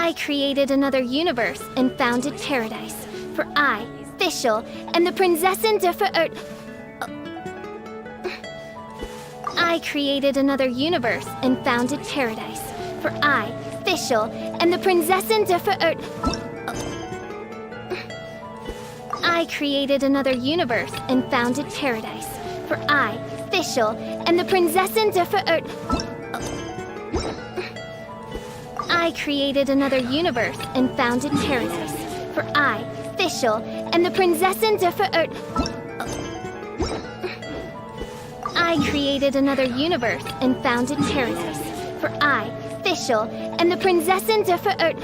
I created another universe and founded paradise. For I, Fischl, and the Prinzessin der Verirrt... I created another universe and founded paradise. For I, Fischl, and the Prinzessin der Verirrt... I created another universe and founded paradise. For I, Fischl, and the Prinzessin der Verirrt... I created another universe and founded paradise. For I, Fischl, and the Prinzessin der Verirrt... I created another universe and founded paradise. For I, Fischl, and the Prinzessin der Verirrt...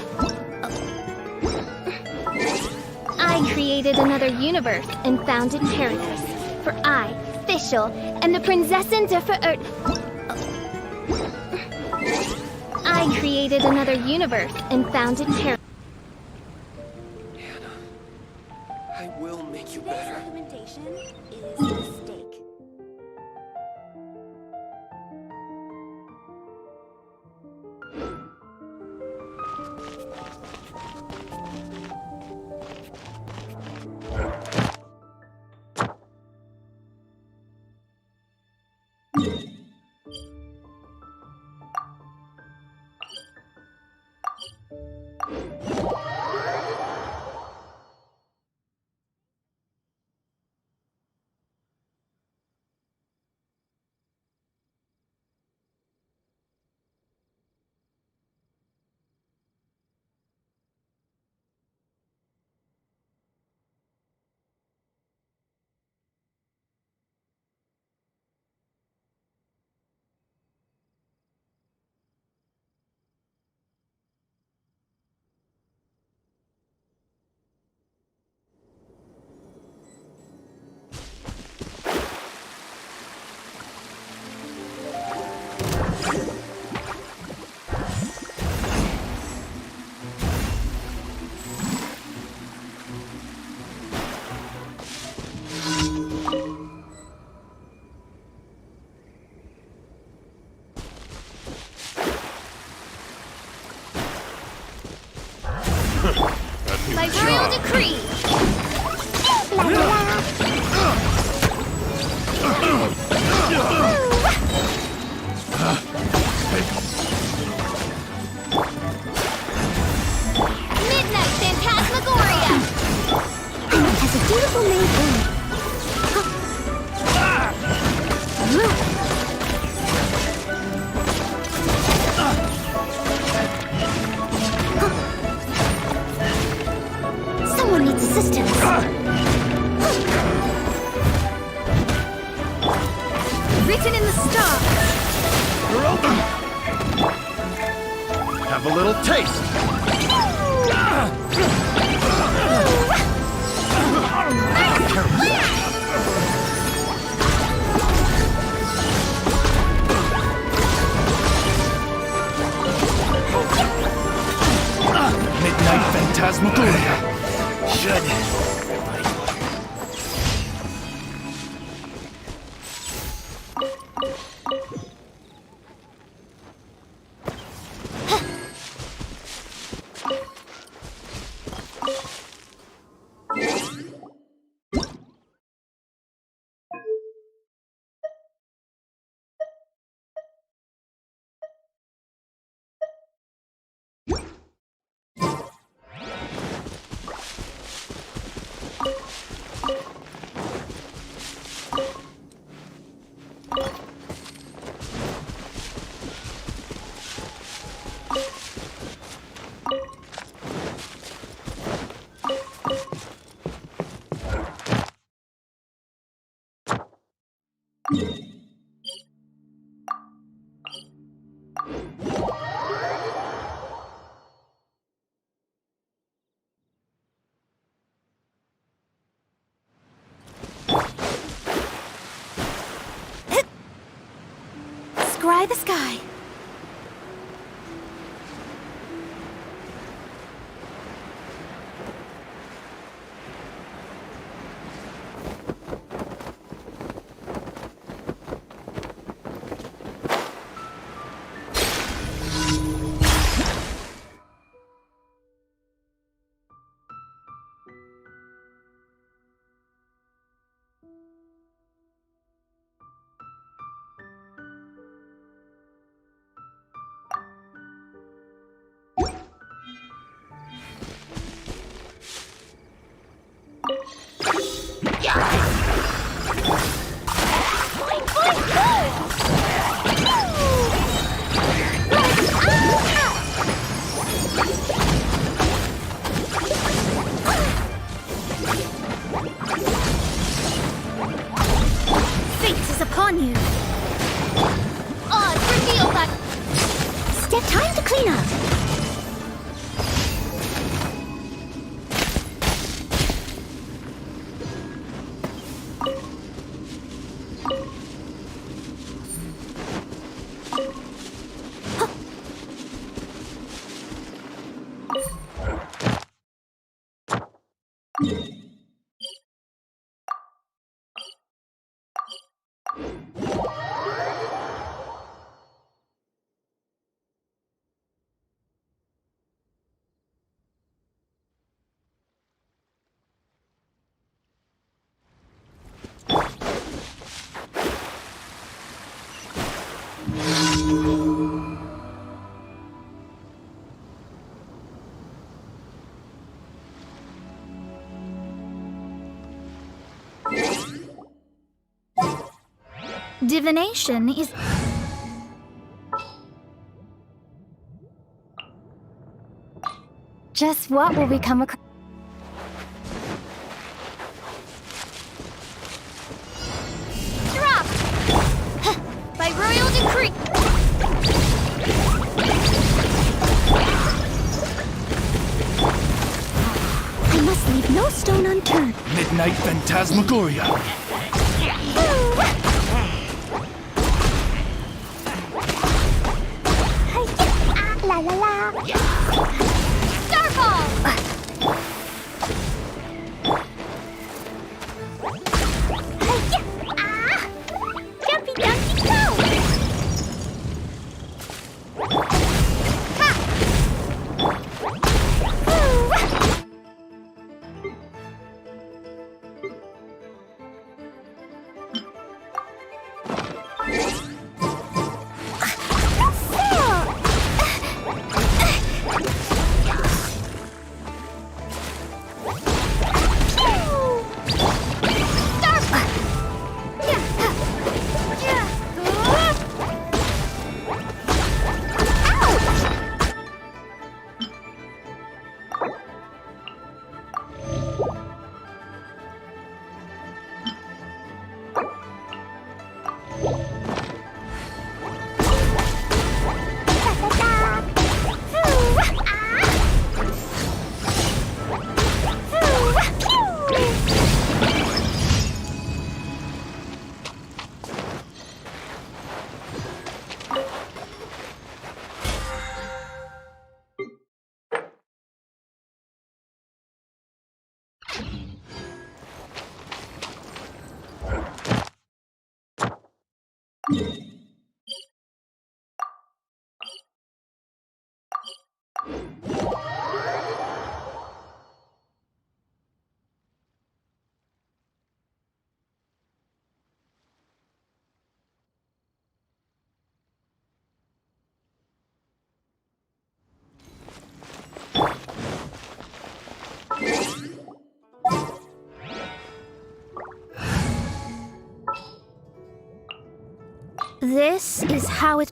I created another universe and founded paradise. For I, Fischl, and the Prinzessin der Verirrt... I created another universe and founded paradise. Hannah, I will make you better. This recommendation is a mistake. By royal decree! Midnight Phantasmagoria! It has a beautiful name. Someone needs assistance. Written in the stars! Have a little taste. Midnight Phantasmagoria. Should. Scry the sky. is upon you. Oz, reveal that. Step time to clean up. Divination is... Just what will we come across? Drop! By royal decree! I must leave no stone unturned. Midnight Phantasmagoria. La la la. Starfall! Jumpy dumpy go! This is how it...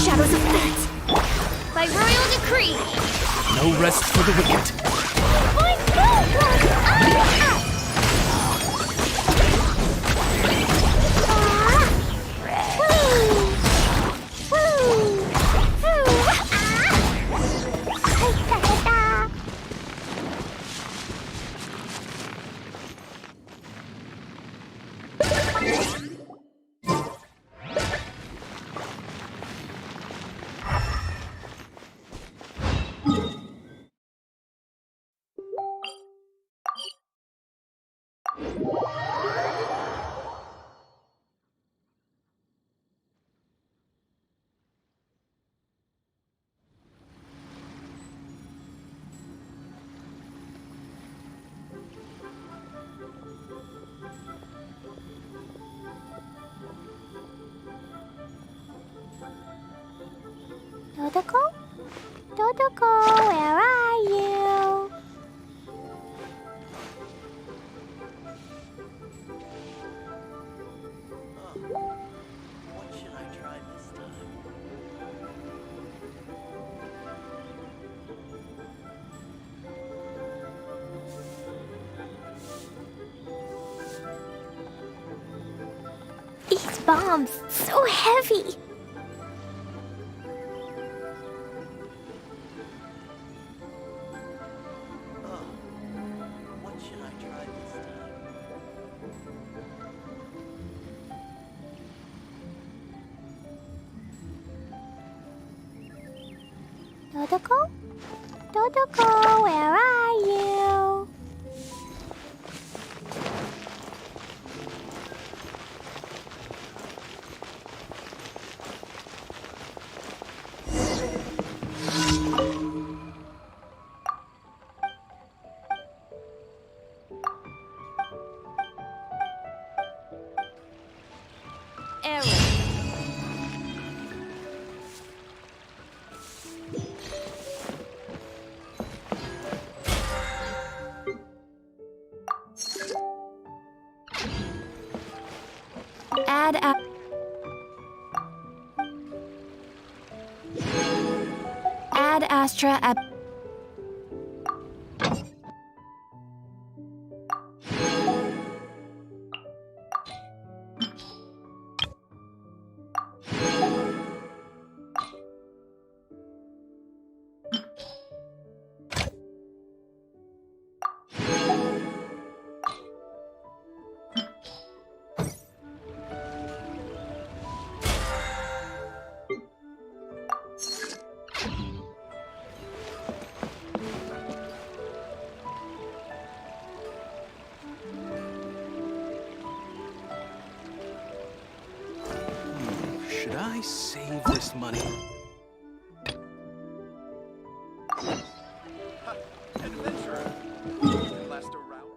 Shadows of Fate! By royal decree! No rest for the wicked. My God! Dodoko? Dodoko, where are you? What should I try this time? These bombs, so heavy. Oh, what should I try this time? Dodoko? Dodoko, where are you? Add a Add Astra at Should I save this money? Adventurer! You can last a round.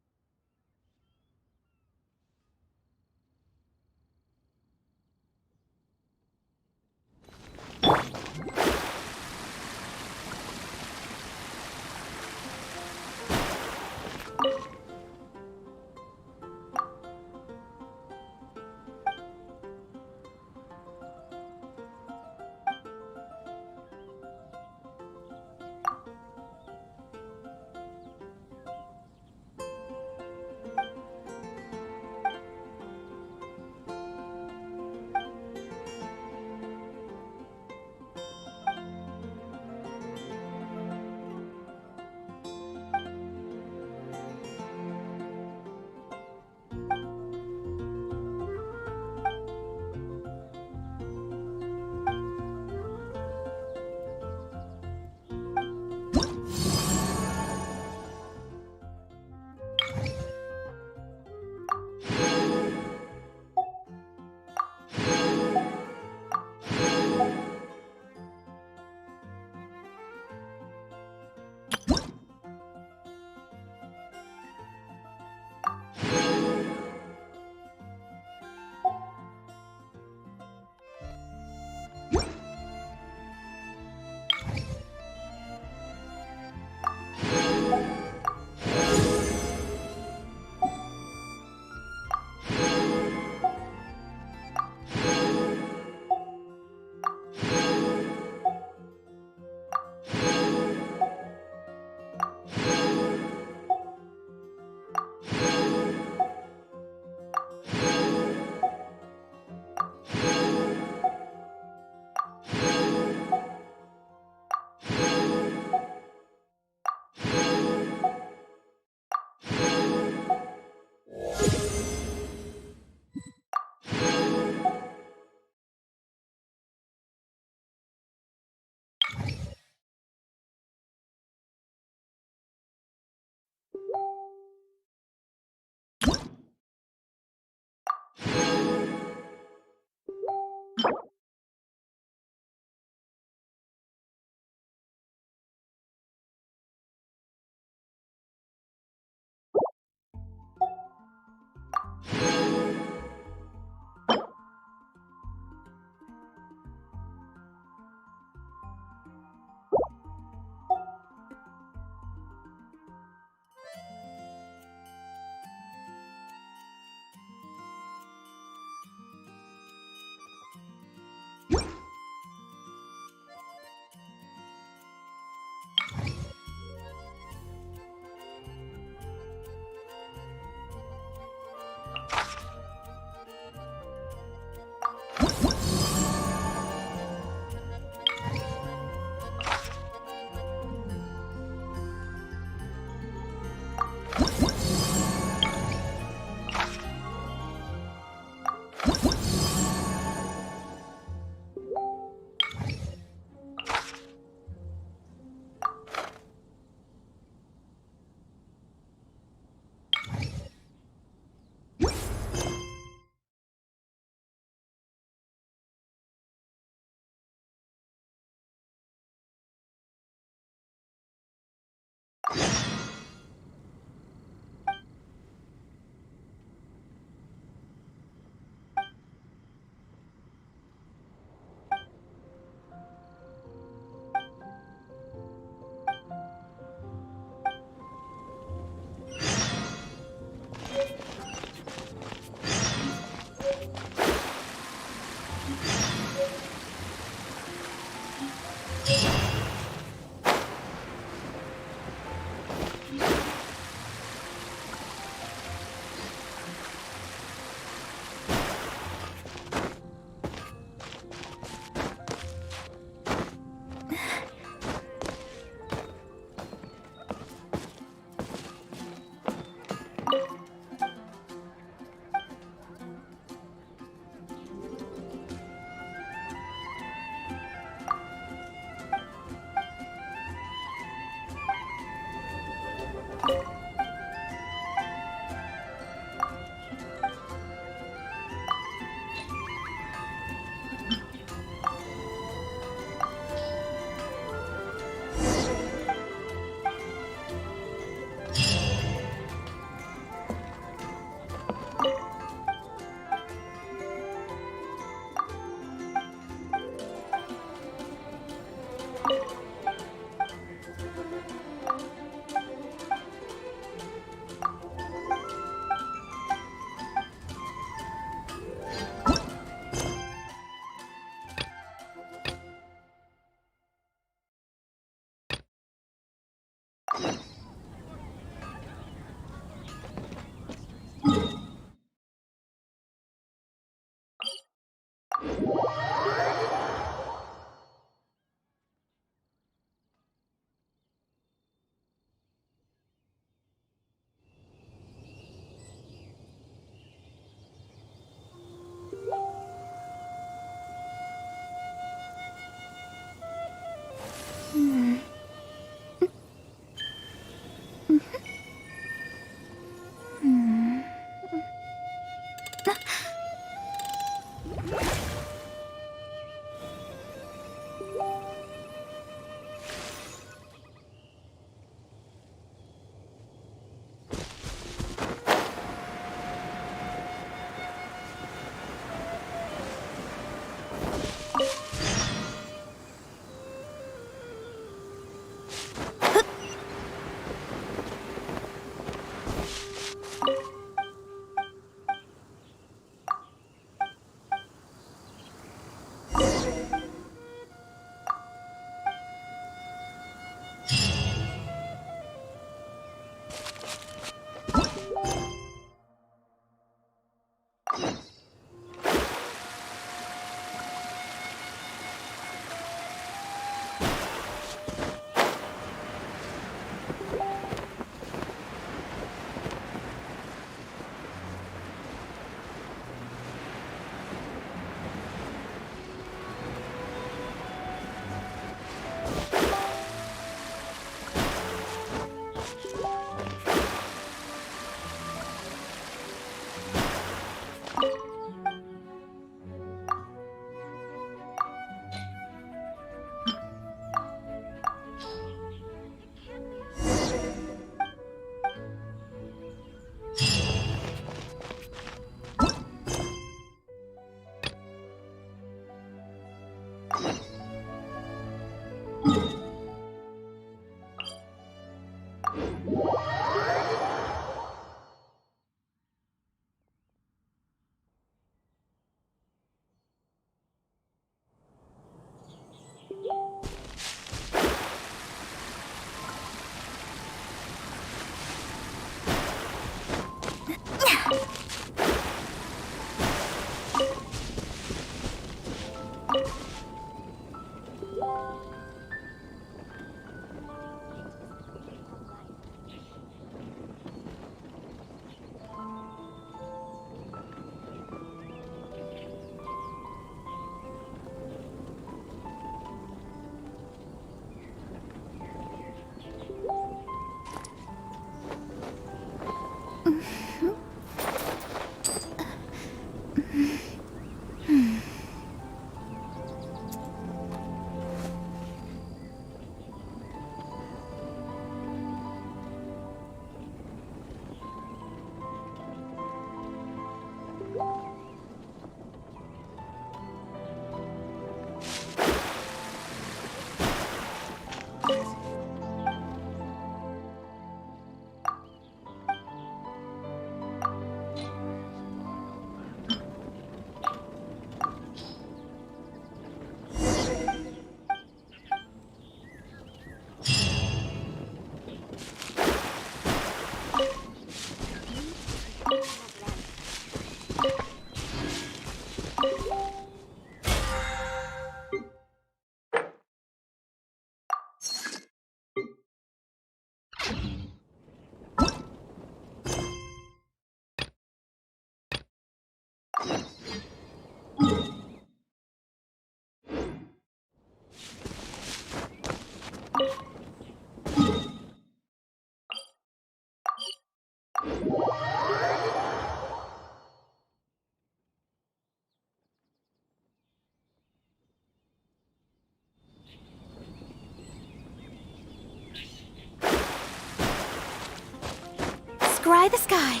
eye the sky.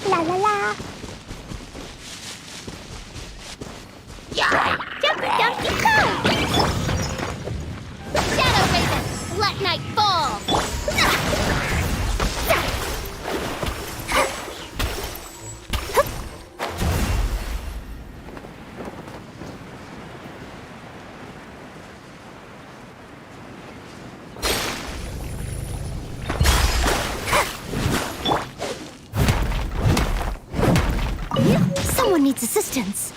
La la la. Jumpy Dumpty Go! Shadow Raven, let night fall! Someone needs assistance.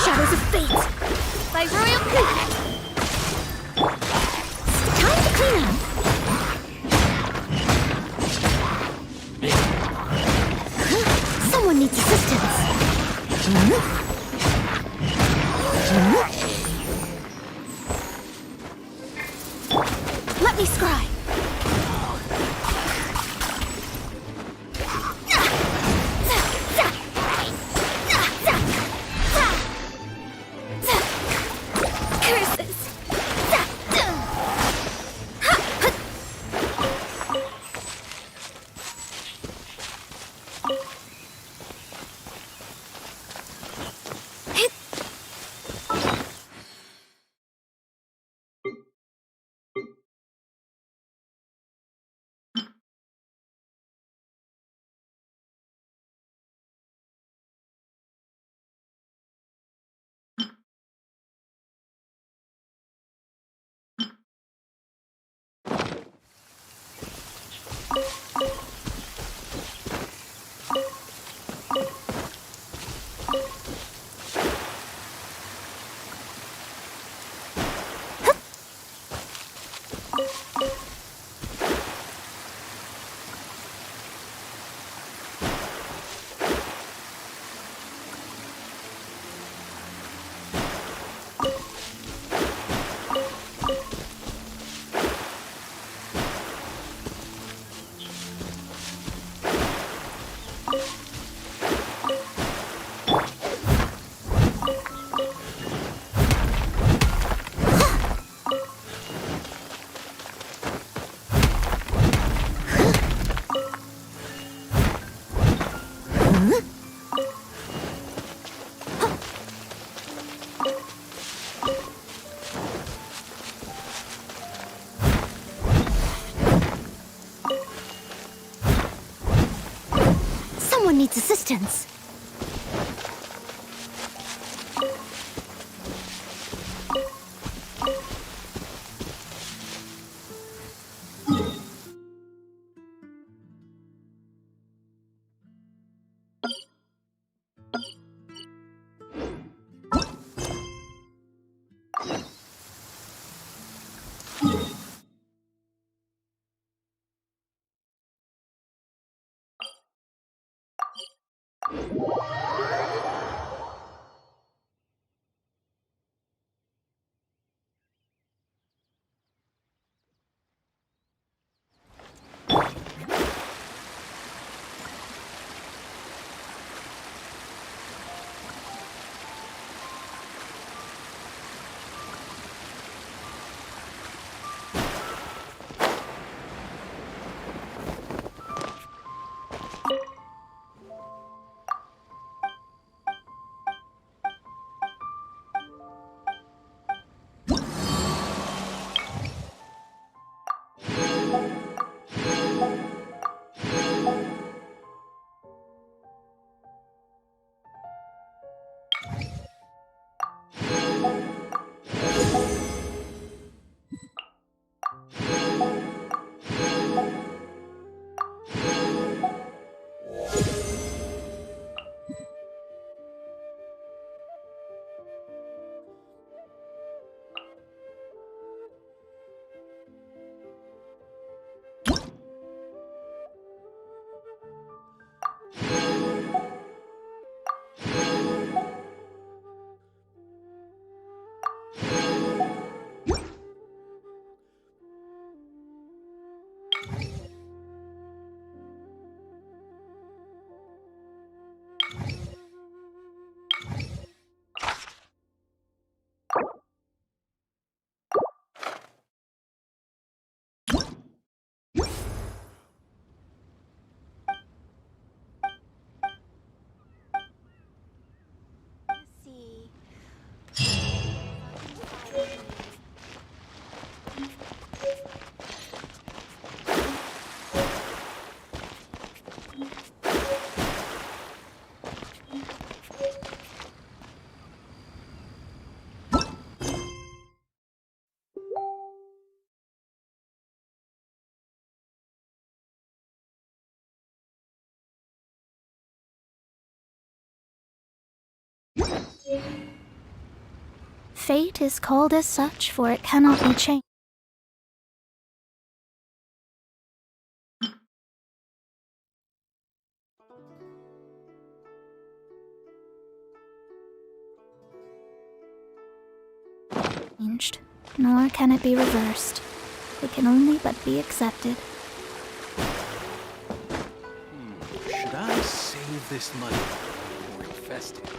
Shadows of Fate by Royal Cook. Time to clean up. Someone needs assistance. Let me scry. Someone needs assistance. Fate is called as such, for it cannot be changed. Nor can it be reversed. It can only but be accepted. Should I save this money or invest it?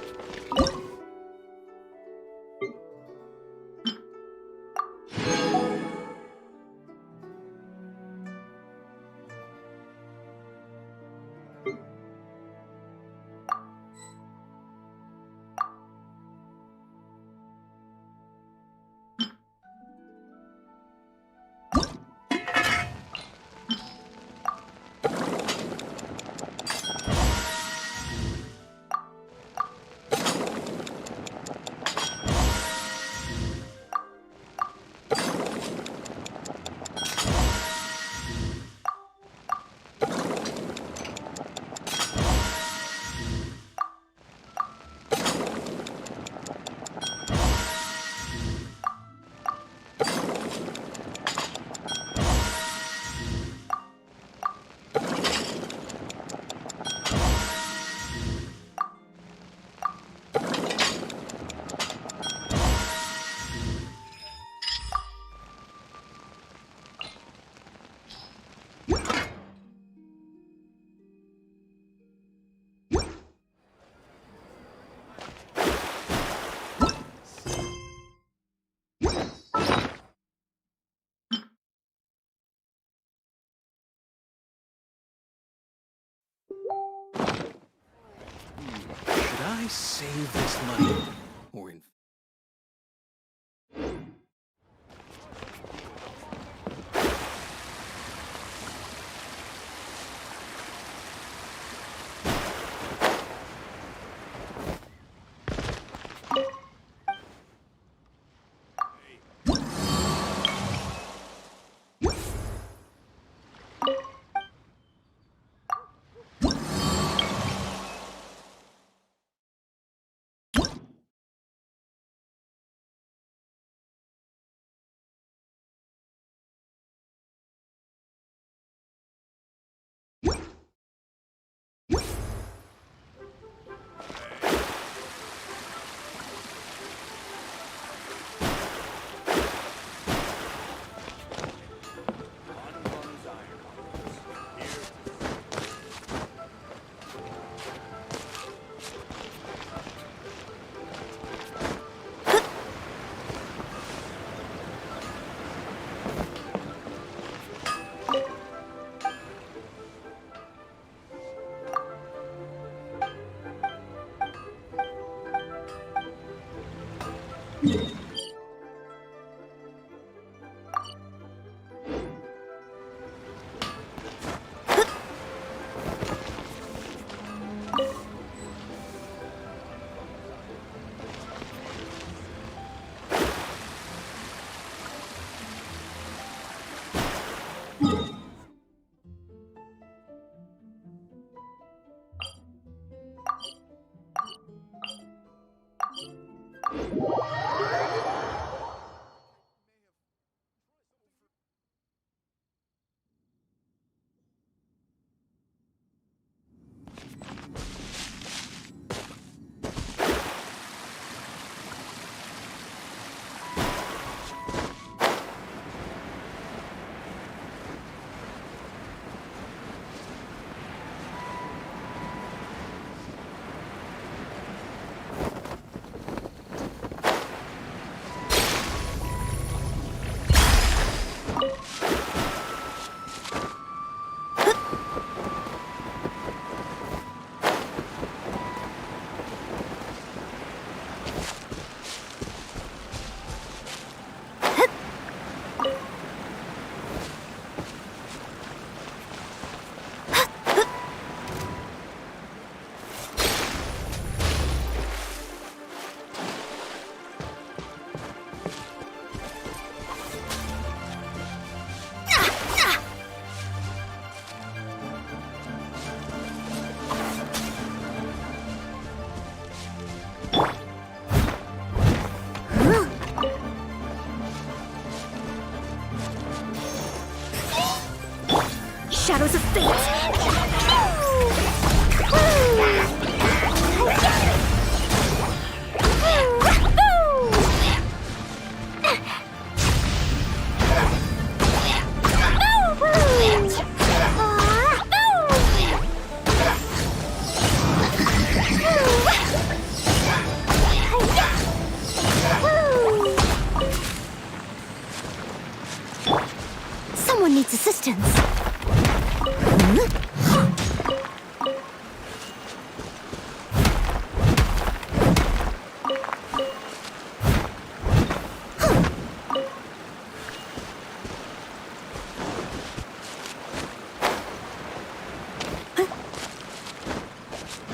Should I save this money or invest? Shadows of fate! Someone needs assistance.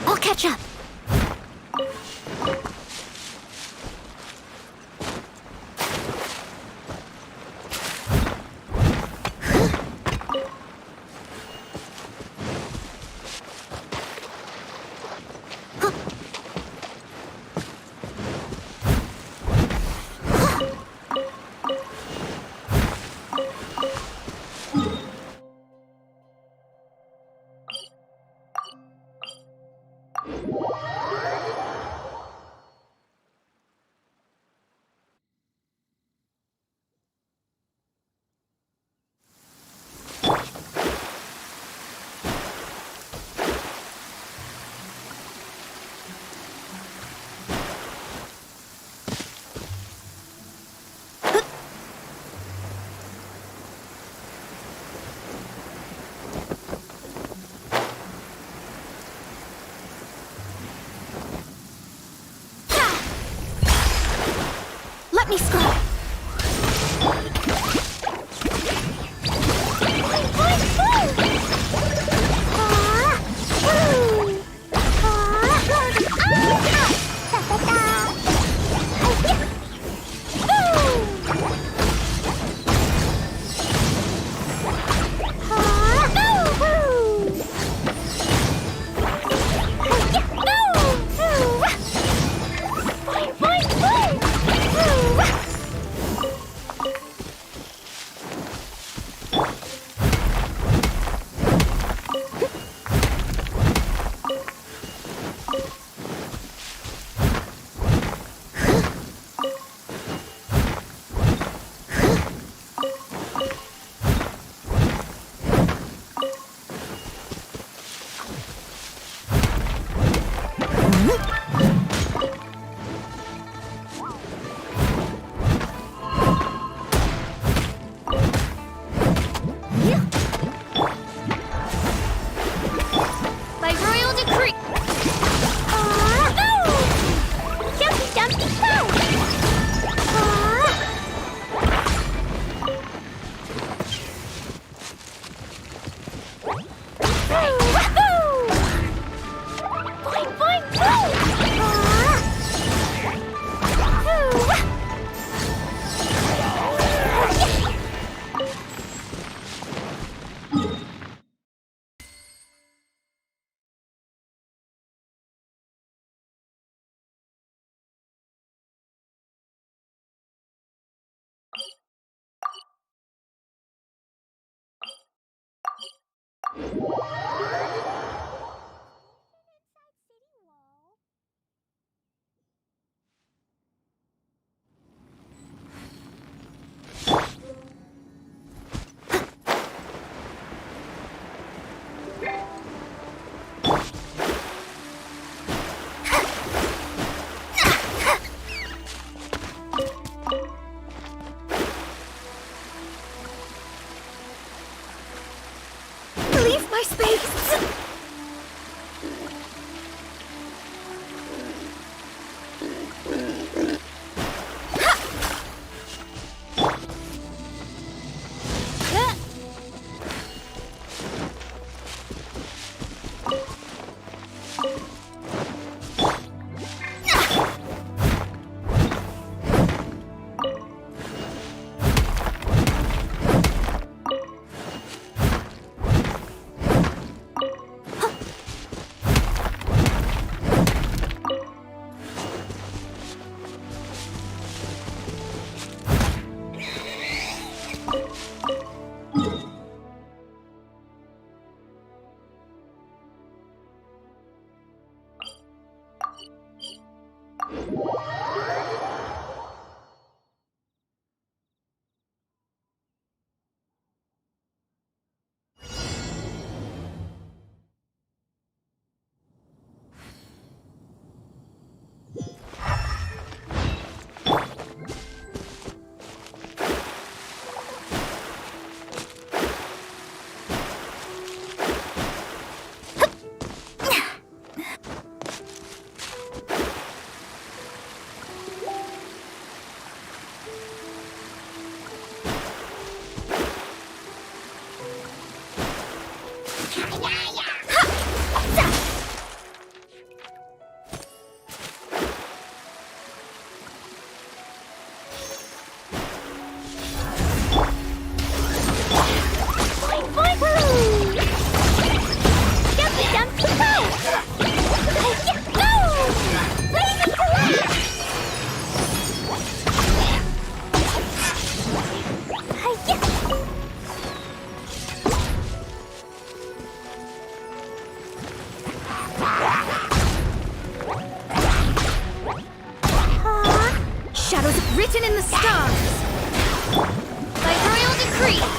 I'll catch up. Let me scroll. Leave my space! Written in the stars by royal decree.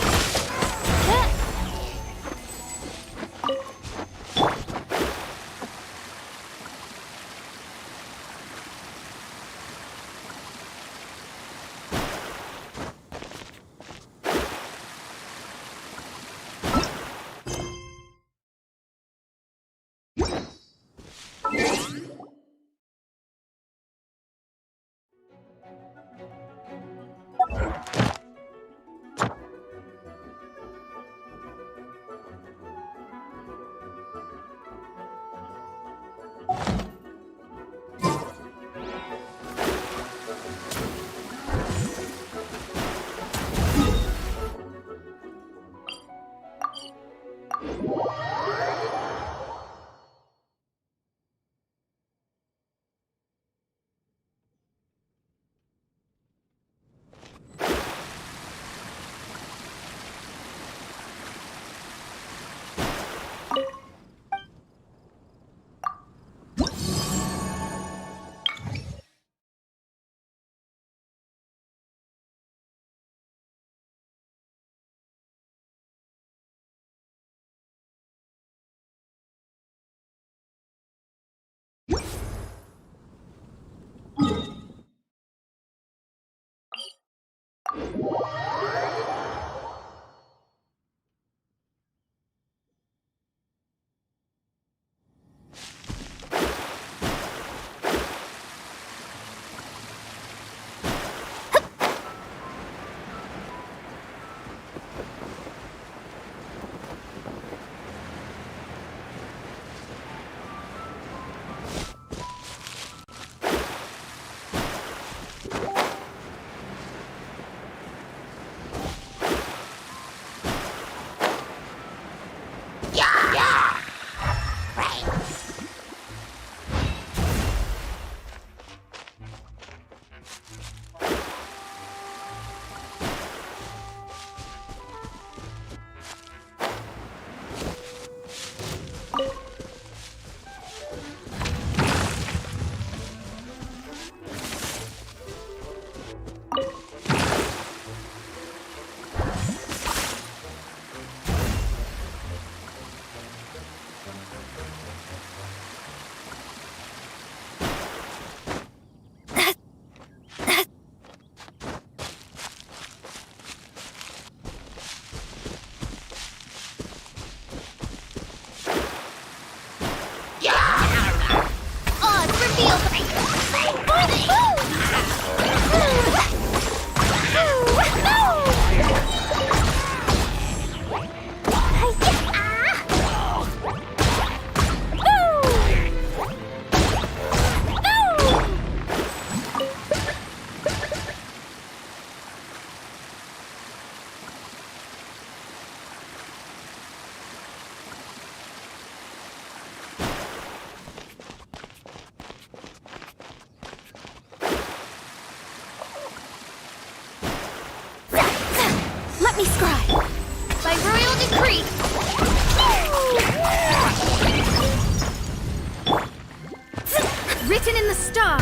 written in the stars.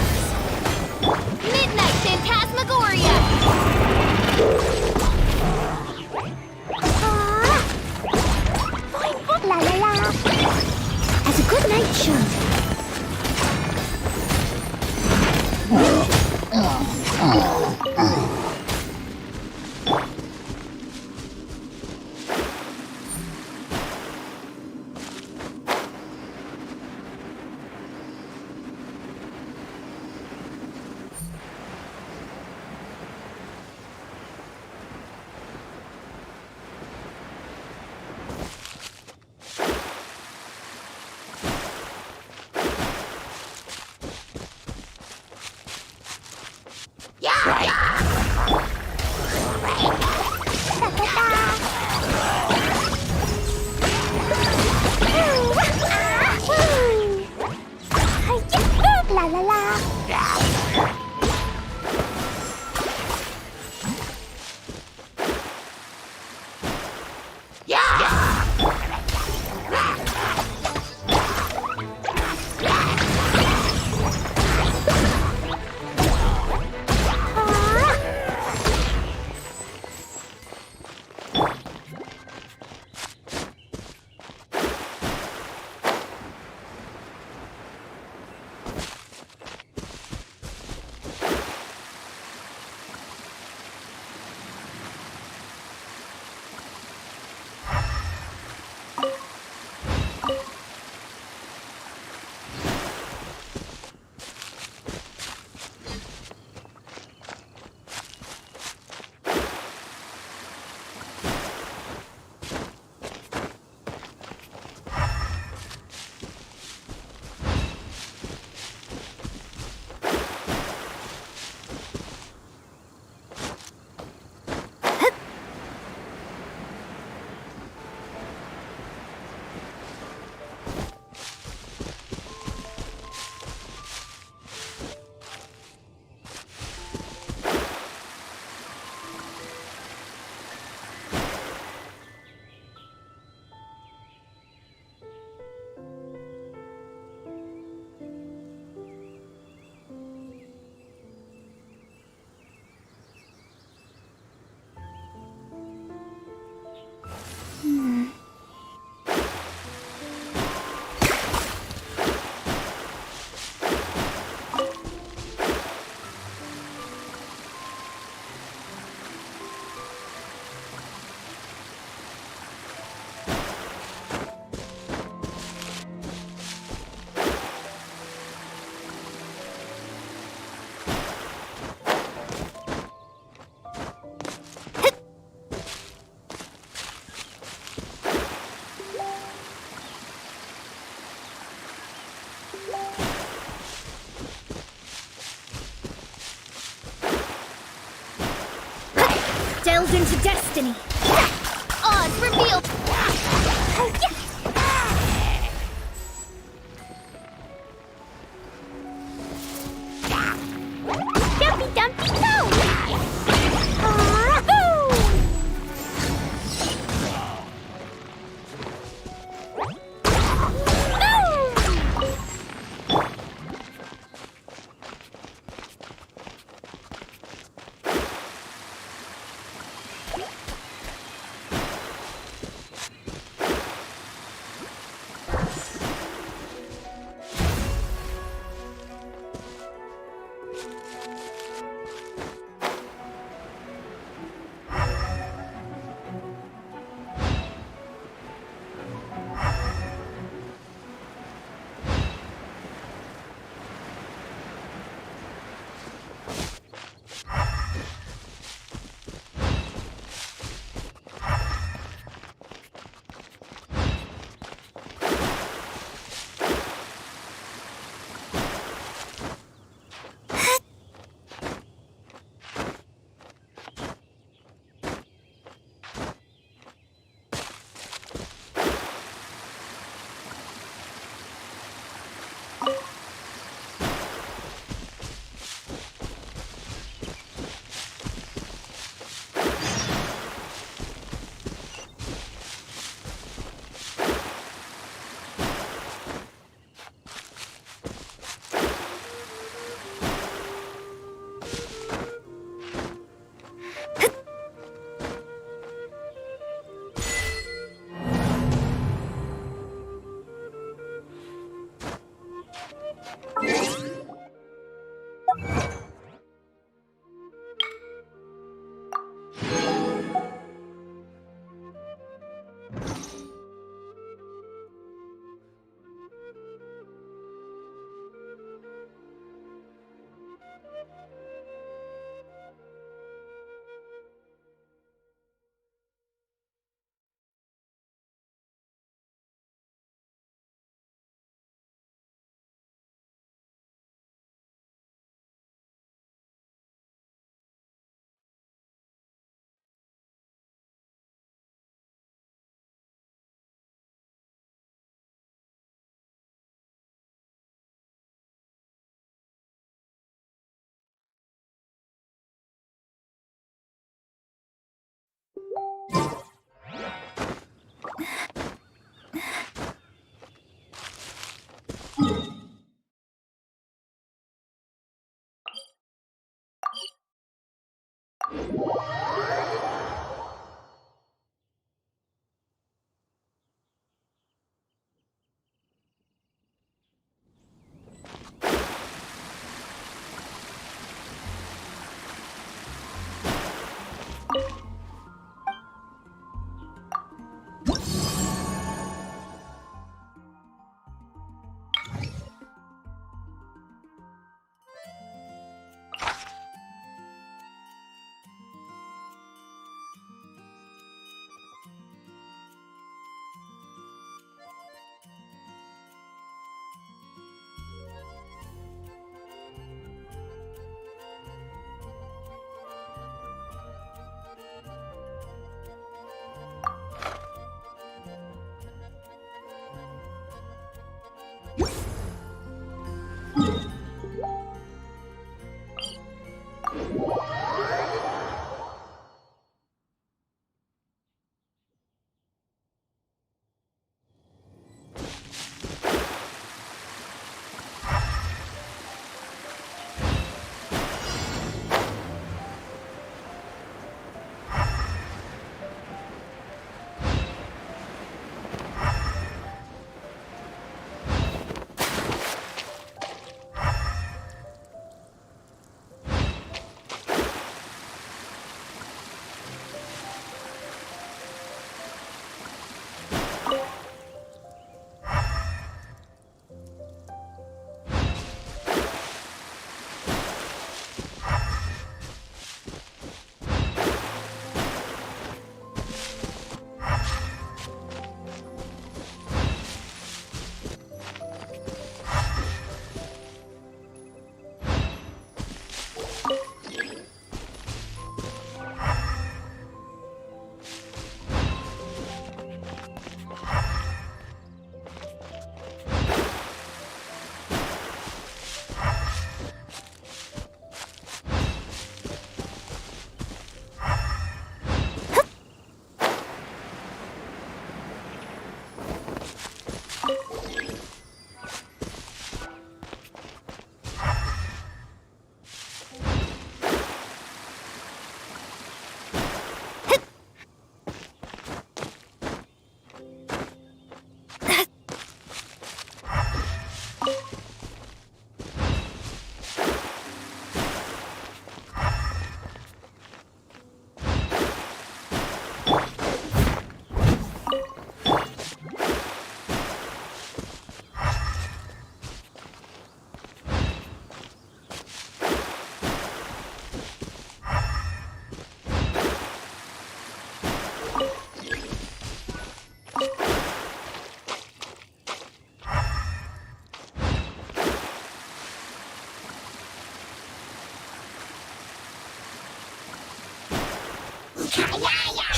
Midnight Phantasmagoria. La la la. As a good night should. La la la. Delved into destiny. Odds revealed. Dumpy dumpy go.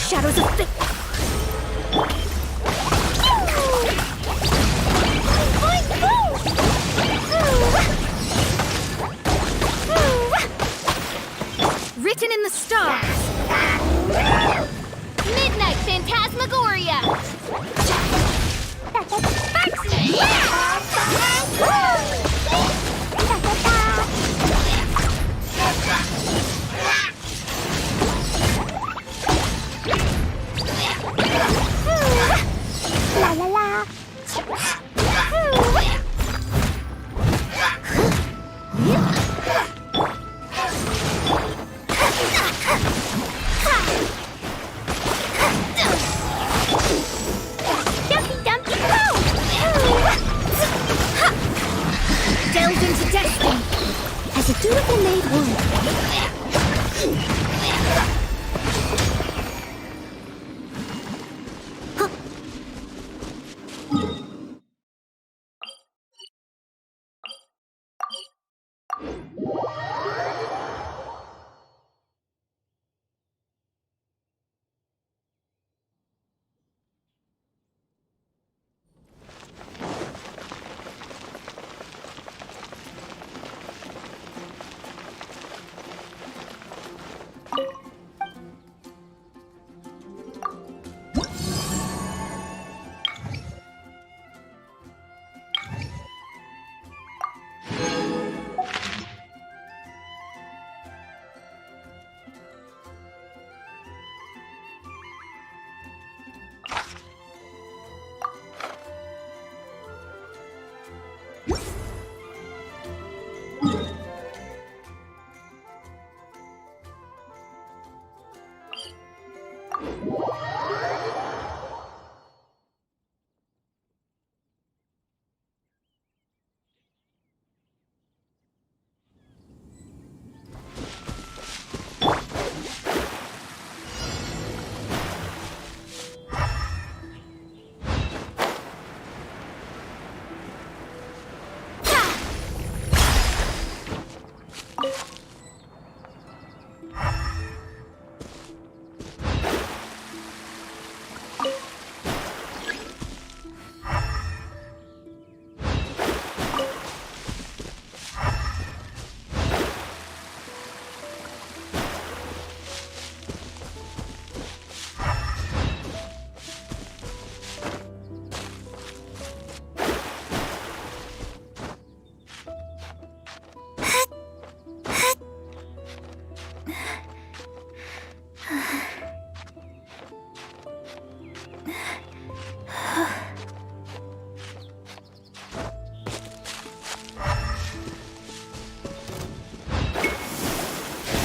Shadows of fate. Written in the stars. Midnight Phantasmagoria! La la la. Dumpy Dumpy Go! Delved into destiny as a dutiful maid would.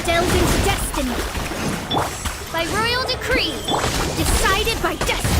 Delve into destiny. By royal decree. Decided by destiny.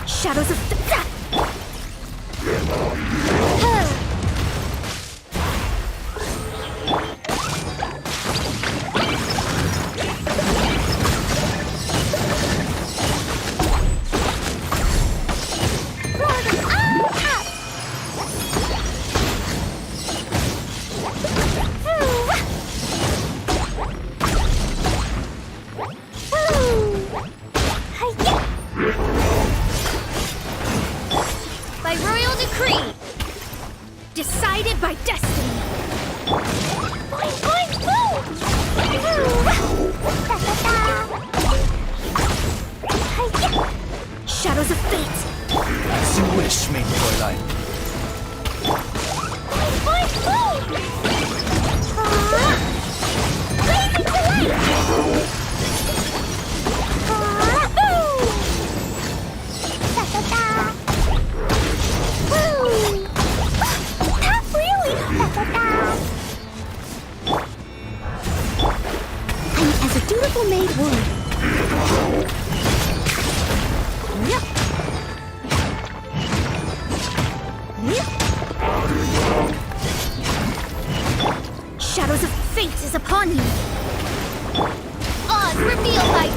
Shadows of by royal decree. Decided by destiny. Boing, boing, boom! Shadows of fate. As you wish, maiden Fräulein. Boing, boing, boom! Blazing delight! As a dutiful maid would. Yep. Yep. Shadows of fate is upon you. Oz, reveal light.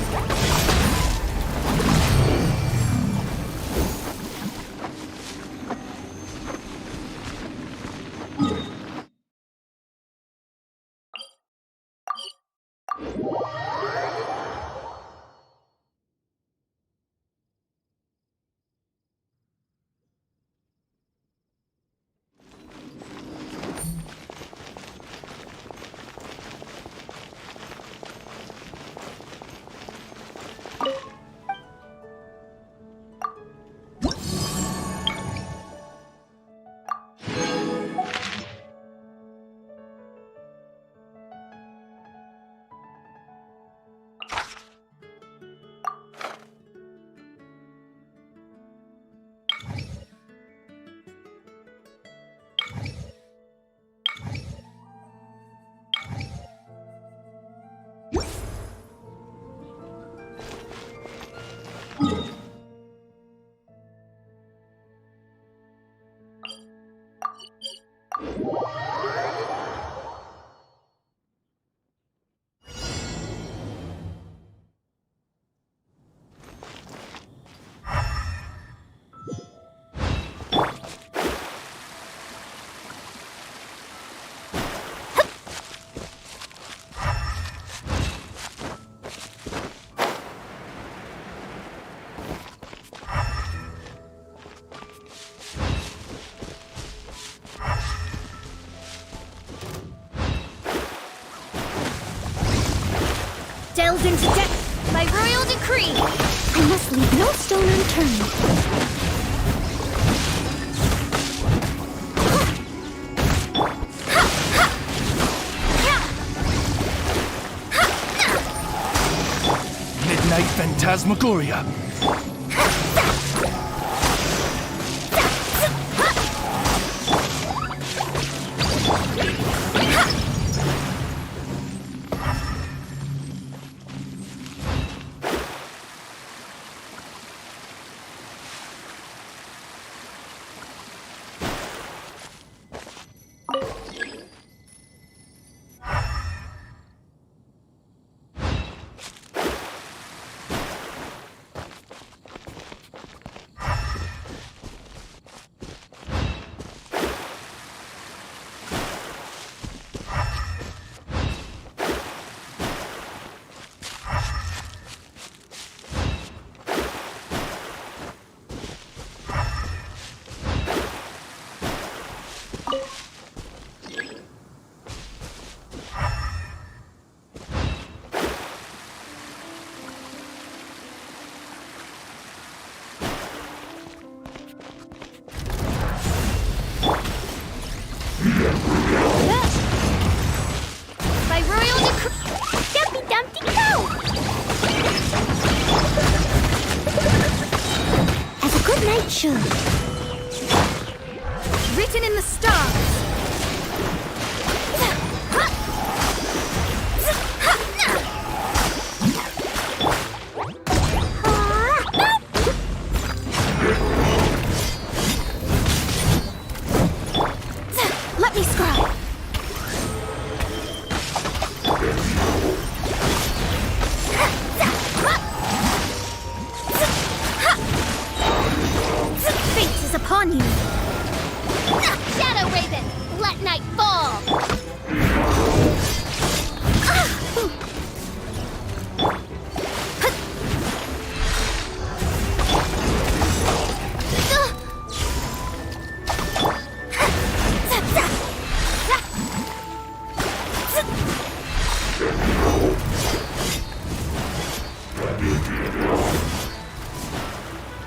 Delved into depth by royal decree. I must leave no stone unturned. Midnight Phantasmagoria. should. Written in the stars. Let me scribe. Fate is upon you. Shadow Raven, let night fall.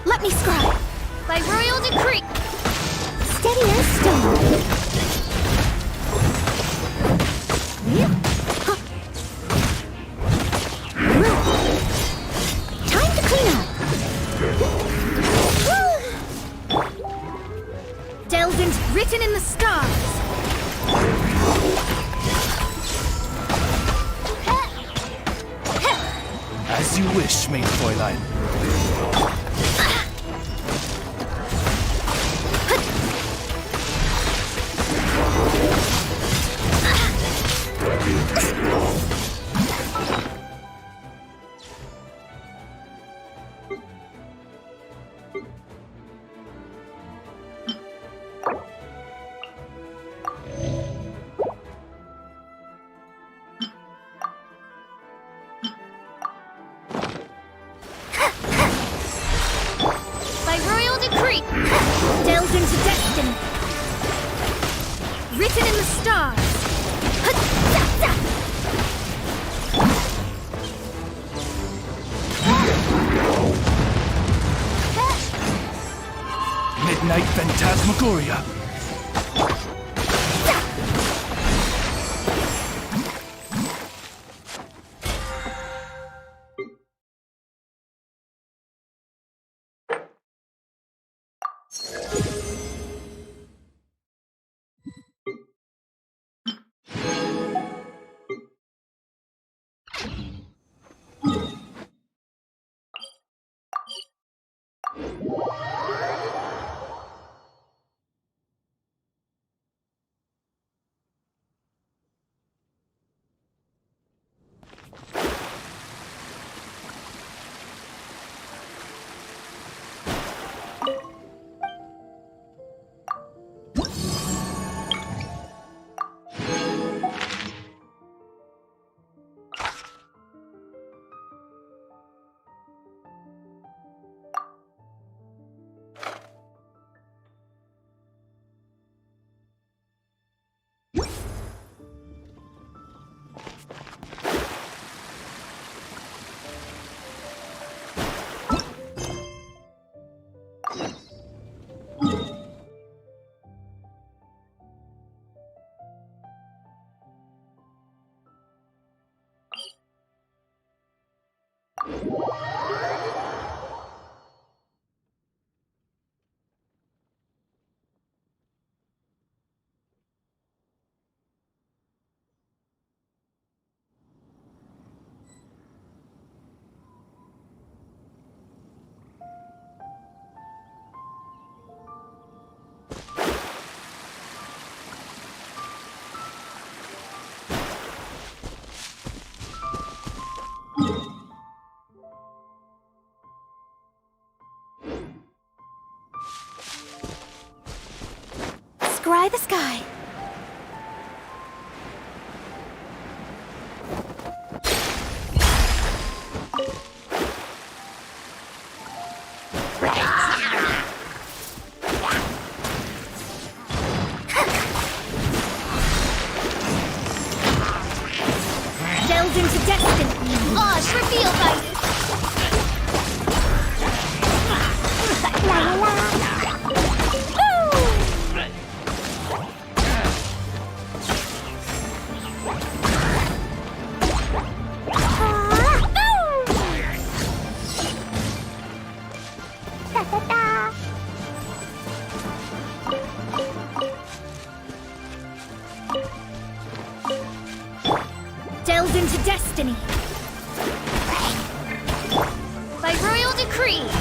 Let me scribe. By royal decree. Steady as stone. Time to clean up. Delved into written in the stars. As you wish, maid Fräulein. By royal decree. Delved into destiny. Written in the stars. Midnight Phantasmagoria. freeze!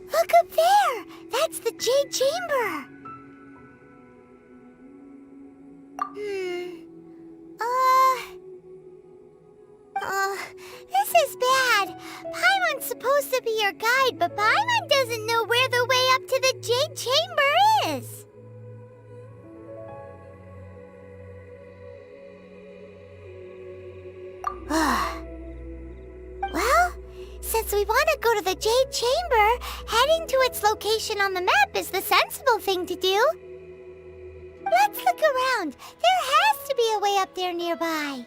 Look up there! That's the Jade Chamber! This is bad. Paimon's supposed to be your guide, but Paimon doesn't know where the way up to the Jade Chamber is. Well, since we want to go to the Jade Chamber, heading to its location on the map is the sensible thing to do. Let's look around. There has to be a way up there nearby.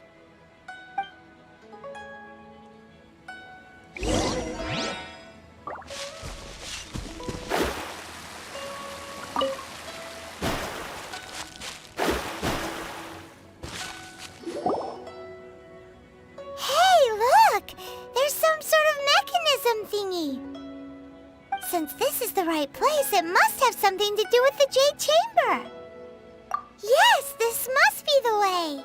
Since this is the right place, it must have something to do with the Jade Chamber. Yes, this must be the way.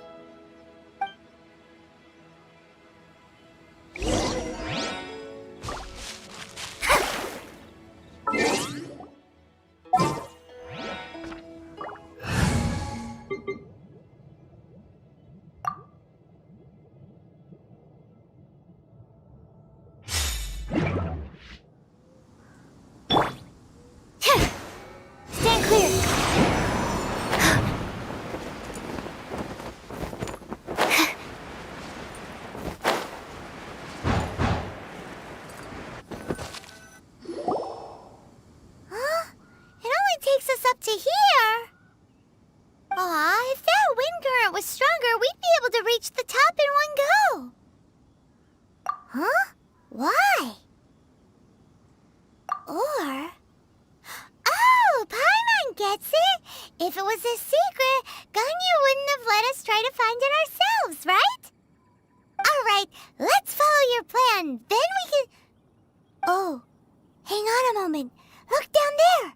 Stand clear. Huh? It only takes us up to here. Aw, if that wind current was stronger, we'd be able to reach the top in one go. Huh? Why? Or... Oh, Paimon gets it! If it was a secret, Ganyu wouldn't have let us try to find it ourselves, right? Alright, let's follow your plan, then we can... Oh, hang on a moment. Look down there!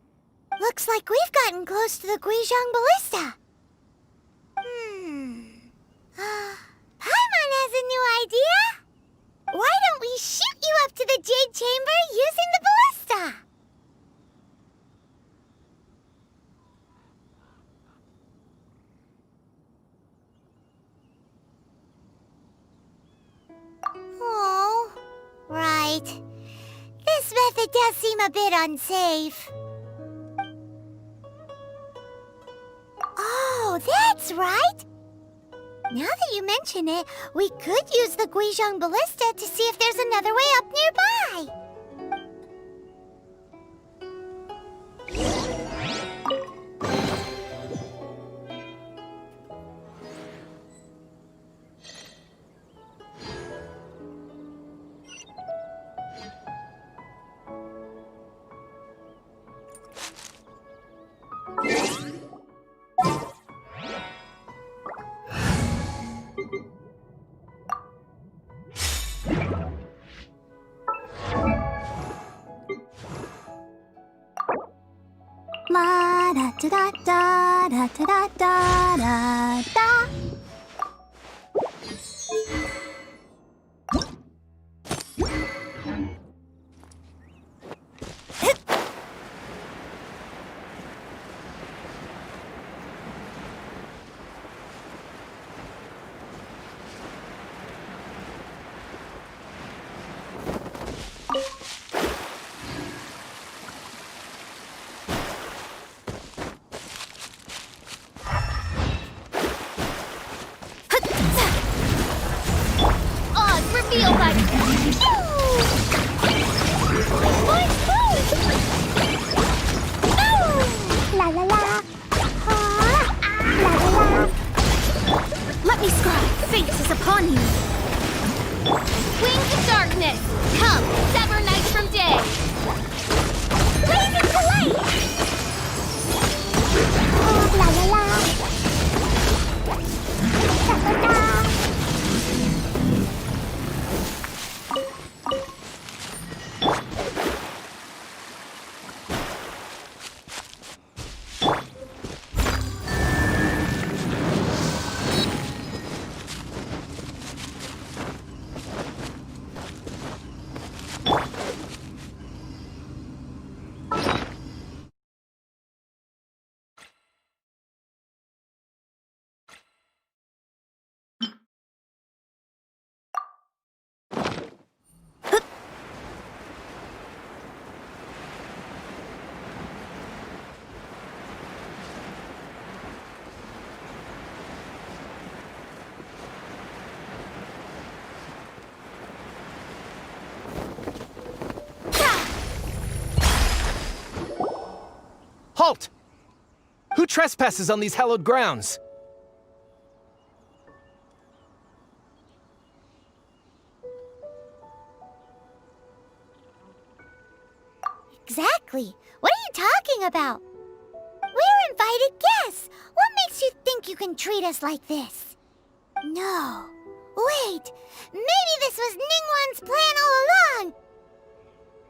Looks like we've gotten close to the Guizhong Ballista. Paimon has a new idea! Why don't we shoot you up to the Jade Chamber using the ballista? Oh, right. This method does seem a bit unsafe. Oh, that's right! Now that you mention it, we could use the Guizhong Ballista to see if there's another way up nearby. La da da da da da da da da da. feel my... La la la. La la la. Let me scribe. Fate is upon you. Wings of darkness, come, sever night from day. Blazing to light. La la la. La la la. Halt! Who trespasses on these hallowed grounds? Exactly. What are you talking about? We're invited guests. What makes you think you can treat us like this? No. Wait. Maybe this was Ningguang's plan all along.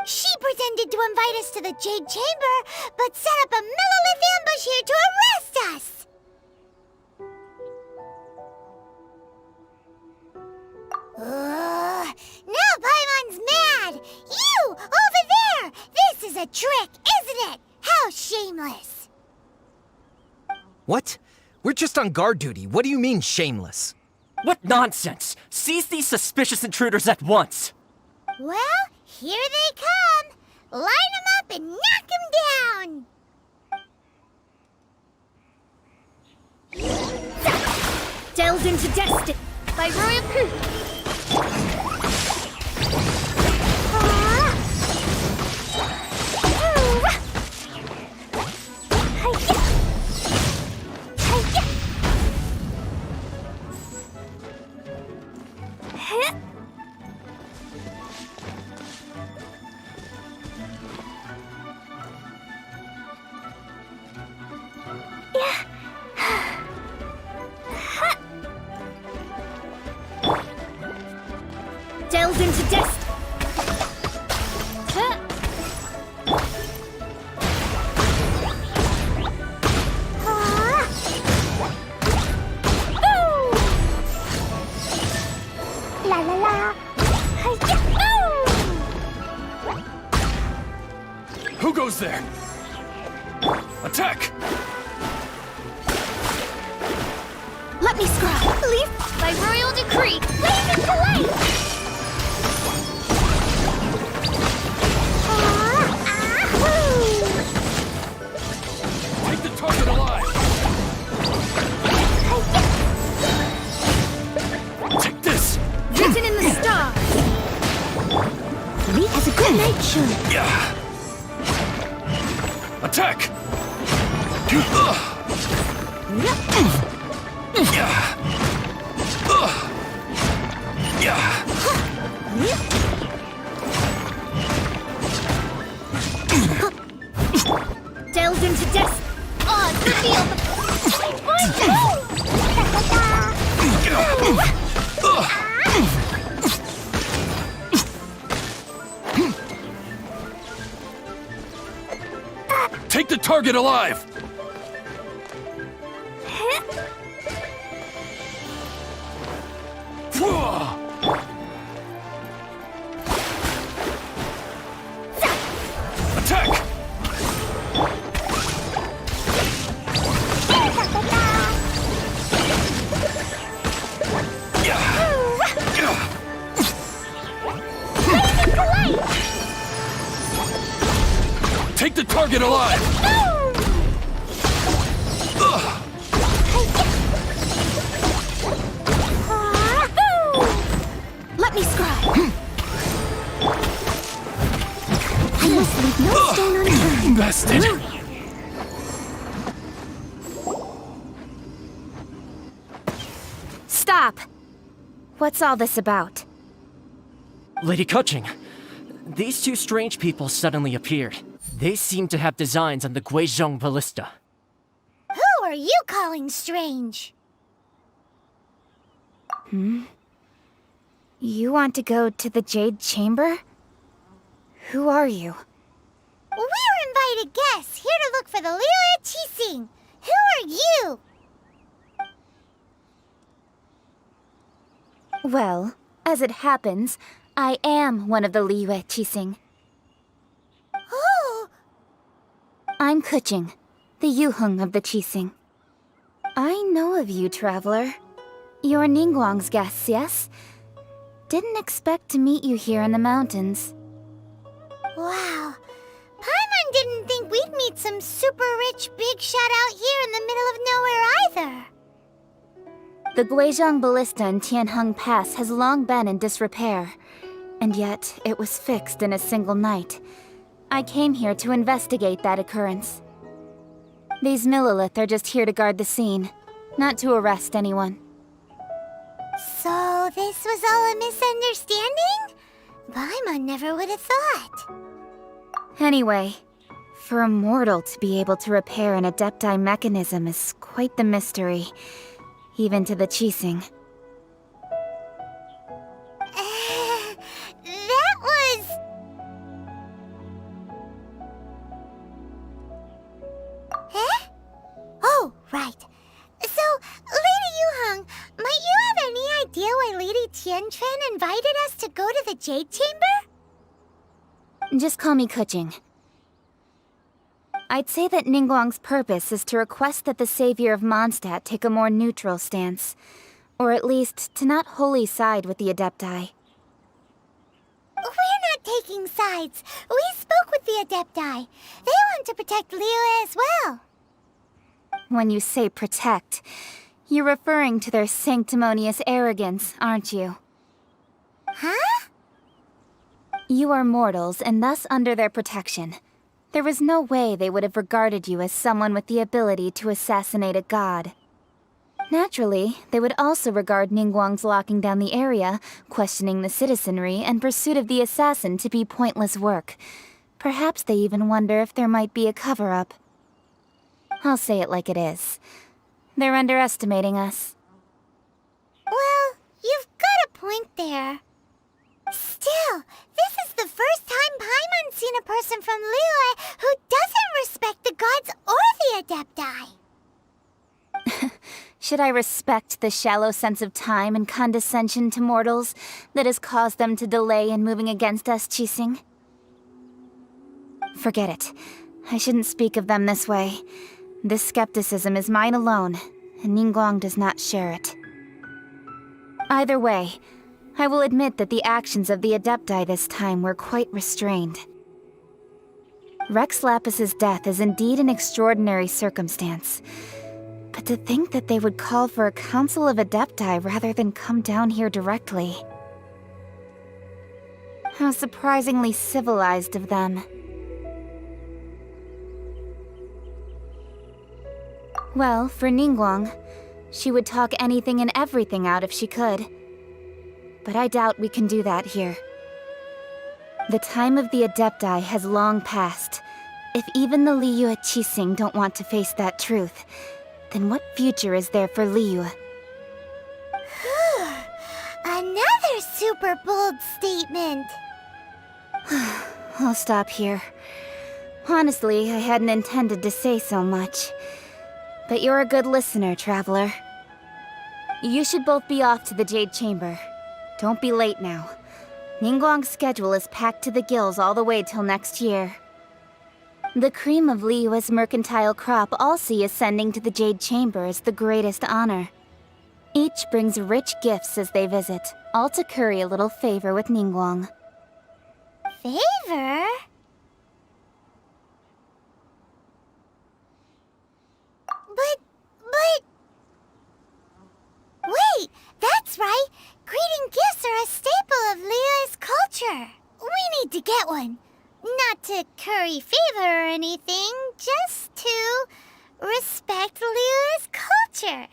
She pretended to invite us to the Jade Chamber, but set up a Millilith ambush here to arrest us! Now Paimon's mad! You! Over there! This is a trick, isn't it? How shameless! What? We're just on guard duty. What do you mean, shameless? What nonsense! Seize these suspicious intruders at once! Well, here they come! Line them up and knock them down! Delved into destiny by royal coup. Delved into destiny. La la la. Who goes there? Attack! Let me scribe. Leave by royal decree. Blazing to light! Take the target alive! Take this! Written in the stars. Lee has a good night show. Yeah! Attack! Delved into destiny. Odds reveal Take the target alive! Attack! Take the target alive! Let me scribe. blasted! Stop! What's all this about? Lady Kuching, these two strange people suddenly appeared. They seem to have designs on the Guizhong ballista. Who are you calling strange? You want to go to the Jade Chamber? Who are you? We're invited guests here to look for the Liyue Qixing. Who are you? Well, as it happens, I am one of the Liyue Qixing. Oh, I'm Kuching, the Yuheng of the Qixing. I know of you, traveler. You're Ningguang's guests, yes? Didn't expect to meet you here in the mountains. wow. Paimon didn't think we'd meet some super rich big shot out here in the middle of nowhere either. The Guizhong ballista in Tianheng Pass has long been in disrepair, and yet it was fixed in a single night. I came here to investigate that occurrence. These Millilith are just here to guard the scene, not to arrest anyone. So this was all a misunderstanding? Paimon never would have thought. Anyway, for a mortal to be able to repair an Adepti mechanism is quite the mystery, even to the Qixing. That was... Eh? Oh, right. So, Lady Yuheng, might you have any idea why Lady Tianquan invited us to go to the Jade Chamber? Just call me Kuching. I'd say that Ningguang's purpose is to request that the savior of Mondstadt take a more neutral stance. Or at least, to not wholly side with the Adepti. We're not taking sides. We spoke with the Adepti. They want to protect Liyue as well. When you say protect, you're referring to their sanctimonious arrogance, aren't you? Huh? You are mortals, and thus under their protection. There was no way they would have regarded you as someone with the ability to assassinate a god. Naturally, they would also regard Ningguang's locking down the area, questioning the citizenry, and pursuit of the assassin to be pointless work. Perhaps they even wonder if there might be a cover-up. I'll say it like it is. They're underestimating us. Well, you've got a point there. Still, this is the first time Paimon's seen a person from Liyue who doesn't respect the gods or the Adepti. Should I respect the shallow sense of time and condescension to mortals that has caused them to delay in moving against us, Qixing? Forget it. I shouldn't speak of them this way. This skepticism is mine alone, and Ningguang does not share it. Either way, I will admit that the actions of the Adepti this time were quite restrained. Rex Lapis's death is indeed an extraordinary circumstance. But to think that they would call for a council of Adepti rather than come down here directly. How surprisingly civilized of them. Well, for Ningguang, she would talk anything and everything out if she could. But I doubt we can do that here. The time of the Adepti has long passed. If even the Liyue Qixing don't want to face that truth, then what future is there for Liyue? Another super bold statement. I'll stop here. Honestly, I hadn't intended to say so much. But you're a good listener, traveler. You should both be off to the Jade Chamber. Don't be late now. Ningguang's schedule is packed to the gills all the way till next year. The cream of Liyue's mercantile crop all see ascending to the Jade Chamber as the greatest honor. Each brings rich gifts as they visit, all to curry a little favor with Ningguang. Favor? But... Wait, that's right! Greeting gifts are a staple of Liyue's culture! We need to get one. Not to curry favor or anything, just to respect Liyue's culture.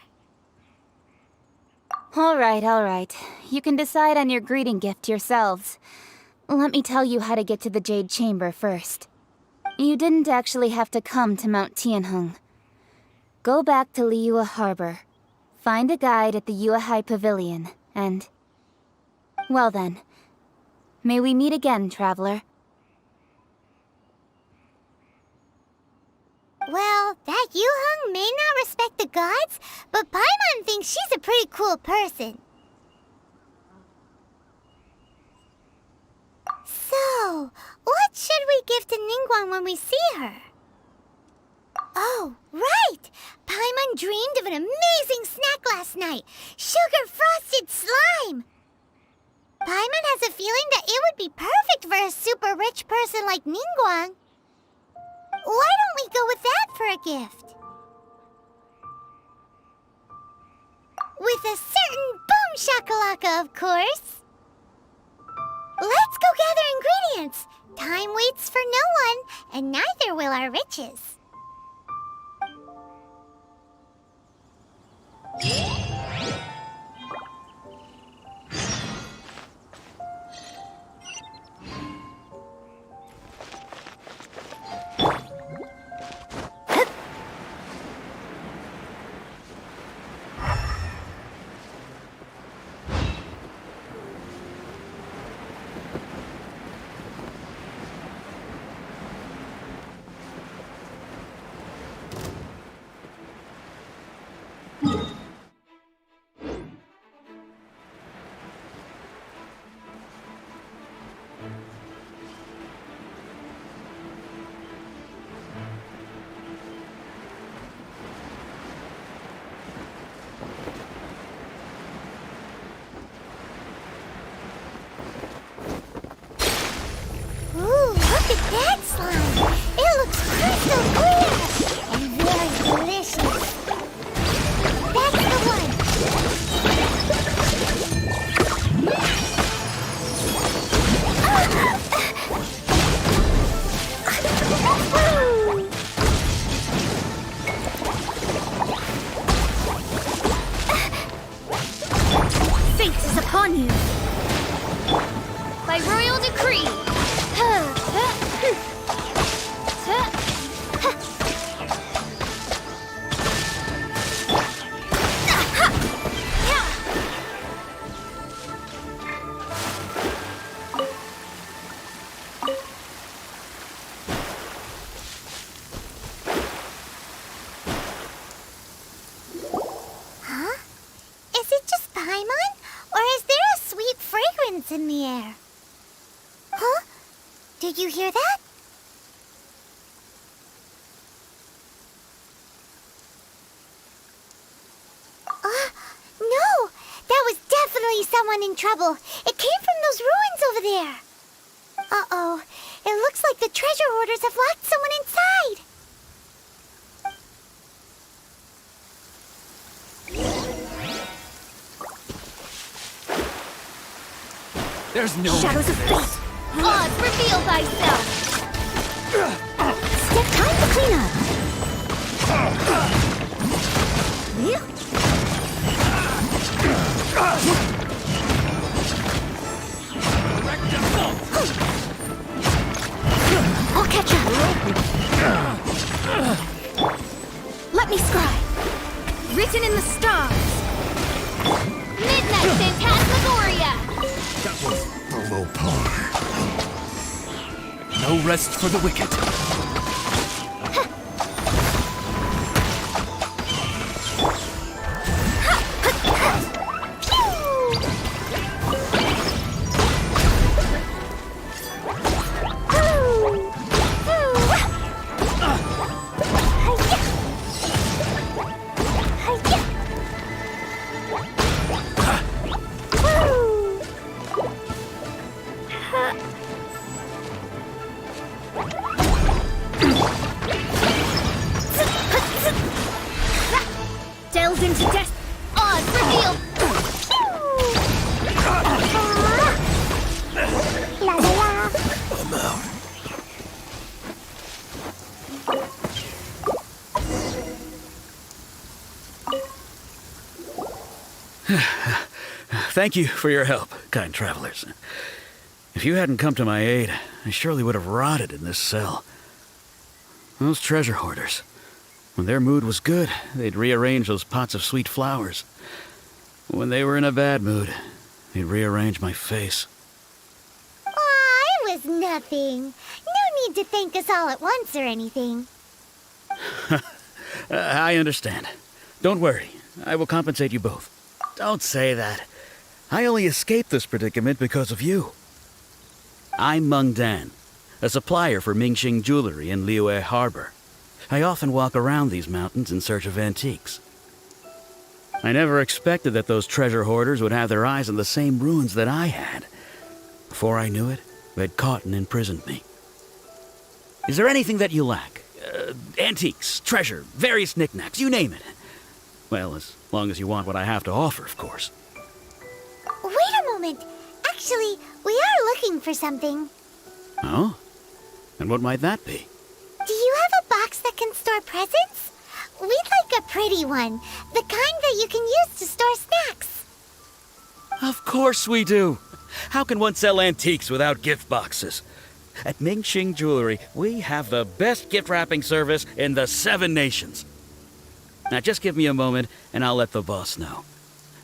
All right. You can decide on your greeting gift yourselves. Let me tell you how to get to the Jade Chamber first. You didn't actually have to come to Mount Tianheng. Go back to Liyue Harbor. Find a guide at the Yuehai Pavilion, and... well then. May we meet again, traveler. Well, that Yuheng may not respect the gods, but Paimon thinks she's a pretty cool person. So, what should we give to Ningguang when we see her? Oh, right! Paimon dreamed of an amazing snack last night! Sugar-frosted slime! Paimon has a feeling that it would be perfect for a super rich person like Ningguang. Why don't we go with that for a gift? With a certain boom shakalaka, of course! Let's go gather ingredients! Time waits for no one, and neither will our riches. Ooh, look at that slime! It looks crystal clear! And very delicious! That's the one! Fate is upon you! By royal decree! Huh? Is it just Paimon? Or is there a sweet fragrance in the air? Huh? Did you hear that? No! That was definitely someone in trouble. It came from those ruins over there. Uh-oh. It looks like the treasure hoarders have locked someone inside. There's no Shadows of fate! Oz, reveal thyself! Step time to clean up. I'll catch up! Let me scry! Written in the stars! Midnight Phantasmagoria! That was below par. No rest for the wicked. Thank you for your help, kind travelers. If you hadn't come to my aid, I surely would have rotted in this cell. Those treasure hoarders. When their mood was good, they'd rearrange those pots of sweet flowers. When they were in a bad mood, they'd rearrange my face. Aw, it was nothing. No need to thank us all at once or anything. I understand. Don't worry. I will compensate you both. Don't say that. I only escaped this predicament because of you. I'm Meng Dan, a supplier for Mingxing Jewelry in Liyue Harbor. I often walk around these mountains in search of antiques. I never expected that those treasure hoarders would have their eyes on the same ruins that I had. Before I knew it, they'd caught and imprisoned me. Is there anything that you lack? Antiques, treasure, various knickknacks, you name it. Well, as long as you want what I have to offer, of course. Wait a moment. Actually, we are looking for something. Oh? And what might that be? Do you have a box that can store presents? We'd like a pretty one. The kind that you can use to store snacks. Of course we do. How can one sell antiques without gift boxes? At Mingxing Jewelry, we have the best gift wrapping service in the 7 nations. Now just give me a moment and I'll let the boss know.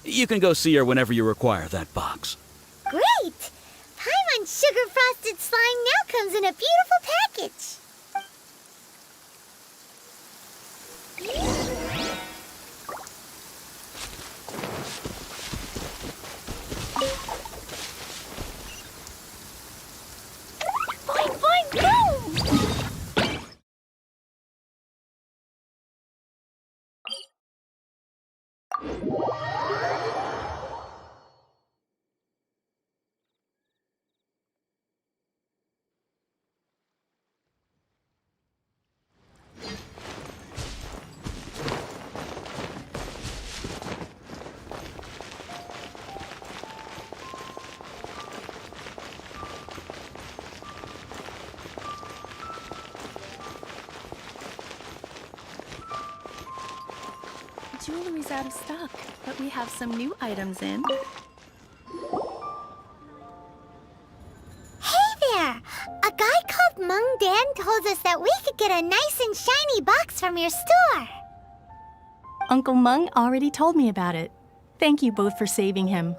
You can go see her whenever you require that box. Great! Paimon Sugar Frosted Slime now comes in a beautiful package. Boing, boing, boom! Jewelry's out of stock, but we have some new items in. Hey there! A guy called Meng Dan told us that we could get a nice and shiny box from your store. Uncle Meng already told me about it. Thank you both for saving him.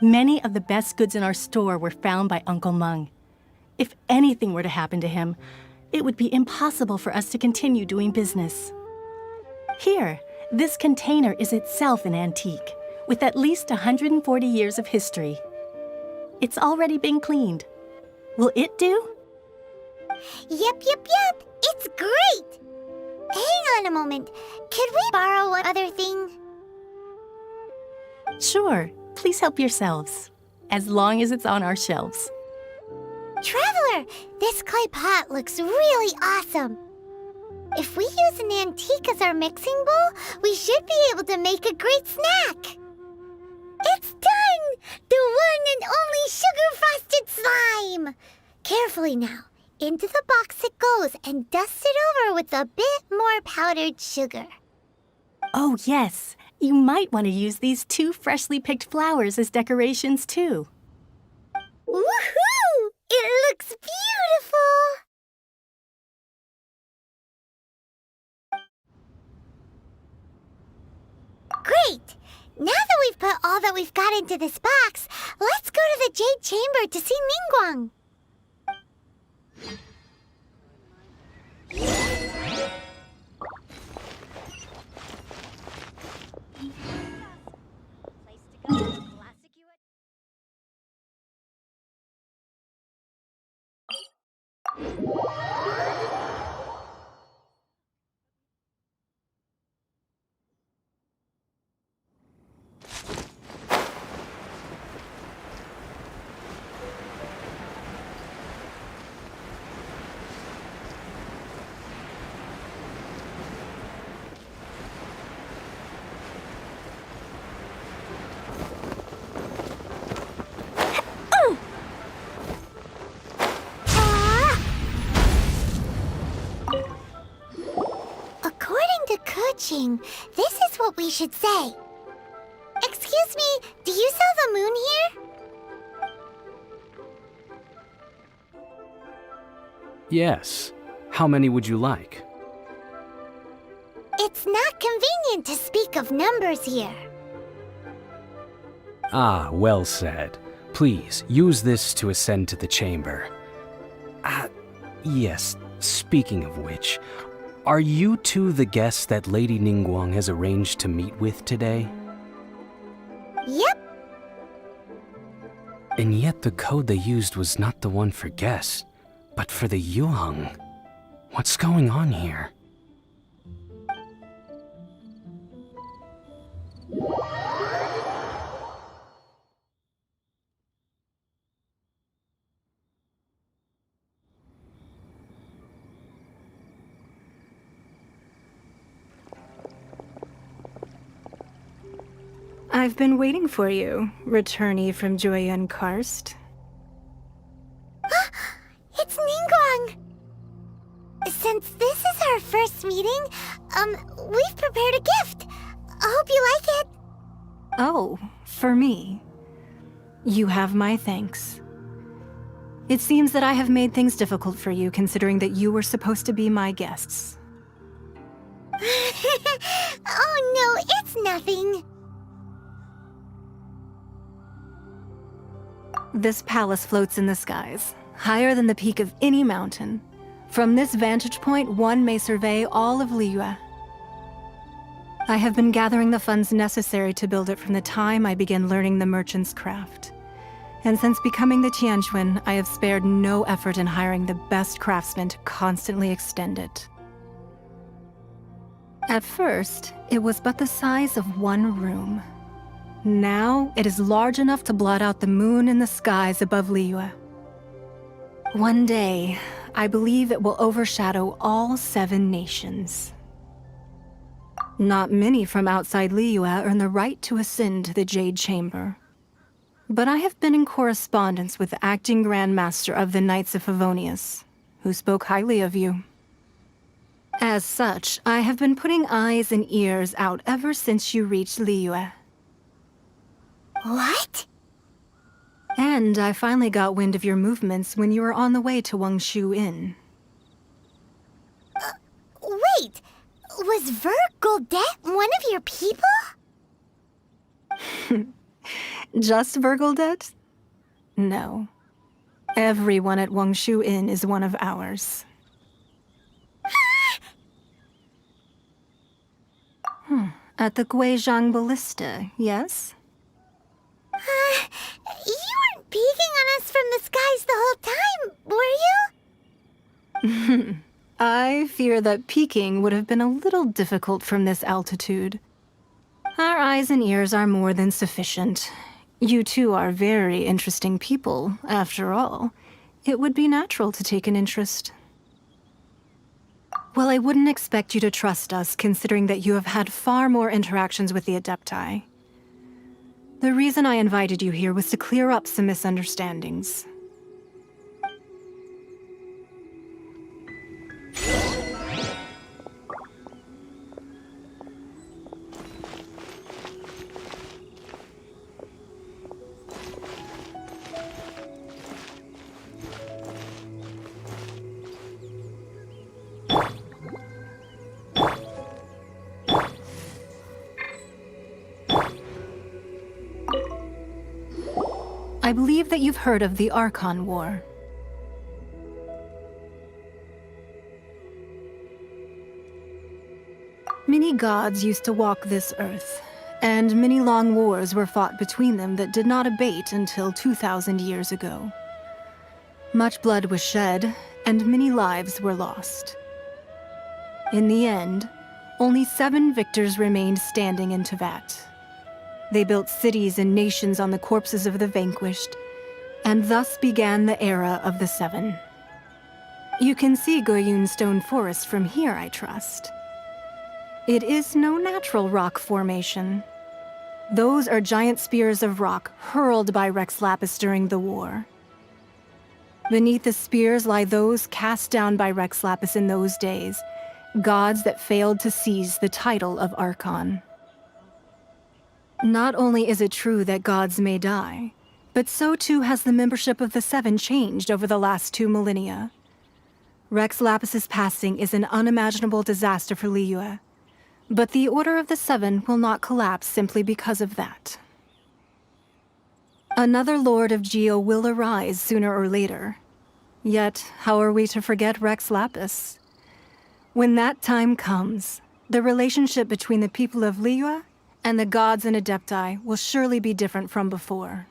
Many of the best goods in our store were found by Uncle Meng. If anything were to happen to him, it would be impossible for us to continue doing business. Here, this container is itself an antique, with at least 140 years of history. It's already been cleaned. Will it do? Yep. It's great! Hang on a moment. Could we borrow one other thing? Sure, please help yourselves, as long as it's on our shelves. Traveler, this clay pot looks really awesome. If we use an antique as our mixing bowl, we should be able to make a great snack. It's done! The one and only sugar-frosted slime! Carefully now. Into the box it goes and dust it over with a bit more powdered sugar. Oh yes, you might want to use these 2 freshly picked flowers as decorations too. Woohoo! It looks beautiful! Great! Now that we've put all that we've got into this box, let's go to the Jade Chamber to see Ningguang. According to Kuching, this is what we should say. Excuse Excuse me, do you sell the moon here? Yes. How many would you like? It's not convenient to speak of numbers here. Ah, well said. Please, use this to ascend to the chamber. Yes, speaking of which, are you two the guests that Lady Ningguang has arranged to meet with today? Yep. And yet the code they used was not the one for guests, but for the Yuheng. What's going on here? I've been waiting for you, returnee from Joyun Karst. It's Ningguang! Since this is our first meeting, we've prepared a gift. I hope you like it. Oh, for me. You have my thanks. It seems that I have made things difficult for you, considering that you were supposed to be my guests. Oh no, it's nothing. This palace floats in the skies, higher than the peak of any mountain. From this vantage point, one may survey all of Liyue. I have been gathering the funds necessary to build it from the time I began learning the merchant's craft. And since becoming the Tianquan, I have spared no effort in hiring the best craftsmen to constantly extend it. At first, it was but the size of one room. Now, it is large enough to blot out the moon in the skies above Liyue. One day, I believe it will overshadow all 7 nations. Not many from outside Liyue earn the right to ascend to the Jade Chamber. But I have been in correspondence with the acting Grand Master of the Knights of Favonius, who spoke highly of you. As such, I have been putting eyes and ears out ever since you reached Liyue. What? And I finally got wind of your movements when you were on the way to Wangshu Inn. Wait, was VER1.1 one of your people? Just Virgildet? No. Everyone at Wangshu Inn is one of ours. At the Guizhang Ballista, yes? You weren't peeking on us from the skies the whole time, were you? I fear that peeking would have been a little difficult from this altitude. Our eyes and ears are more than sufficient. You two are very interesting people, after all. It would be natural to take an interest. Well, I wouldn't expect you to trust us, considering that you have had far more interactions with the Adepti. The reason I invited you here was to clear up some misunderstandings. I believe that you've heard of the Archon War. Many gods used to walk this earth, and many long wars were fought between them that did not abate until 2,000 years ago. Much blood was shed, and many lives were lost. In the end, only 7 victors remained standing in Tevat. They built cities and nations on the corpses of the vanquished, and thus began the era of the 7. You can see Goyun Stone Forest from here, I trust. It is no natural rock formation. Those are giant spears of rock hurled by Rex Lapis during the war. Beneath the spears lie those cast down by Rex Lapis in those days, gods that failed to seize the title of Archon. Not only is it true that gods may die, but so too has the membership of the Seven changed over the last 2 millennia. Rex Lapis's passing is an unimaginable disaster for Liyue, but the Order of the Seven will not collapse simply because of that. Another Lord of Geo will arise sooner or later. Yet, how are we to forget Rex Lapis? When that time comes, the relationship between the people of Liyue and the gods and Adepti will surely be different from before.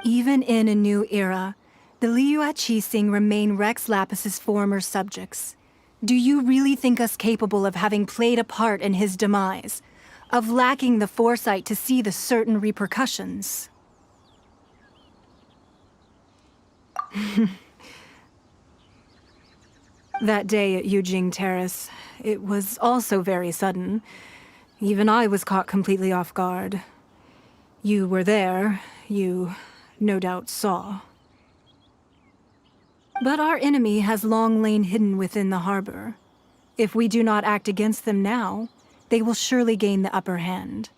Even in a new era, the Liyue Qixing remain Rex Lapis's former subjects. Do you really think us capable of having played a part in his demise? Of lacking the foresight to see the certain repercussions? That day at Yujing Terrace, it was also very sudden. Even I was caught completely off guard. You were there, you no doubt saw. But our enemy has long lain hidden within the harbor. If we do not act against them now, they will surely gain the upper hand.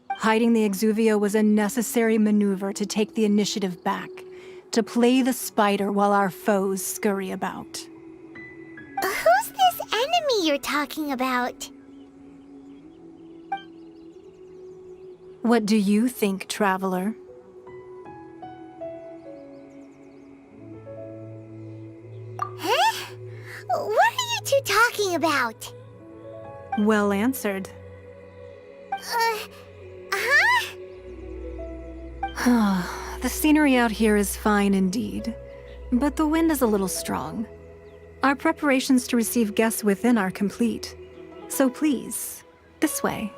Hiding the Exuvio was a necessary maneuver to take the initiative back, to play the spider while our foes scurry about. Who's this enemy you're talking about? What do you think, traveler? Huh? What are you two talking about? Well answered. The scenery out here is fine indeed, but the wind is a little strong. Our preparations to receive guests within are complete. So please, this way.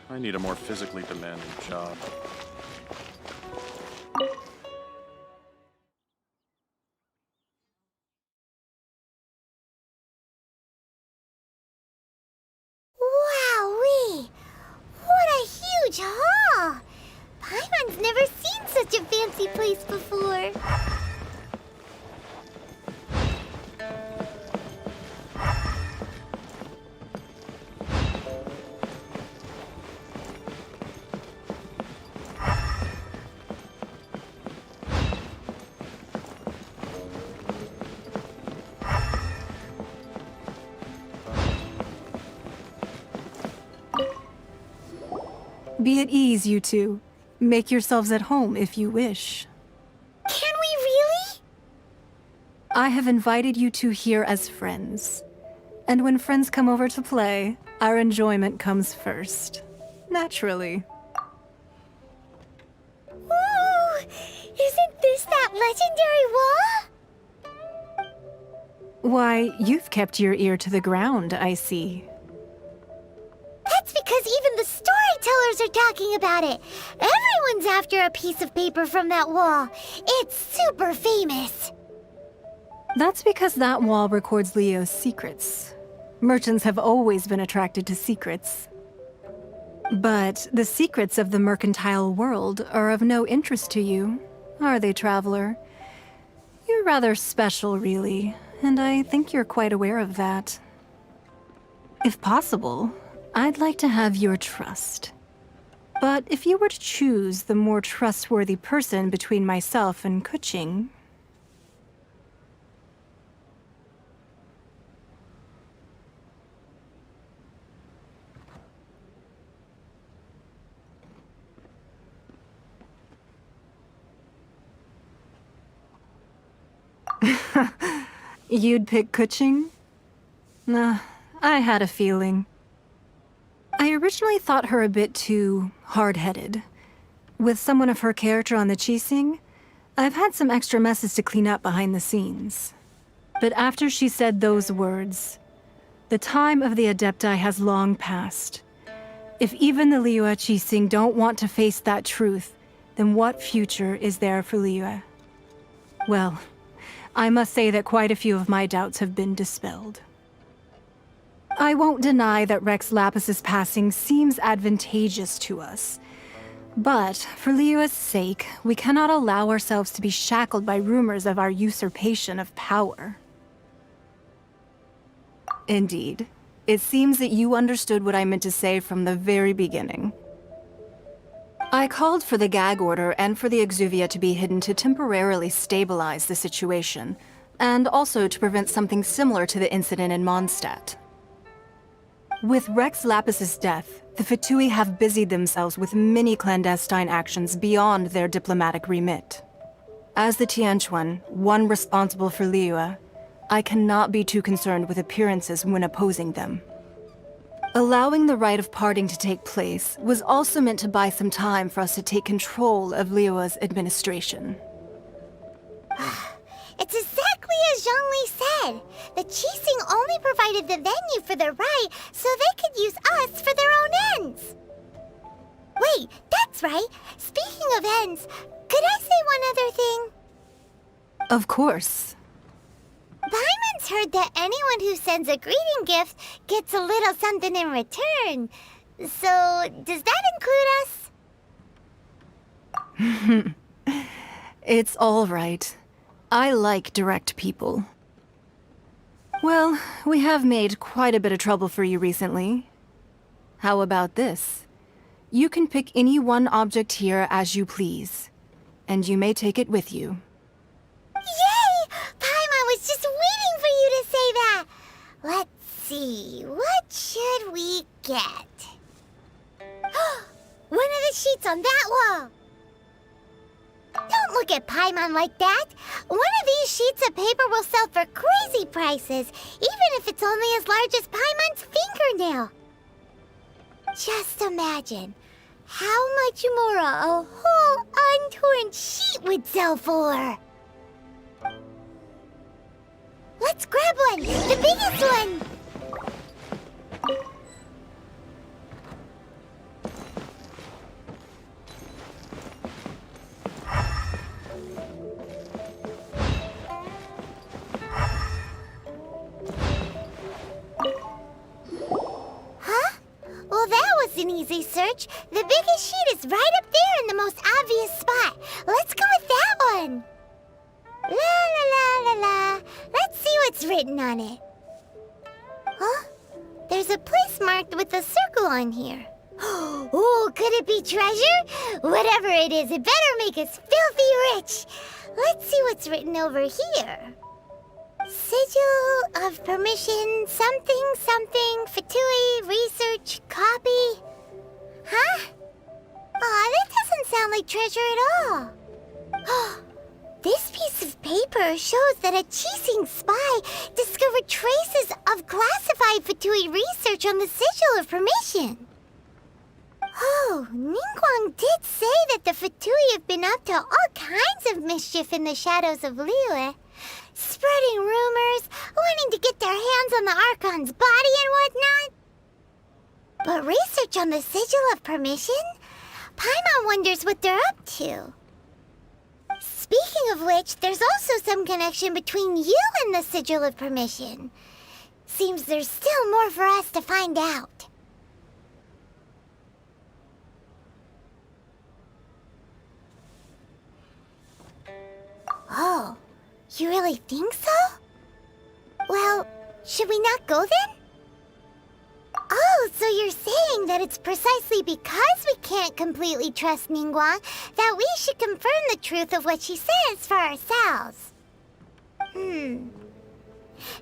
I need a more physically demanding job. Wowee! What a huge hall! Paimon's never seen such a fancy place before. Be at ease, you two. Make yourselves at home if you wish. Can we really? I have invited you two here as friends. And when friends come over to play, our enjoyment comes first. Naturally. Ooh! Isn't this that legendary wall? Why, you've kept your ear to the ground, I see. That's because even the storytellers are talking about it. Everyone's after a piece of paper from that wall. It's super famous. That's because that wall records Leo's secrets. Merchants have always been attracted to secrets. But the secrets of the mercantile world are of no interest to you, are they, traveler? You're rather special, really, and I think you're quite aware of that. If possible, I'd like to have your trust. But if you were to choose the more trustworthy person between myself and Kuching... You'd pick Kuching? Nah, I had a feeling. I originally thought her a bit too hard-headed. With someone of her character on the Qixing, I've had some extra messes to clean up behind the scenes. But after she said those words, the time of the Adepti has long passed. If even the Liyue Qixing don't want to face that truth, then what future is there for Liyue? Well, I must say that quite a few of my doubts have been dispelled. I won't deny that Rex Lapis's passing seems advantageous to us. But, for Liyue's sake, we cannot allow ourselves to be shackled by rumors of our usurpation of power. Indeed. It seems that you understood what I meant to say from the very beginning. I called for the gag order and for the Exuvia to be hidden to temporarily stabilize the situation, and also to prevent something similar to the incident in Mondstadt. With Rex Lapis's death, the Fatui have busied themselves with many clandestine actions beyond their diplomatic remit. As the Tianquan, one responsible for Liyue, I cannot be too concerned with appearances when opposing them. Allowing the rite of parting to take place was also meant to buy some time for us to take control of Liyue's administration. It's exactly as Zhongli said. The Qixing only provided the venue for the rite so they could use us for their own ends. Wait, that's right. Speaking of ends, could I say one other thing? Of course. Paimon's heard that anyone who sends a greeting gift gets a little something in return. So, does that include us? It's all right. I like direct people. Well, we have made quite a bit of trouble for you recently. How about this? You can pick any one object here as you please, and you may take it with you. Yay! Paimon was just waiting for you to say that! Let's see, what should we get? One of the sheets on that wall! Don't look at Paimon like that! One of these sheets of paper will sell for crazy prices, even if it's only as large as Paimon's fingernail. Just imagine how much more a whole untorn sheet would sell for. Let's grab one! The biggest one! Huh? Well, that was an easy search. The biggest sheet is right up there in the most obvious spot. Let's go with that one. La la la la la. Let's see what's written on it. Huh? There's a place marked with a circle on here. Oh, could it be treasure? Whatever it is, it better make us filthy rich. Let's see what's written over here. Sigil of permission, something, something, Fatui, research, copy. Huh? Aw, that doesn't sound like treasure at all. This piece of paper shows that a Qixing spy discovered traces of classified Fatui research on the Sigil of Permission. Oh, Ningguang did say that the Fatui have been up to all kinds of mischief in the shadows of Liyue, spreading rumors, wanting to get their hands on the Archon's body and whatnot. But research on the Sigil of Permission? Paimon wonders what they're up to. Speaking of which, there's also some connection between you and the Sigil of Permission. Seems there's still more for us to find out. Oh, you really think so? Well, should we not go then? Oh, so you're saying that it's precisely because we can't completely trust Ningguang that we should confirm the truth of what she says for ourselves.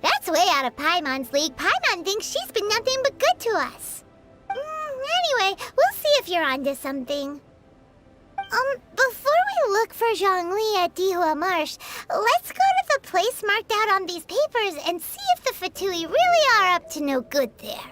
That's way out of Paimon's league. Paimon thinks she's been nothing but good to us. Anyway, we'll see if you're onto something. Before we look for Zhongli at Dihua Marsh, let's go to the place marked out on these papers and see if the Fatui really are up to no good there.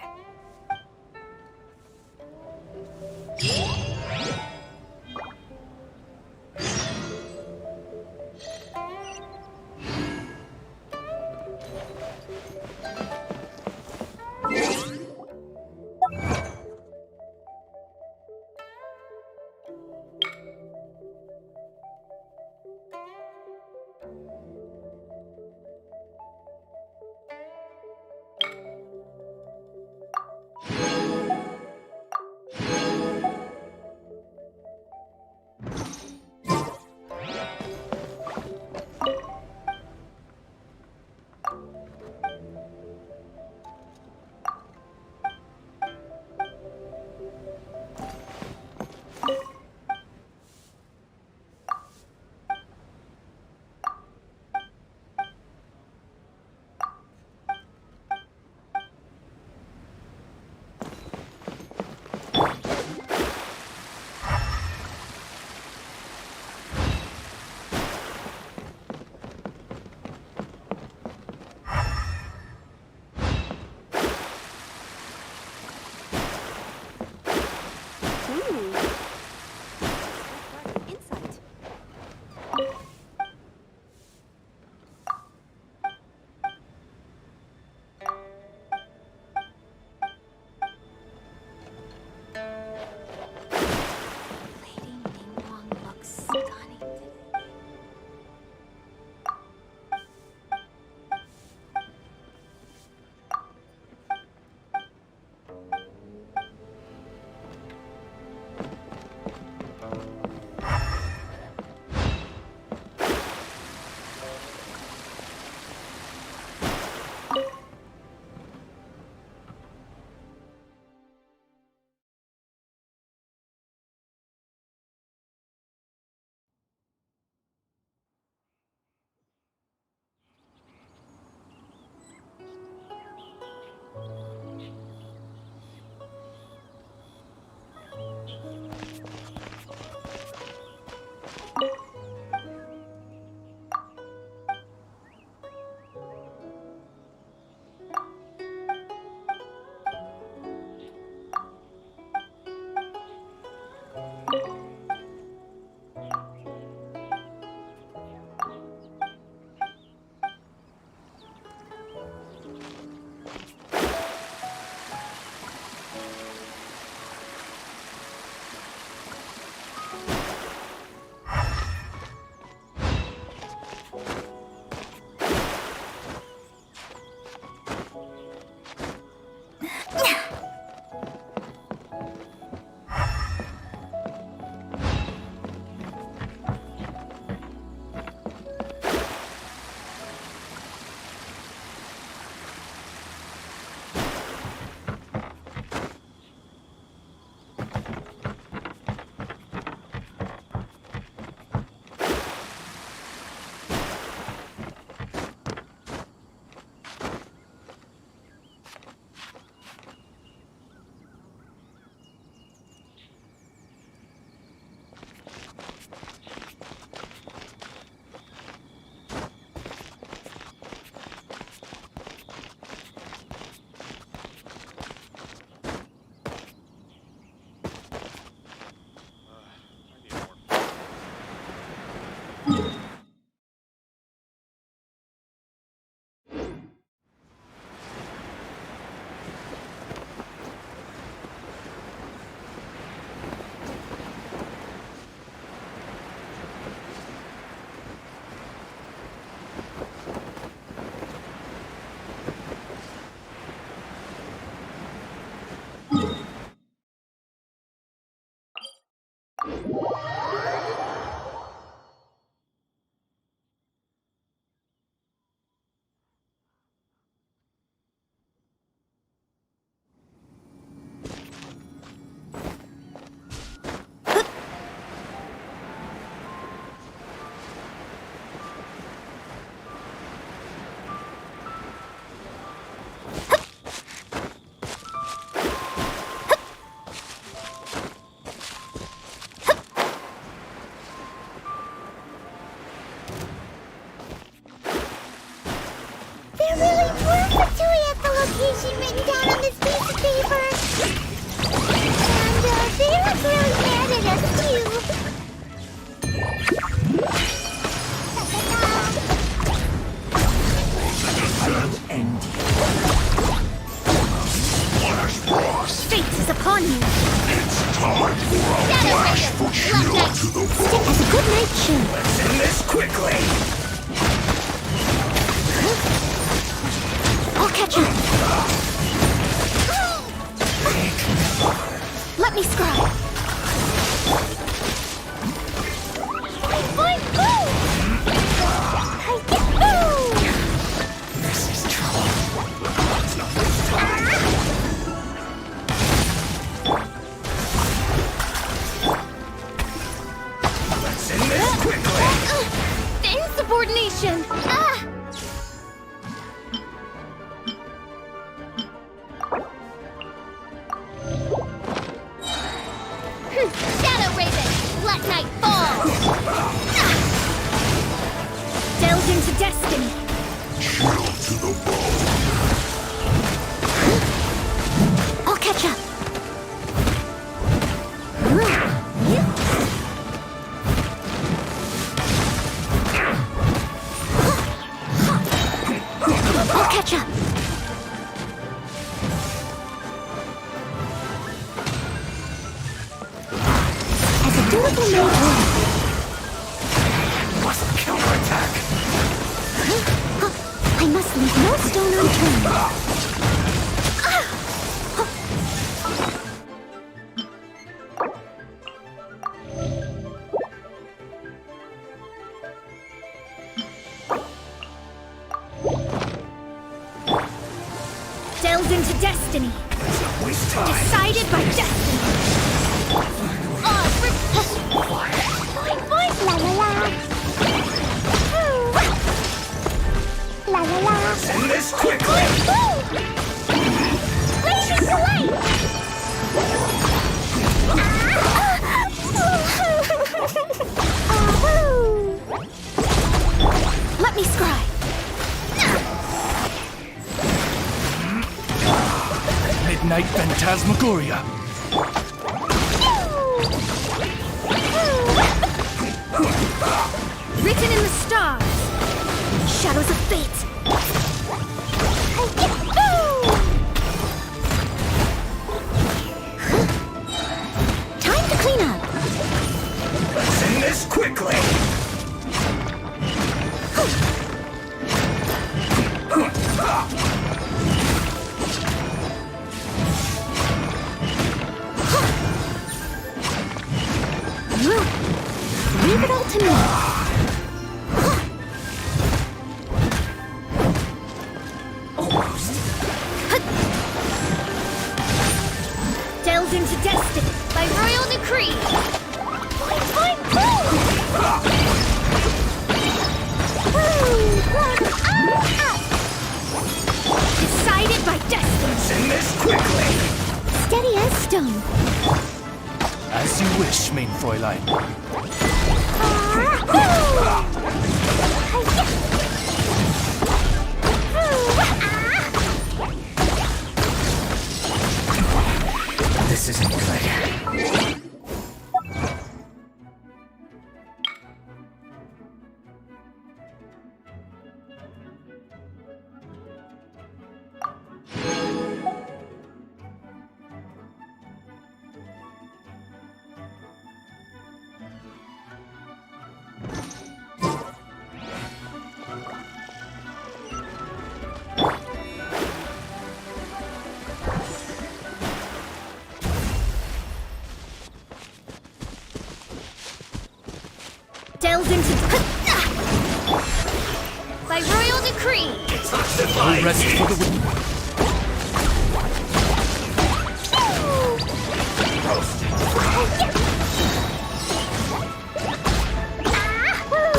There really were Matsui at the location written down on this piece of paper. And they were really mad at us too. Fate is upon you. Shadow Raven, Black Knight, stick as a good night shoe. End this quickly! I'll catch you. Let me scry. This is trouble. Let's end this quickly! The insubordination. Shadow Raven, let night fall. Delve into destiny. I'll catch up. I'll catch up. As a durable made woman. Must counterattack! I must leave no stone unturned. Delve into destiny. Waste time! Decided by destiny. La la la. La la la. End this quickly! Blazing light. Let me scry. Midnight Phantasmagoria! Written in the stars. Shadows of fate. Time to clean up. Let's end this quickly! Leave it all to me. Delve into destiny by royal decree. Decided by destiny. Let's end this quickly! Steady as stone. As you wish, main Fräulein. This isn't good. delved into by royal decree. No rest for the wicked.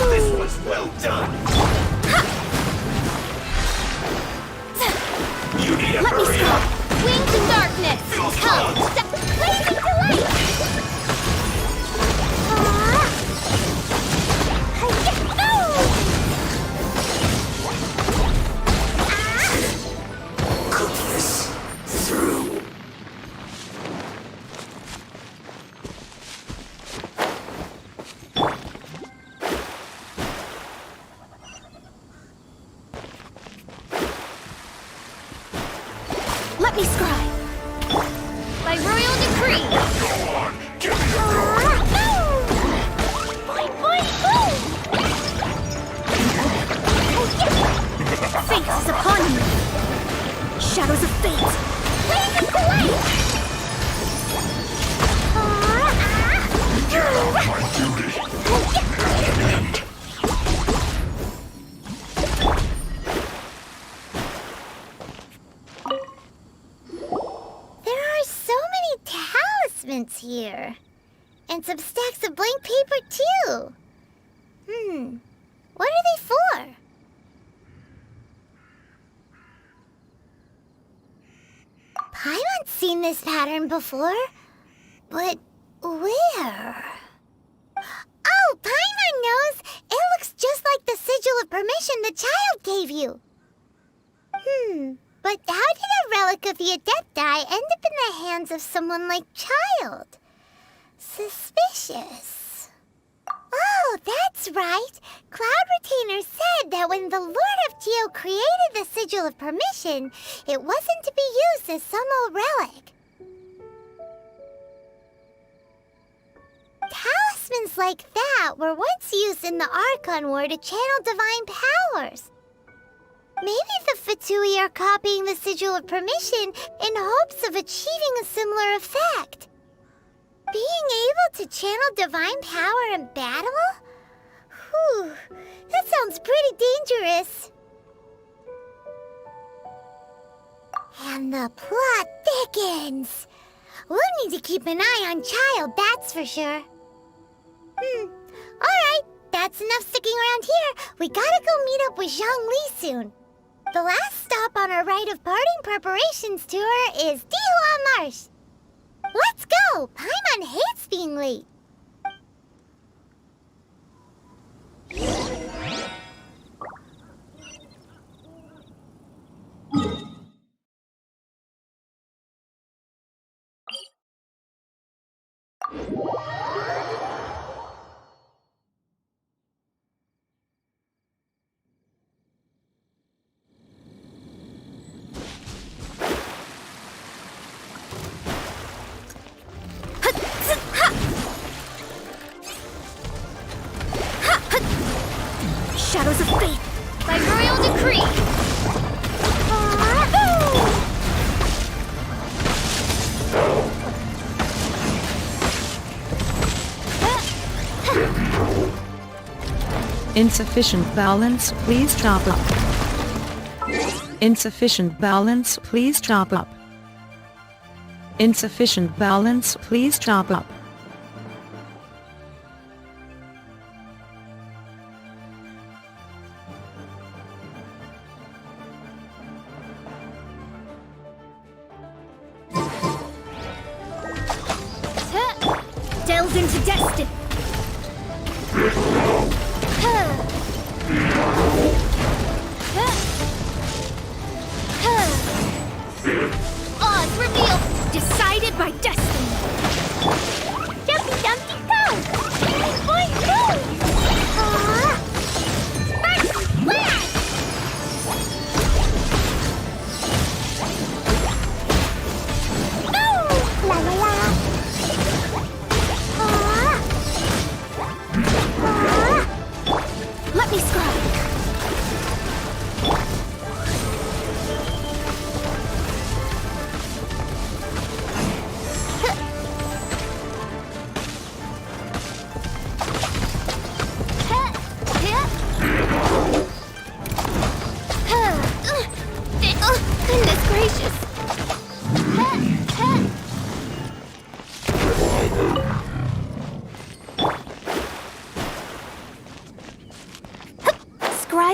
This was well done. You need a Let me hurry stop. up. Wings in darkness. Come. Blazing delight. Cook this through. Let me scribe. By royal decree. Go on, give me your Boing, boing, boom! Fate is upon you. Shadows of fate. Blazing delight. Get out my duty. And There are so many talismans here. And some stacks of blank paper, too. What are they for? Paimon's seen this pattern before. But where? Oh, Paimon knows! It looks just like the sigil of permission the child gave you. But how did a relic of the Adepti end up in the hands of someone like Child? Suspicious. Oh, that's right. Cloud Retainer said that when the Lord of Geo created the Sigil of Permission, it wasn't to be used as some old relic. Talismans like that were once used in the Archon War to channel divine powers. Maybe the Fatui are copying the Sigil of Permission in hopes of achieving a similar effect. Being able to channel divine power in battle? Whew, that sounds pretty dangerous. And the plot thickens. We'll need to keep an eye on Child, that's for sure. Alright, that's enough sticking around here. We gotta go meet up with Zhongli soon. The last stop on our rite of parting preparations tour is Dihua Marsh. Let's go! Paimon hates being late. Shadows of fate. By royal decree. Insufficient balance, please chop up. Insufficient balance, please chop up. Insufficient balance, please chop up. Delved into destiny. Odds revealed. Decided by destiny. Jumpy Dumpty go! Boy, go! First splash! Oh! La la la! Let me scrub.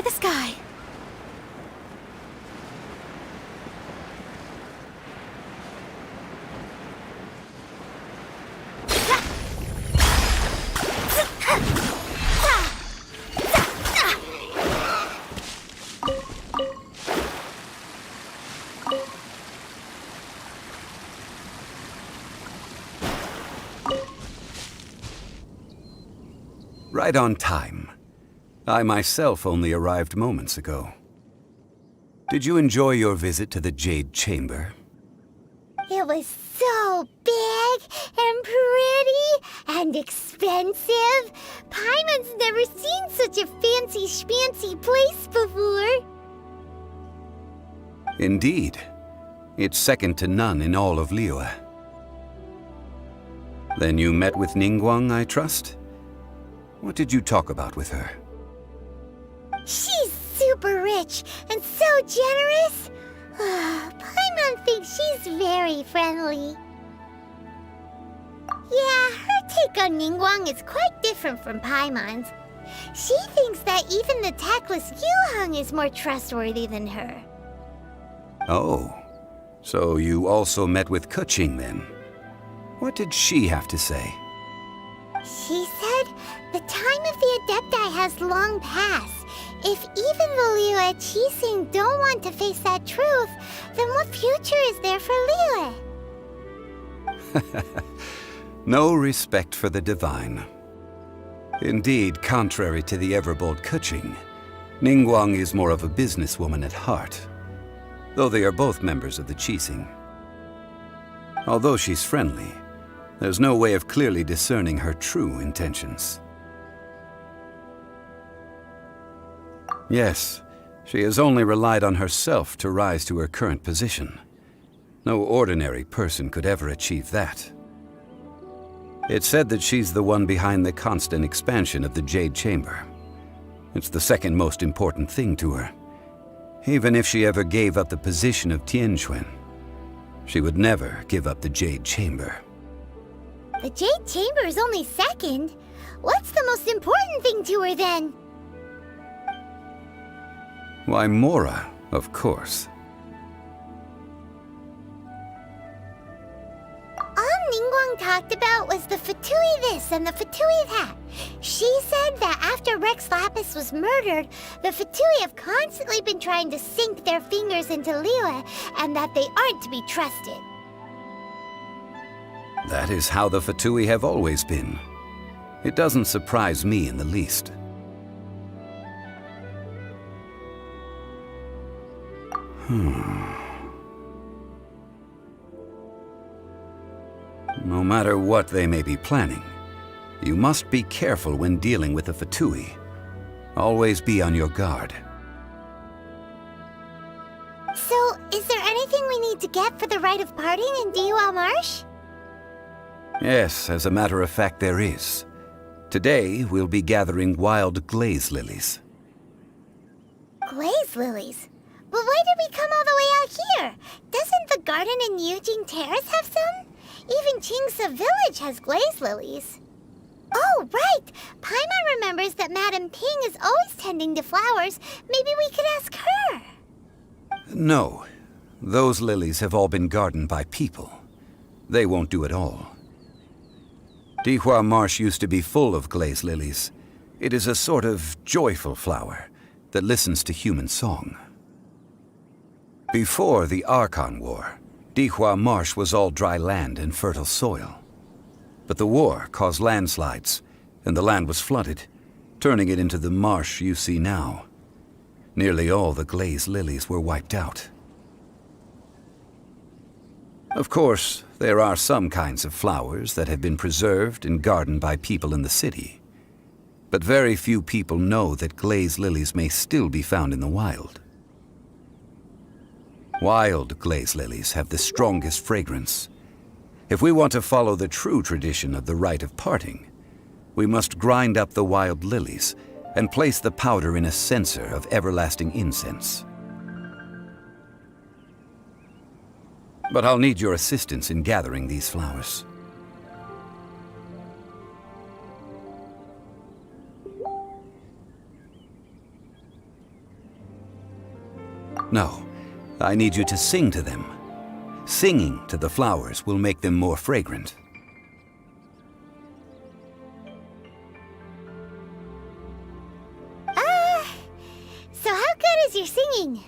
Eye the sky. Right on time. I myself only arrived moments ago. Did you enjoy your visit to the Jade Chamber? It was so big and pretty and expensive. Paimon's never seen such a fancy schmancy place before. Indeed. It's second to none in all of Liyue. Then you met with Ningguang, I trust? What did you talk about with her? She's super rich and so generous. Paimon thinks she's very friendly. Yeah, her take on Ningguang is quite different from Paimon's. She thinks that even the tactless Yuheng is more trustworthy than her. Oh, so you also met with Keqing then? What did she have to say? She said the time of the Adepti has long passed. If even the Liyue Qixing don't want to face that truth, then what future is there for Liyue? No respect for the divine. Indeed, contrary to the ever-bold Keqing, Ningguang is more of a businesswoman at heart, though they are both members of the Qixing. Although she's friendly, there's no way of clearly discerning her true intentions. Yes, she has only relied on herself to rise to her current position. No ordinary person could ever achieve that. It's said that she's the one behind the constant expansion of the Jade Chamber. It's the second most important thing to her. Even if she ever gave up the position of Tianquan, she would never give up the Jade Chamber. The Jade Chamber is only second. What's the most important thing to her then? Why, Mora, of course. All Ningguang talked about was the Fatui this and the Fatui that. She said that after Rex Lapis was murdered, the Fatui have constantly been trying to sink their fingers into Liyue, and that they aren't to be trusted. That is how the Fatui have always been. It doesn't surprise me in the least. No matter what they may be planning, you must be careful when dealing with the Fatui. Always be on your guard. So, is there anything we need to get for the rite of parting in Dihua Marsh? Yes, as a matter of fact, there is. Today, we'll be gathering wild glaze lilies. Glaze lilies? But why did we come all the way out here? Doesn't the garden in Yujing Terrace have some? Even Qingse Village has glaze lilies. Oh, right! Paimon remembers that Madame Ping is always tending to flowers. Maybe we could ask her. No. Those lilies have all been gardened by people. They won't do it all. Dihua Marsh used to be full of glaze lilies. It is a sort of joyful flower that listens to human song. Before the Archon War, Dihua Marsh was all dry land and fertile soil. But the war caused landslides, and the land was flooded, turning it into the marsh you see now. Nearly all the glaze lilies were wiped out. Of course, there are some kinds of flowers that have been preserved and gardened by people in the city. But very few people know that glaze lilies may still be found in the wild. Wild glaze lilies have the strongest fragrance. If we want to follow the true tradition of the rite of parting, we must grind up the wild lilies and place the powder in a censer of everlasting incense. But I'll need your assistance in gathering these flowers. No, I need you to sing to them. Singing to the flowers will make them more fragrant. So how good is your singing?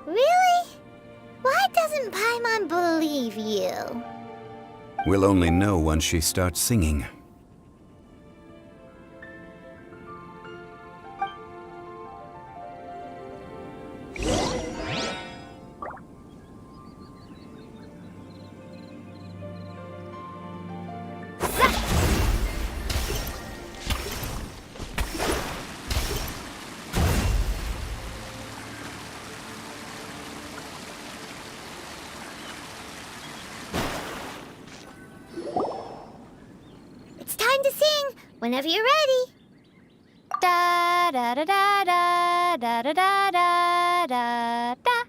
Really? Why doesn't Paimon believe you? We'll only know once she starts singing. It's time to sing whenever you're ready. Da da da da da da da da da da da.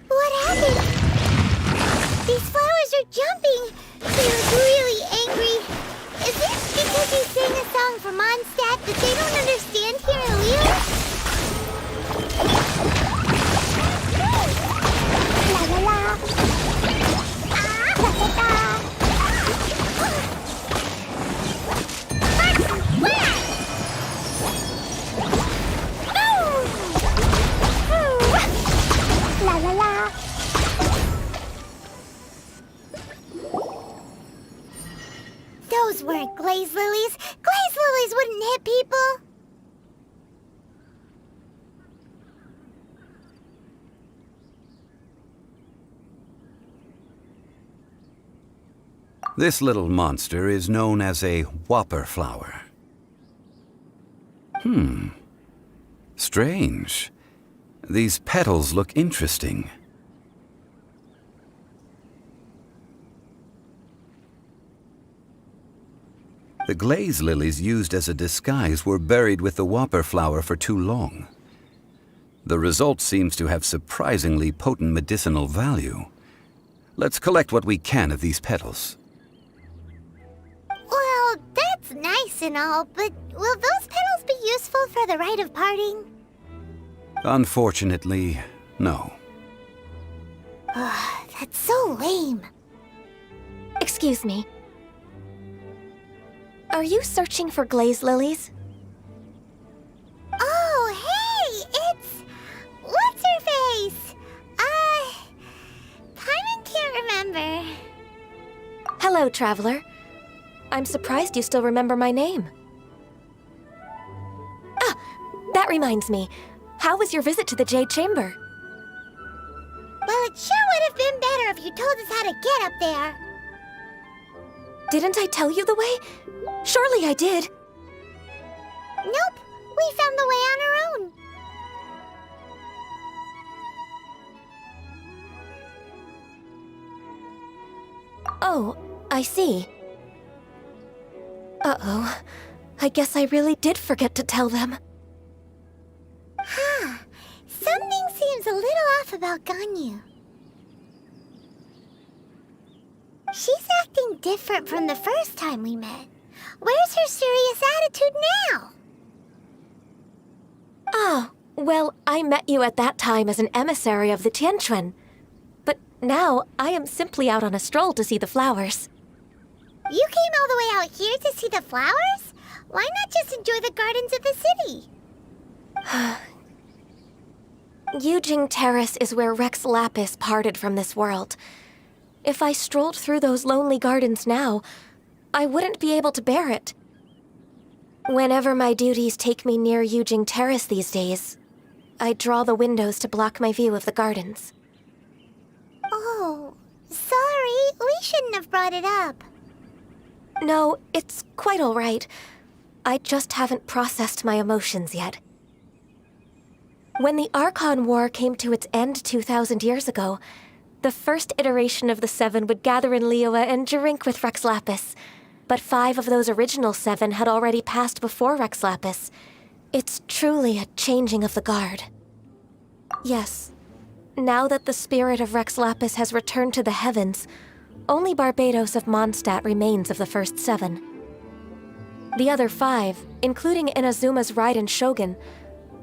What happened? These flowers are jumping. They look really angry. Is it because you sang a song for Mondstadt that they don't understand here in Leo? La la la. Ah, la la la. Where? La la la. Those weren't glaze lilies. Glaze lilies wouldn't hit people. This little monster is known as a whopper flower. Strange. These petals look interesting. The glaze lilies used as a disguise were buried with the whopper flower for too long. The result seems to have surprisingly potent medicinal value. Let's collect what we can of these petals. Well, that's nice and all, but will those petals be useful for the rite of parting? Unfortunately, no. That's so lame. Excuse me. Are you searching for glaze lilies? Oh, hey! It's... What's her face? Paimon can't remember. Hello, traveler. I'm surprised you still remember my name. Ah, that reminds me. How was your visit to the Jade Chamber? Well, it sure would have been better if you told us how to get up there. Didn't I tell you the way? Surely I did. Nope, we found the way on our own. Oh, I see. Uh-oh. I guess I really did forget to tell them. Huh. Something seems a little off about Ganyu. She's acting different from the first time we met. Where's her serious attitude now? Ah, well, I met you at that time as an emissary of the Tianquan. But now, I am simply out on a stroll to see the flowers. You came all the way out here to see the flowers? Why not just enjoy the gardens of the city? Yujing Terrace is where Rex Lapis parted from this world. If I strolled through those lonely gardens now, I wouldn't be able to bear it. Whenever my duties take me near Yujing Terrace these days, I draw the windows to block my view of the gardens. Oh, sorry. We shouldn't have brought it up. No, it's quite all right. I just haven't processed my emotions yet. When the Archon War came to its end 2,000 years ago, the first iteration of the Seven would gather in Liyue and drink with Rex Lapis. But 5 of those original 7 had already passed before Rex Lapis. It's truly a changing of the guard. Yes, now that the spirit of Rex Lapis has returned to the heavens, only Barbados of Mondstadt remains of the first 7. The other 5, including Inazuma's Raiden Shogun,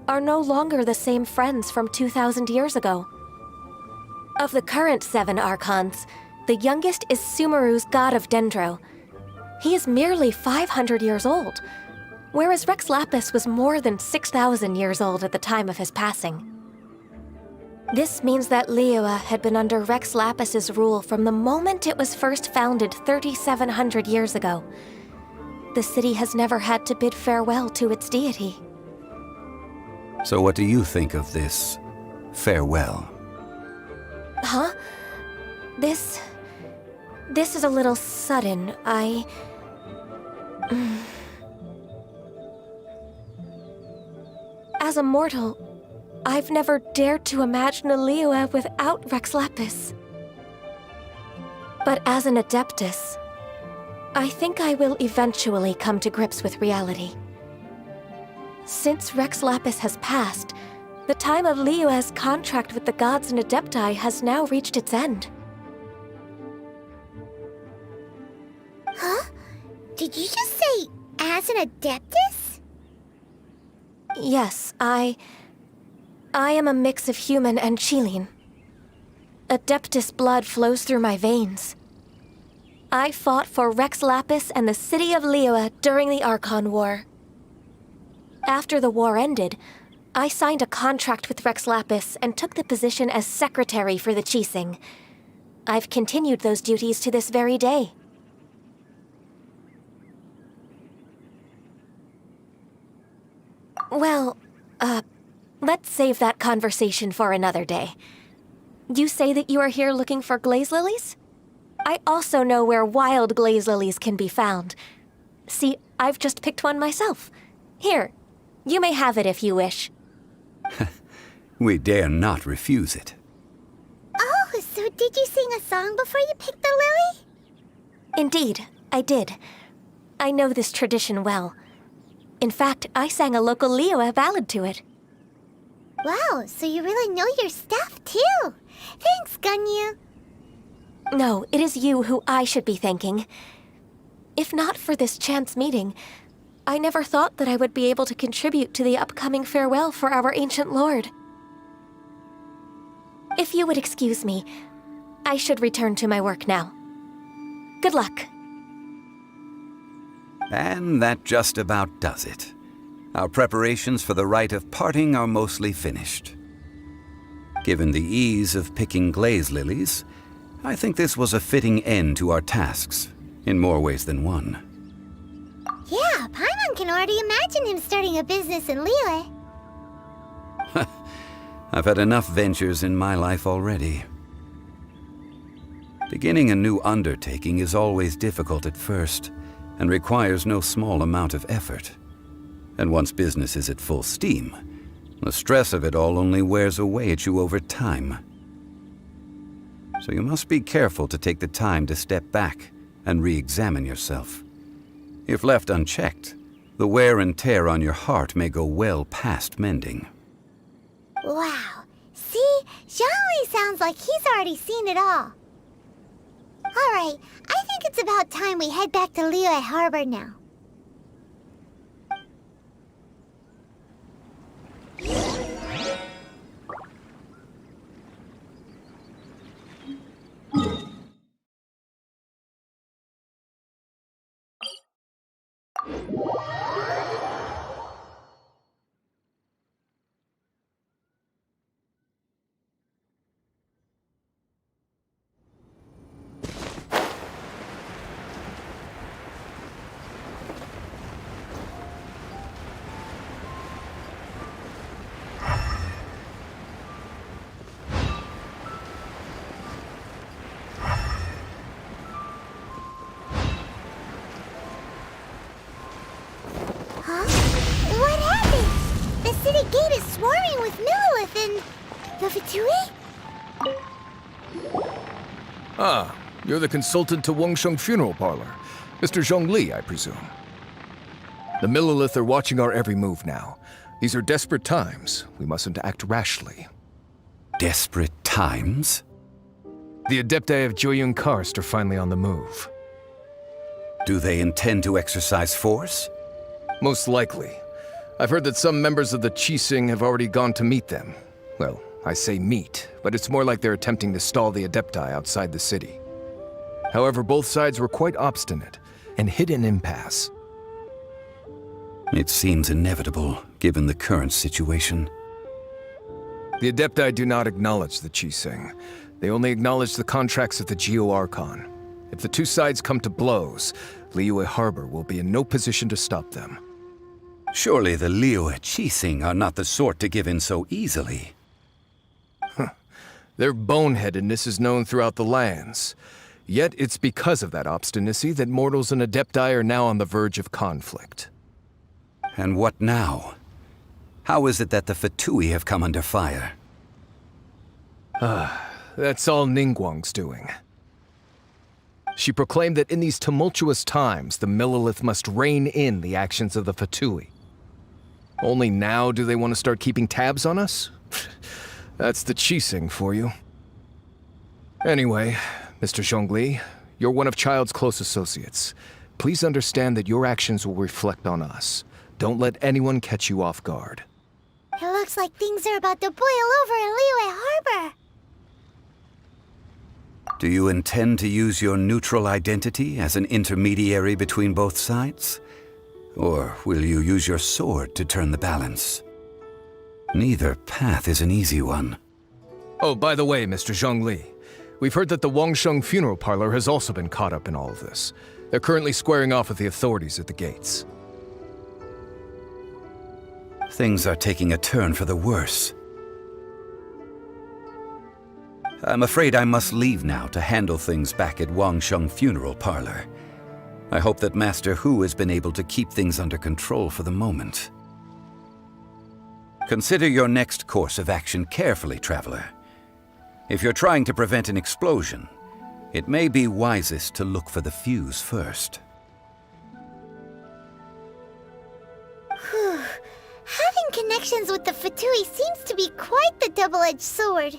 are no longer the same friends from 2,000 years ago. Of the current 7 Archons, the youngest is Sumeru's god of Dendro. He is merely 500 years old, whereas Rex Lapis was more than 6,000 years old at the time of his passing. This means that Liyue had been under Rex Lapis's rule from the moment it was first founded 3,700 years ago. The city has never had to bid farewell to its deity. So what do you think of this farewell? Huh? This is a little sudden. As a mortal, I've never dared to imagine a Liyue without Rex Lapis. But as an Adeptus, I think I will eventually come to grips with reality. Since Rex Lapis has passed, the time of Liyue's contract with the gods and Adepti has now reached its end. Huh? Did you just say, as an Adeptus? Yes, I am a mix of human and Chilean. Adeptus blood flows through my veins. I fought for Rex Lapis and the city of Liyue during the Archon War. After the war ended, I signed a contract with Rex Lapis and took the position as secretary for the Qixing. I've continued those duties to this very day. Well, let's save that conversation for another day. You say that you are here looking for glaze lilies? I also know where wild glaze lilies can be found. See, I've just picked one myself. Here, you may have it if you wish. We dare not refuse it. Oh, so did you sing a song before you picked the lily? Indeed, I did. I know this tradition well. In fact, I sang a local Liyue ballad to it. Wow, so you really know your stuff, too. Thanks, Gunyu. No, it is you who I should be thanking. If not for this chance meeting, I never thought that I would be able to contribute to the upcoming farewell for our ancient lord. If you would excuse me, I should return to my work now. Good luck. And that just about does it. Our preparations for the rite of parting are mostly finished. Given the ease of picking glaze lilies, I think this was a fitting end to our tasks, in more ways than one. Yeah, Paimon can already imagine him starting a business in Liyue. I've had enough ventures in my life already. Beginning a new undertaking is always difficult at first, and requires no small amount of effort. And once business is at full steam, the stress of it all only wears away at you over time. So you must be careful to take the time to step back and re-examine yourself. If left unchecked, the wear and tear on your heart may go well past mending. Wow. See? Zhongli sounds like he's already seen it all. Alright, I think it's about time we head back to Liyue Harbor now. Huh? What happened? The city gate is swarming with Millilith and... the Fatui? Ah, you're the consultant to Wangsheng Funeral Parlor. Mr. Zhongli, I presume. The Millilith are watching our every move now. These are desperate times. We mustn't act rashly. Desperate times? The Adepti of Joyun Karst are finally on the move. Do they intend to exercise force? Most likely. I've heard that some members of the Qixing have already gone to meet them. Well, I say meet, but it's more like they're attempting to stall the Adepti outside the city. However, both sides were quite obstinate and hit an impasse. It seems inevitable, given the current situation. The Adepti do not acknowledge the Qixing. They only acknowledge the contracts of the Geo-Archon. If the two sides come to blows, Liyue Harbor will be in no position to stop them. Surely the Liyue Qixing are not the sort to give in so easily. Their boneheadedness is known throughout the lands. Yet it's because of that obstinacy that mortals and Adepti are now on the verge of conflict. And what now? How is it that the Fatui have come under fire? That's all Ningguang's doing. She proclaimed that in these tumultuous times, the Millelith must rein in the actions of the Fatui. Only now do they want to start keeping tabs on us? That's the Qixing for you. Anyway, Mr. Zhongli, you're one of Child's close associates. Please understand that your actions will reflect on us. Don't let anyone catch you off guard. It looks like things are about to boil over in Liyue Harbor. Do you intend to use your neutral identity as an intermediary between both sides? Or will you use your sword to turn the balance? Neither path is an easy one. Oh, by the way, Mr. Zhongli, we've heard that the Wangsheng funeral parlor has also been caught up in all of this. They're currently squaring off with the authorities at the gates. Things are taking a turn for the worse. I'm afraid I must leave now to handle things back at Wangsheng funeral parlor. I hope that Master Hu has been able to keep things under control for the moment. Consider your next course of action carefully, Traveler. If you're trying to prevent an explosion, it may be wisest to look for the fuse first. Whew. Having connections with the Fatui seems to be quite the double-edged sword.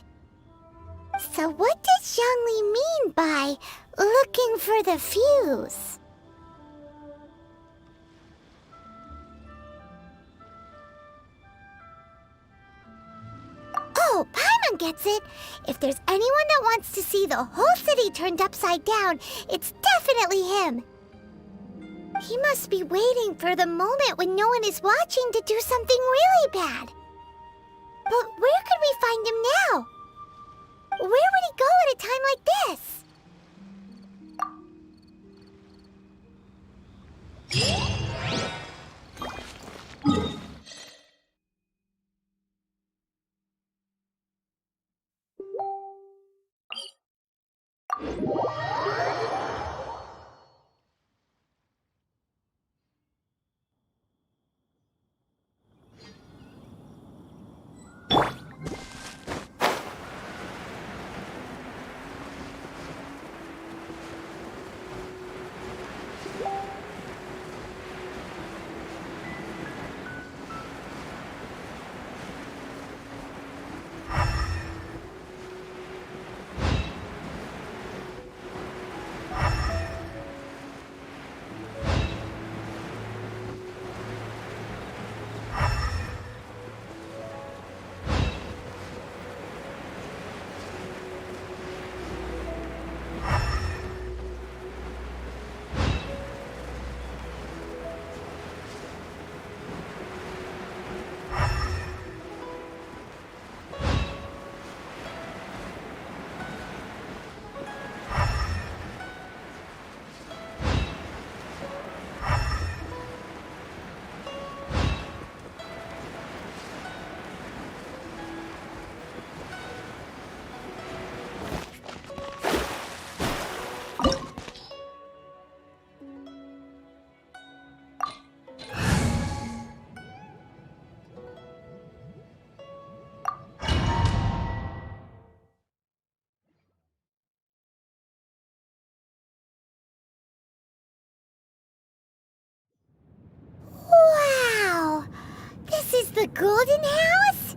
So what does Zhongli mean by looking for the fuse? Oh, Paimon gets it! If there's anyone that wants to see the whole city turned upside down, it's definitely him! He must be waiting for the moment when no one is watching to do something really bad. But where could we find him now? Where would he go at a time like this? Wow! This is the Golden House?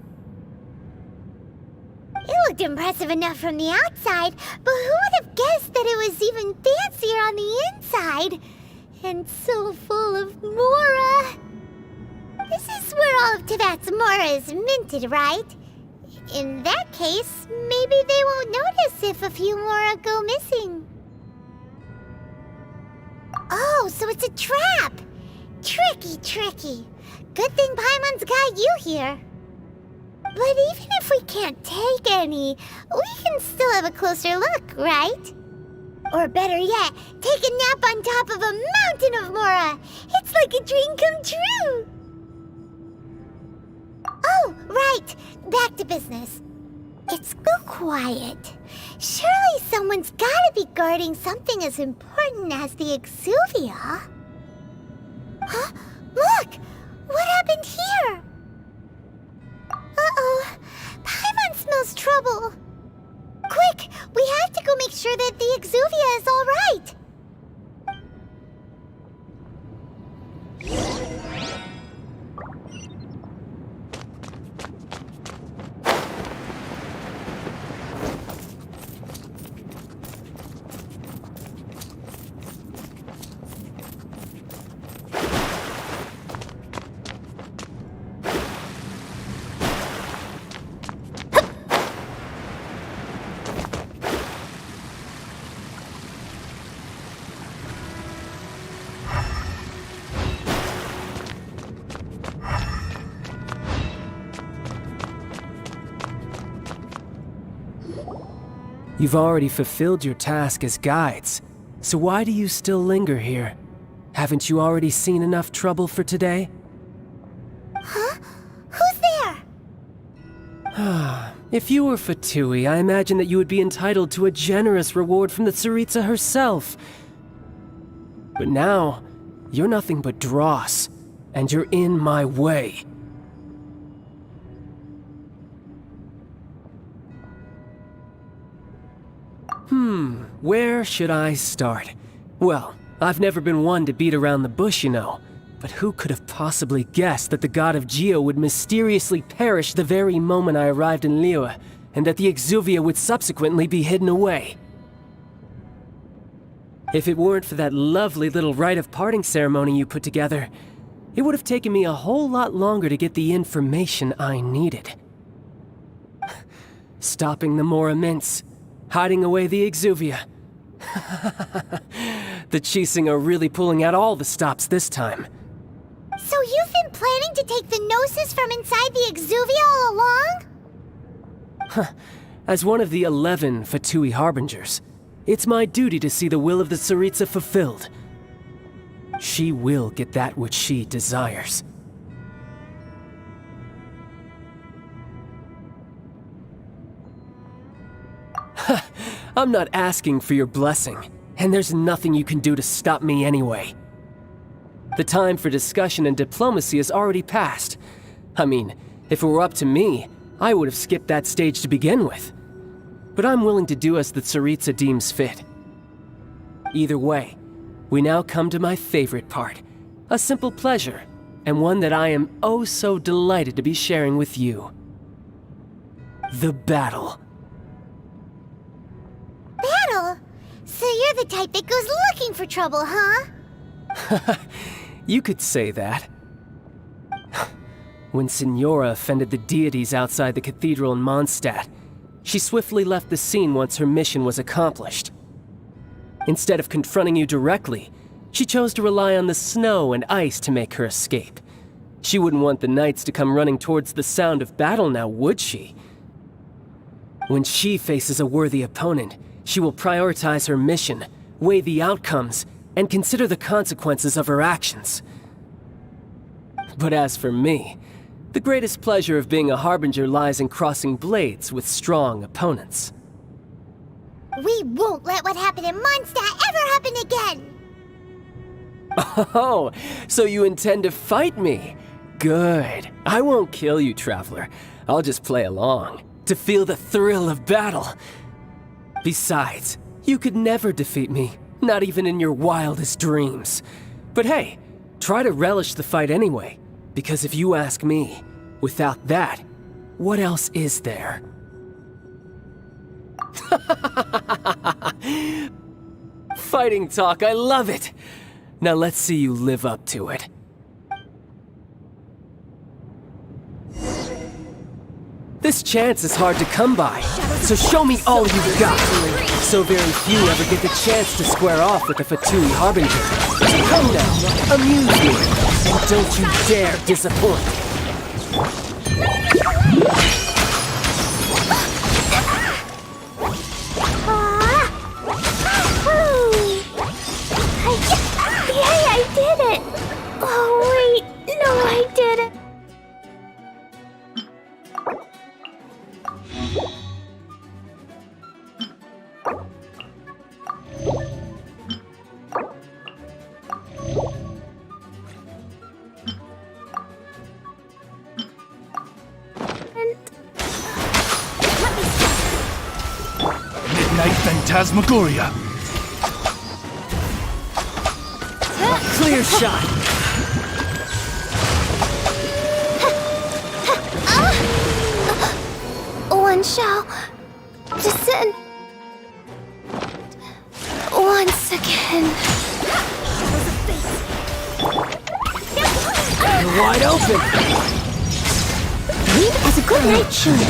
It looked impressive enough from the outside, but who would have guessed that it was even fancier on the inside? And so full of Mora. This is where all of Teyvat's Mora is minted, right? In that case, maybe they won't notice if a few Mora go missing. Oh, so it's a trap! Tricky, tricky. Good thing Paimon's got you here. But even if we can't take any, we can still have a closer look, right? Or better yet, take a nap on top of a mountain of Mora. It's like a dream come true. Oh, right. Back to business. It's so quiet. Surely someone's gotta be guarding something as important as the Exuvia. Huh? Look! What happened here? Uh-oh. Paimon smells trouble. Quick! We have to go make sure that the Exuvia is all right. You've already fulfilled your task as guides, so why do you still linger here? Haven't you already seen enough trouble for today? Huh? Who's there? If you were Fatui, I imagine that you would be entitled to a generous reward from the Tsaritsa herself. But now, you're nothing but dross, and you're in my way. Where should I start? Well, I've never been one to beat around the bush, you know. But who could have possibly guessed that the god of Geo would mysteriously perish the very moment I arrived in Liyue, and that the Exuvia would subsequently be hidden away? If it weren't for that lovely little rite of parting ceremony you put together, it would have taken me a whole lot longer to get the information I needed. Stopping the Mora mints, hiding away the Exuvia. The Chising are really pulling out all the stops this time. So you've been planning to take the Gnosis from inside the Exuvia all along? As one of the 11 Fatui Harbingers, it's my duty to see the will of the Tsaritsa fulfilled. She will get that which she desires. I'm not asking for your blessing, and there's nothing you can do to stop me anyway. The time for discussion and diplomacy has already passed. I mean, if it were up to me, I would have skipped that stage to begin with. But I'm willing to do as the Tsaritsa deems fit. Either way, we now come to my favorite part. A simple pleasure, and one that I am oh so delighted to be sharing with you. The battle. Battle? So you're the type that goes looking for trouble, huh? You could say that. When Signora offended the deities outside the cathedral in Mondstadt, she swiftly left the scene once her mission was accomplished. Instead of confronting you directly, she chose to rely on the snow and ice to make her escape. She wouldn't want the knights to come running towards the sound of battle now, would she? When she faces a worthy opponent, she will prioritize her mission, weigh the outcomes, and consider the consequences of her actions. But as for me, the greatest pleasure of being a Harbinger lies in crossing blades with strong opponents. We won't let what happened in Mondstadt ever happen again! Oh, so you intend to fight me? Good. I won't kill you, Traveler. I'll just play along, to feel the thrill of battle. Besides, you could never defeat me, not even in your wildest dreams. But hey, try to relish the fight anyway, because if you ask me, without that, what else is there? Fighting talk, I love it! Now let's see you live up to it. This chance is hard to come by, so show me all you've got. So very few ever get the chance to square off with the Fatui Harbinger. Come now, amuse me, and don't you dare disappoint. Yay, I did it! Oh, wait, no, I didn't. Midnight Phantasmagoria. Clear shot! One shall descend once again. You're wide open! Read as a good night tune.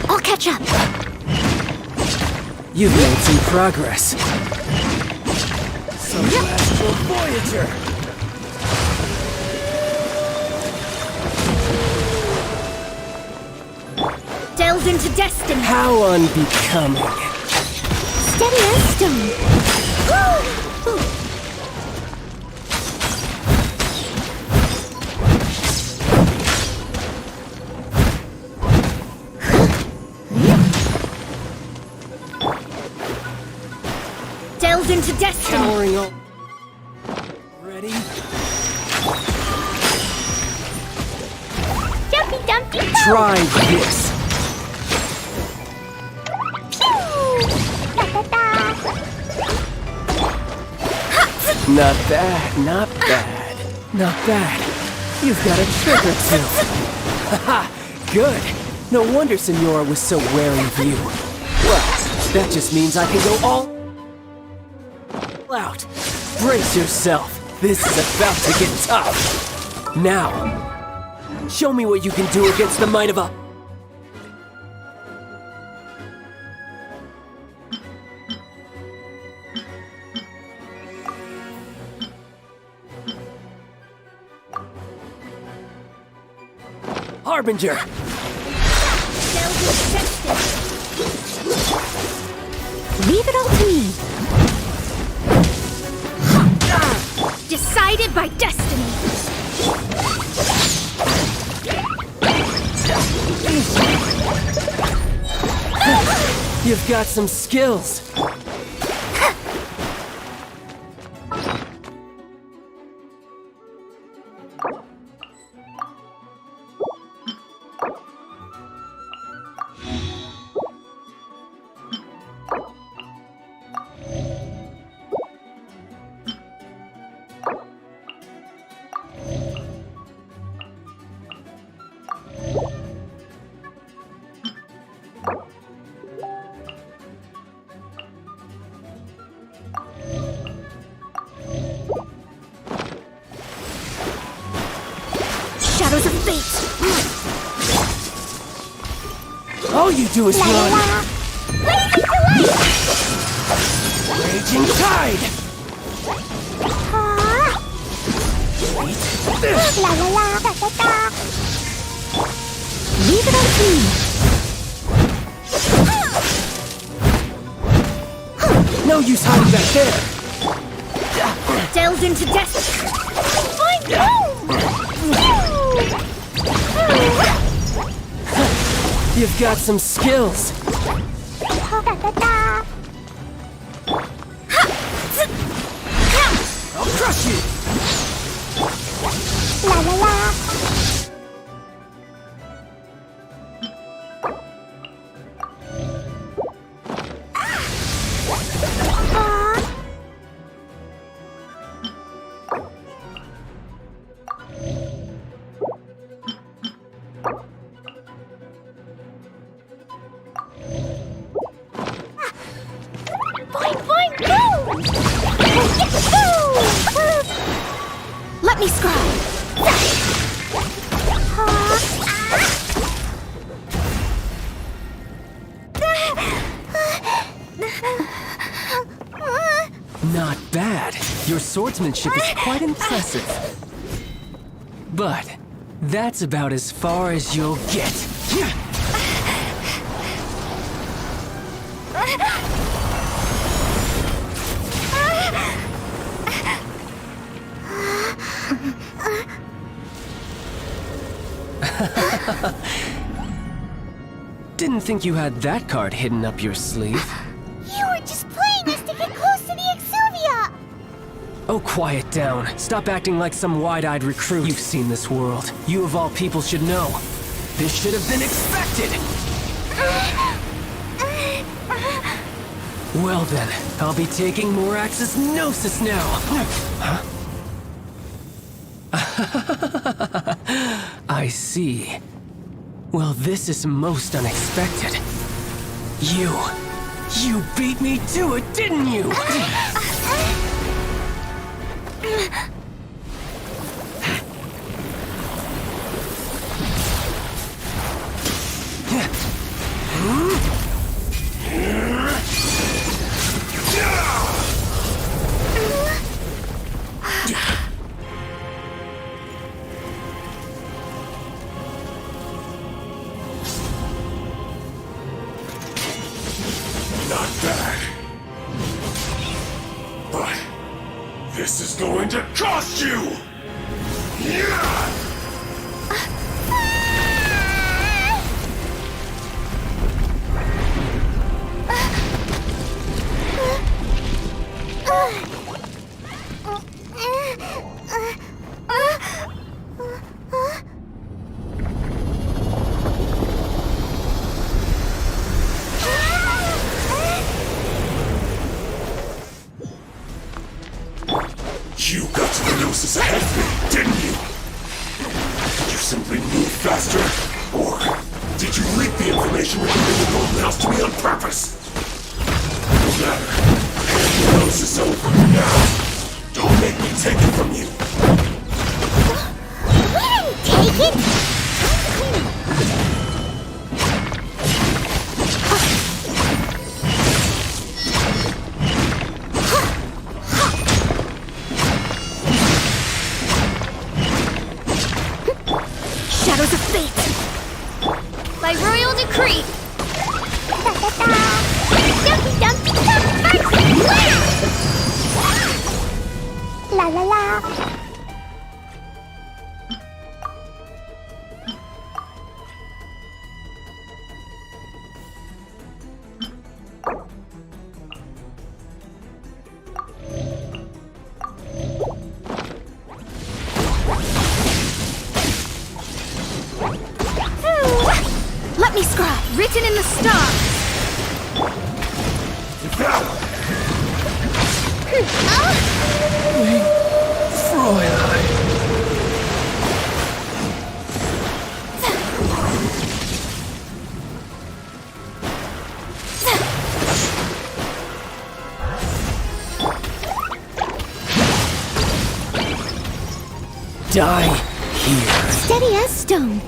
I'll catch up. You've made some progress. Some astral voyager! Delve into destiny. How unbecoming. Steady as stone. Delve into destiny. Towering up. Ready? Jumpy dumpty go. Try this. Not bad, not bad. Not bad. You've got a trick or two. Haha, good. No wonder Senora was so wary of you. Well, that just means I can go all out. Brace yourself. This is about to get tough. Now, show me what you can do against the might of a... Harbinger! Leave it all to me. Decided by destiny. You've got some skills. Shadows of fate. All you do is run. Raging tide. Leave it on me. No use hiding back there. Delve into destiny. I know. You've got some skills. I'll crush you. La la la. Not bad. Your swordsmanship is quite impressive. But that's about as far as you'll get. Didn't think you had that card hidden up your sleeve. You were just playing us to get close to the Exuvia! Oh, quiet down. Stop acting like some wide-eyed recruit. You've seen this world. You of all people should know. This should have been expected! Well then, I'll be taking more Axis Gnosis now! I see. Well, this is most unexpected. You beat me to it, didn't you? Not bad. But this is going to cost you! Yeah! You got to the Gnosis ahead of me, didn't you? Did you simply move faster? Or did you leak the information regarding the Golden House to me on purpose? No matter. The Gnosis over now. Don't make me take it from you. We didn't take it! Shadows of fate! By royal decree! Dumpy dumpy dumpy! La la la! Let me scribe, written in the stars! Die here. Steady as stone.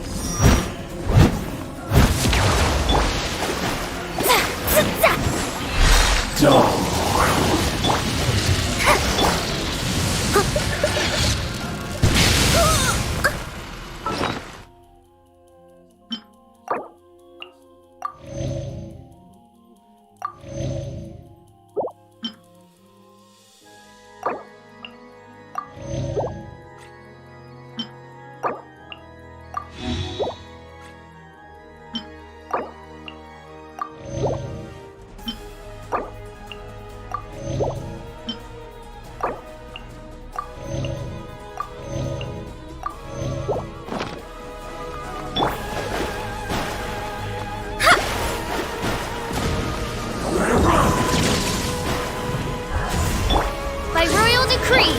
By royal decree!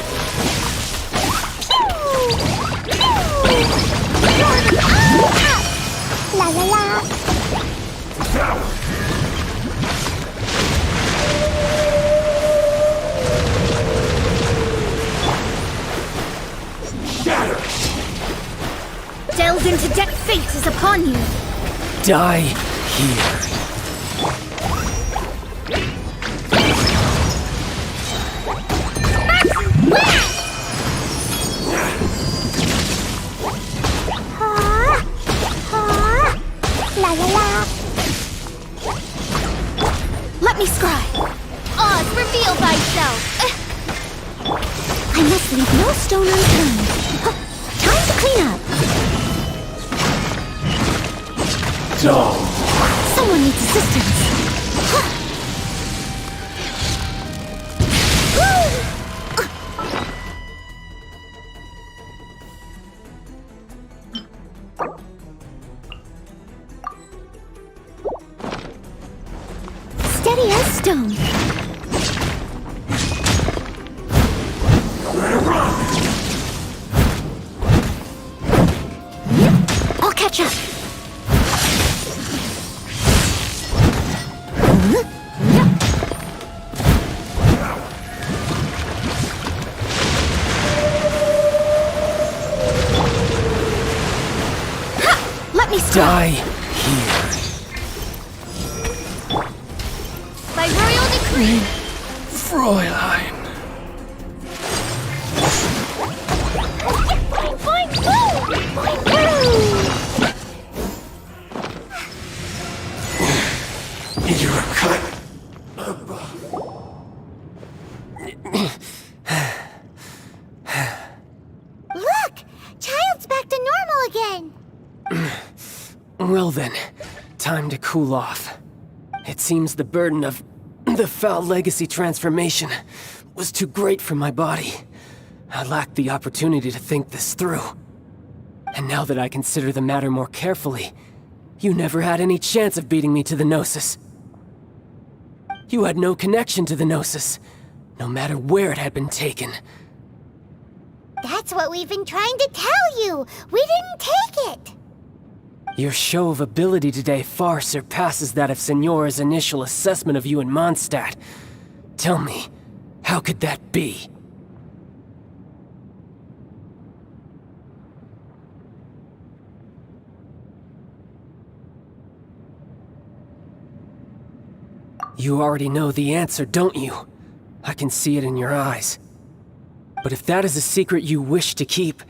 La la la! Delve into deck fate is upon you! Die here. me scry! Oz, reveal thyself! I must leave no stone unturned. Huh, time to clean up. Someone needs assistance. Huh. Steady as stone. I'll catch up. Let me Die here. By royal decree. Fräulein. You're cut. Look! Child's back to normal again! Well then, time to cool off. It seems the burden of the foul legacy transformation was too great for my body. I lacked the opportunity to think this through. And now that I consider the matter more carefully, you never had any chance of beating me to the Gnosis. You had no connection to the Gnosis, no matter where it had been taken. That's what we've been trying to tell you! We didn't take it! Your show of ability today far surpasses that of Signora's initial assessment of you in Mondstadt. Tell me, how could that be? You already know the answer, don't you? I can see it in your eyes. But if that is a secret you wish to keep,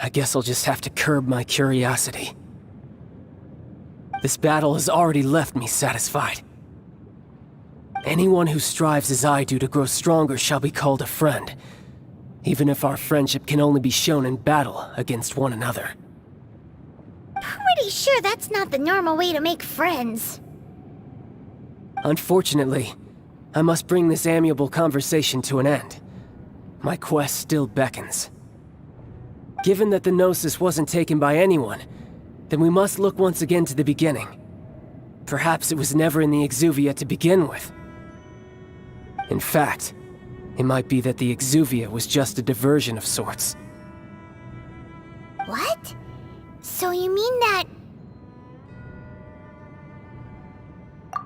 I guess I'll just have to curb my curiosity. This battle has already left me satisfied. Anyone who strives as I do to grow stronger shall be called a friend, even if our friendship can only be shown in battle against one another. Pretty sure that's not the normal way to make friends. Unfortunately, I must bring this amiable conversation to an end. My quest still beckons. Given that the Gnosis wasn't taken by anyone, then we must look once again to the beginning. Perhaps it was never in the Exuvia to begin with. In fact, it might be that the Exuvia was just a diversion of sorts. What? So you mean that...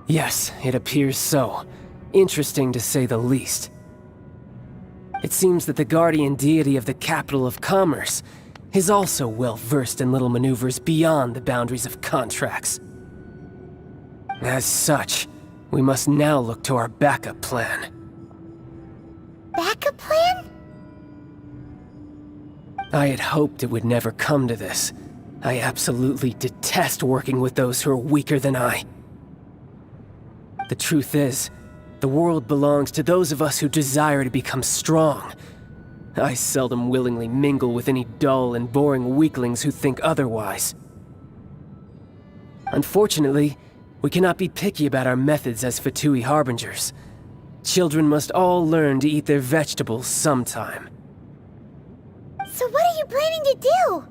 Yes, it appears so. Interesting to say the least. It seems that the guardian deity of the capital of commerce is also well versed in little maneuvers beyond the boundaries of contracts. As such, we must now look to our backup plan. Backup plan? I had hoped it would never come to this. I absolutely detest working with those who are weaker than I. The truth is, the world belongs to those of us who desire to become strong. I seldom willingly mingle with any dull and boring weaklings who think otherwise. Unfortunately, we cannot be picky about our methods as Fatui Harbingers. Children must all learn to eat their vegetables sometime. So what are you planning to do?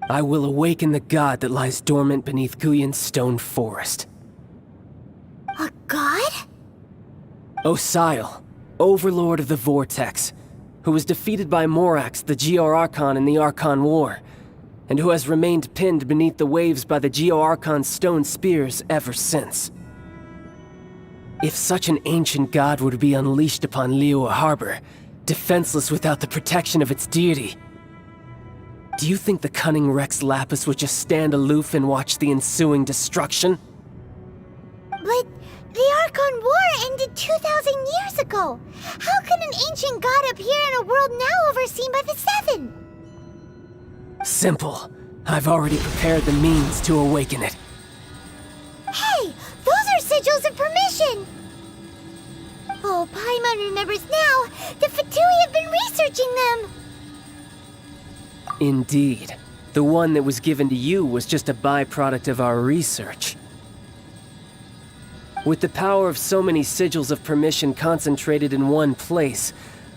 I will awaken the god that lies dormant beneath Guyon's stone forest. A god? Osile, overlord of the Vortex, who was defeated by Morax, the Geo-Archon in the Archon War, and who has remained pinned beneath the waves by the Geo-Archon's stone spears ever since. If such an ancient god were to be unleashed upon Liyue Harbor, defenseless without the protection of its deity, do you think the cunning Rex Lapis would just stand aloof and watch the ensuing destruction? But the Archon War ended 2,000 years ago. How can an ancient god appear in a world now overseen by the Seven? Simple. I've already prepared the means to awaken it. Hey, those are sigils of permission! Oh, Paimon remembers now! The Fatui have been researching them! Indeed. The one that was given to you was just a byproduct of our research. With the power of so many sigils of permission concentrated in one place,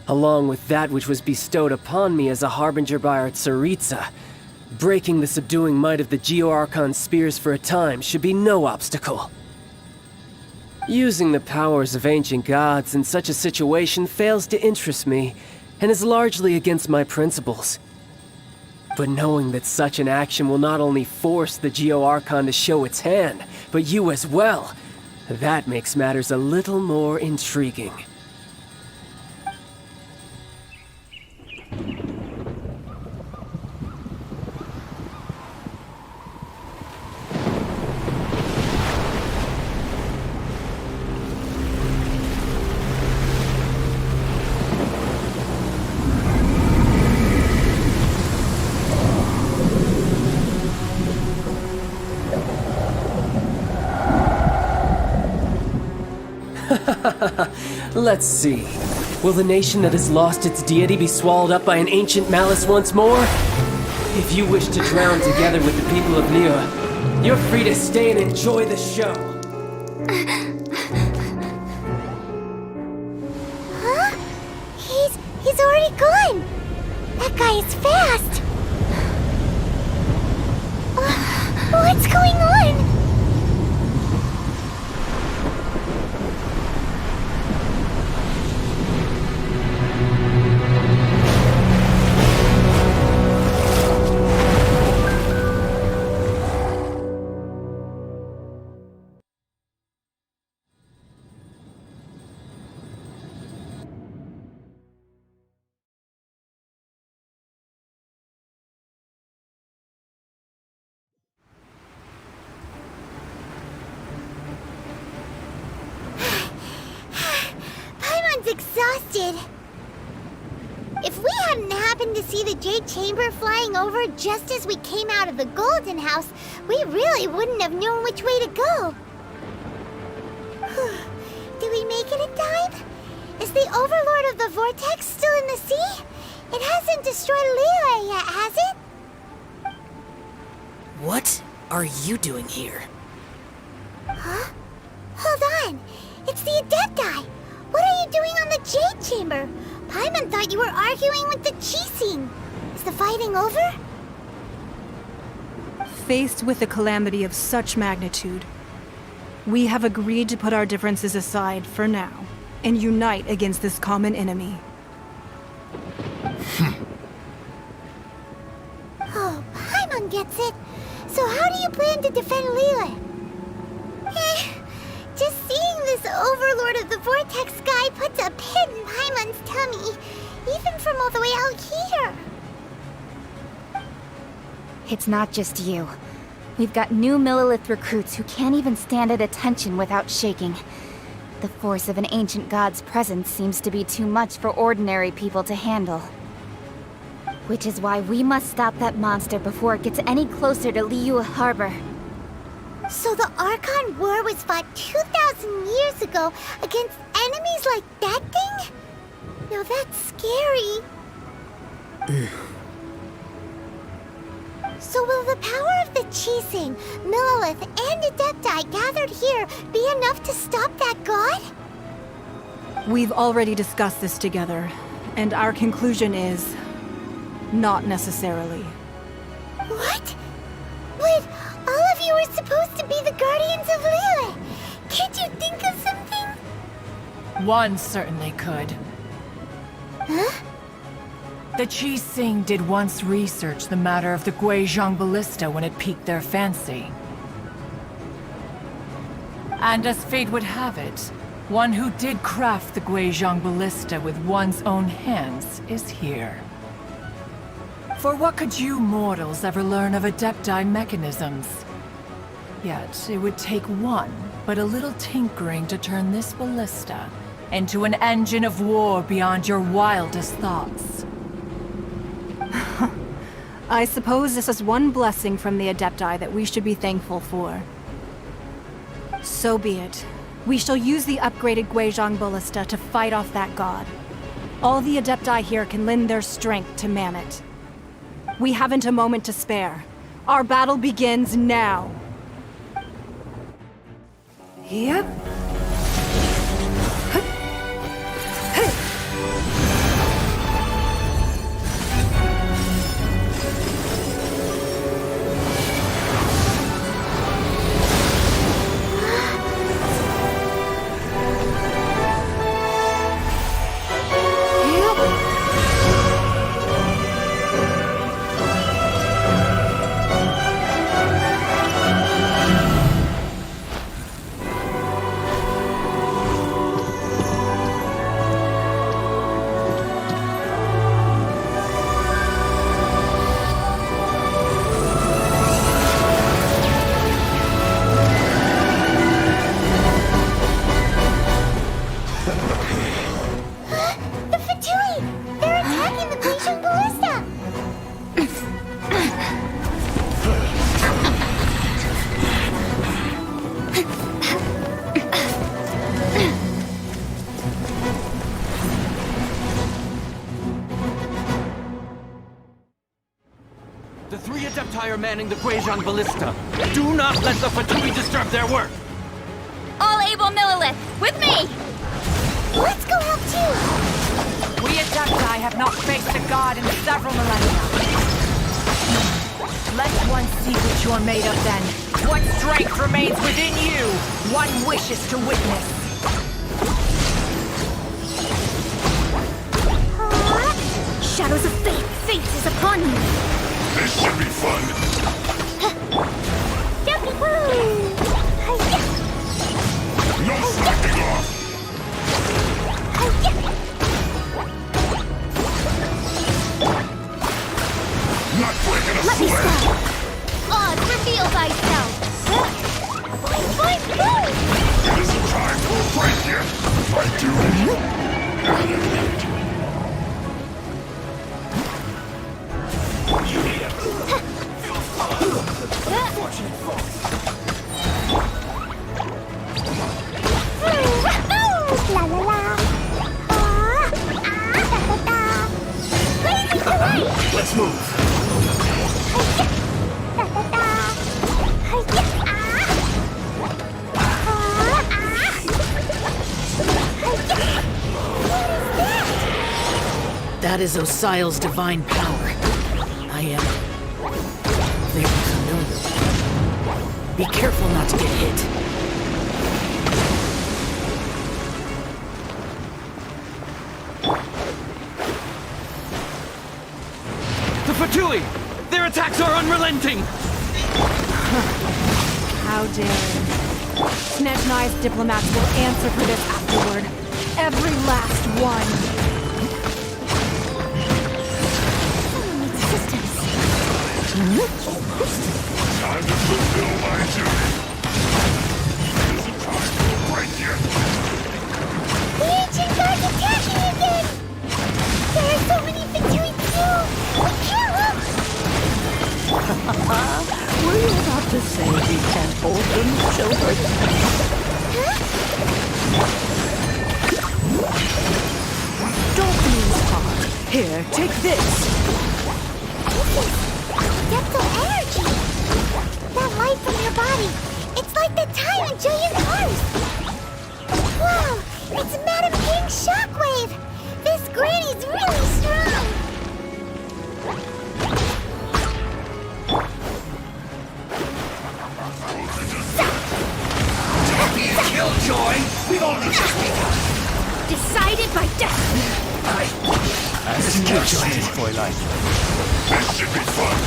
along with that which was bestowed upon me as a harbinger by our Tsaritsa, breaking the subduing might of the Geo-Archon spears for a time should be no obstacle. Using the powers of ancient gods in such a situation fails to interest me, and is largely against my principles. But knowing that such an action will not only force the Geo-Archon to show its hand, but you as well, that makes matters a little more intriguing. Let's see. Will the nation that has lost its deity be swallowed up by an ancient malice once more? If you wish to drown together with the people of Liyue, you're free to stay and enjoy the show. Huh? He's already gone! That guy is fast! What's going on? Exhausted. If we hadn't happened to see the Jade Chamber flying over just as we came out of the Golden House, we really wouldn't have known which way to go. Did we make it in time? Is the Overlord of the Vortex still in the sea? It hasn't destroyed Liyue yet, has it? What are you doing here? Huh? Hold on. It's the Adepti. What are you doing on the Jade Chamber? Paimon thought you were arguing with the Chising. Is the fighting over? Faced with a calamity of such magnitude, we have agreed to put our differences aside for now and unite against this common enemy. Oh, Paimon gets it. So how do you plan to defend Liyue? Just seeing this Overlord of the Vortex guy puts a pit in Paimon's tummy, even from all the way out here. It's not just you. We've got new Millelith recruits who can't even stand at attention without shaking. The force of an ancient god's presence seems to be too much for ordinary people to handle. Which is why we must stop that monster before it gets any closer to Liyue Harbor. So the Archon War was fought 2,000 years ago against enemies like that thing? Now that's scary. So will the power of the Chising, Millelith, and Adepti gathered here be enough to stop that god? We've already discussed this together, and our conclusion is... not necessarily. What? But all of you are supposed to be the Guardians of Liyue. Can't you think of something? One certainly could. Huh? The Chising did once research the matter of the Guizhong Ballista when it piqued their fancy. And as fate would have it, one who did craft the Guizhong Ballista with one's own hands is here. For what could you mortals ever learn of Adepti mechanisms? Yet, it would take one, but a little tinkering to turn this ballista into an engine of war beyond your wildest thoughts. I suppose this is one blessing from the Adepti that we should be thankful for. So be it. We shall use the upgraded Guizhong Ballista to fight off that god. All the Adepti here can lend their strength to man it. We haven't a moment to spare. Our battle begins now. Yep. The Fatui! They're attacking the Guizhong Ballista! The 3 Adepti are manning the Guizhong Ballista. Do not let the Fatui disturb their work! All able Millilith, with me! Let's go help too! We Adepti have not faced a god in several millennia. Let one see what you're made of then. What strength remains within you? One wishes to witness. Shadows of fate! Fate is upon you! This should be fun. No slacking off. Not breaking a Let me sweat. stop! Oz, reveal thyself! It isn't time for a break yet. Right, dude? La la la! Let's move. That is Osial's divine power. I am very familiar. Be careful not to get hit. The Fatui! Their attacks are unrelenting! How daring. Snezhnai's diplomats will answer for this afterward. Every last one. Time to fulfill my duty. Isn't time for a break yet. The ancient guard's attacking again! There are so many Fatui too! We can't look! Were you about to say we can't hold them, children? Don't lose heart. Here, take this. Depth of energy! That light from your body, it's like the time in Julian Cars! Whoa! It's Madam King's shockwave! This granny's really strong! Killjoy! We've only just begun! Decided by destiny! As Killjoy, Fräulein. This should be fun!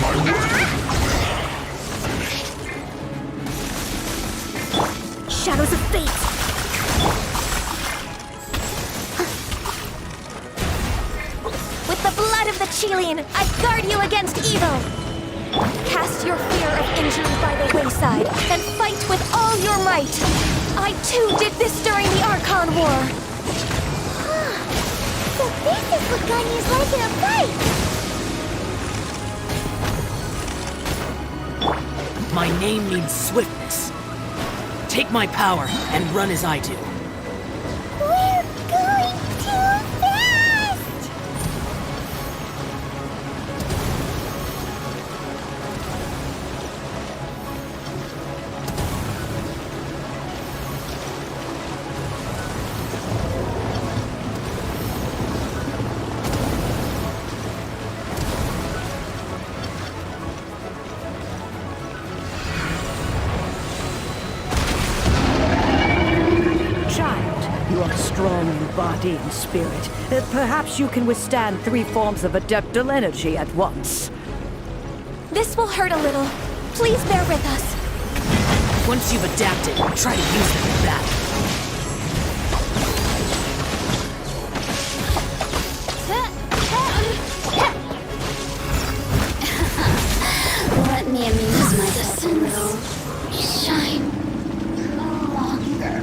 My work! Shadows of fate! With the blood of the Chilean, I guard you against evil! Cast your fear of injury by the wayside, and fight with all your might! I too did this during the Archon War! So this is what Ganyu's like in a fight! My name means swiftness. Take my power and run as I do. We're going too fast! You are strong in body and spirit. Perhaps you can withstand 3 forms of adeptal energy at once. This will hurt a little. Please bear with us. Once you've adapted, try to use them in battle. Let me amuse my sins. Shine longer.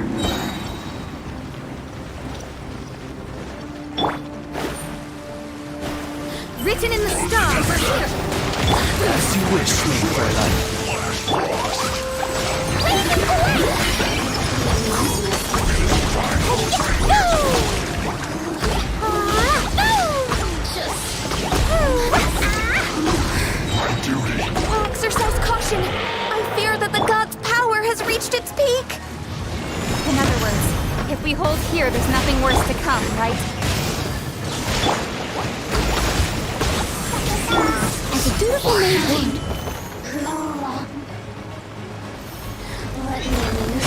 Written in the stars are here. As you wish, Lady Fräulein. Exercise caution. I fear that the god's power has reached its peak. In other words, if we hold here, there's nothing worse to come, right? As a dutiful maid, let me amuse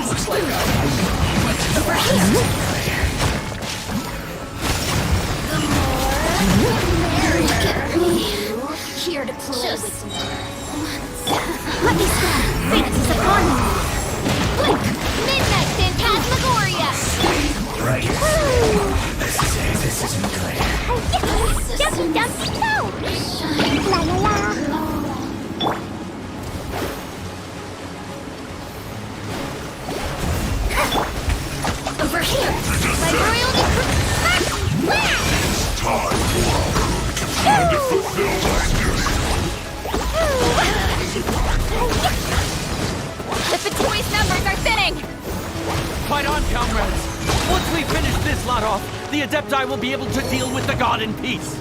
Looks like over here. The merry get me. Here to play with me. Let me stand. Venus is upon me. Blink! Midnight Phantasmagoria! Right. This isn't good. Yucky ducky no! La la la. Over here! My royal It's time for our to try to fulfill my duty. The Fatoy's numbers are thinning! Fight on, comrades! Once we finish this lot off, the Adepti will be able to deal with the god in peace.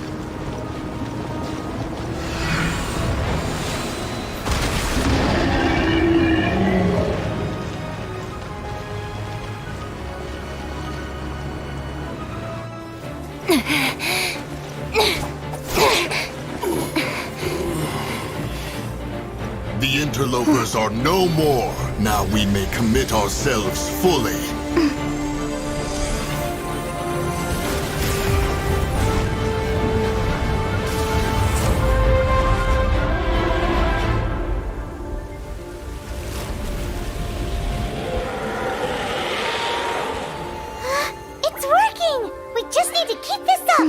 The interlopers are no more. Now we may commit ourselves fully. It's working! We just need to keep this up!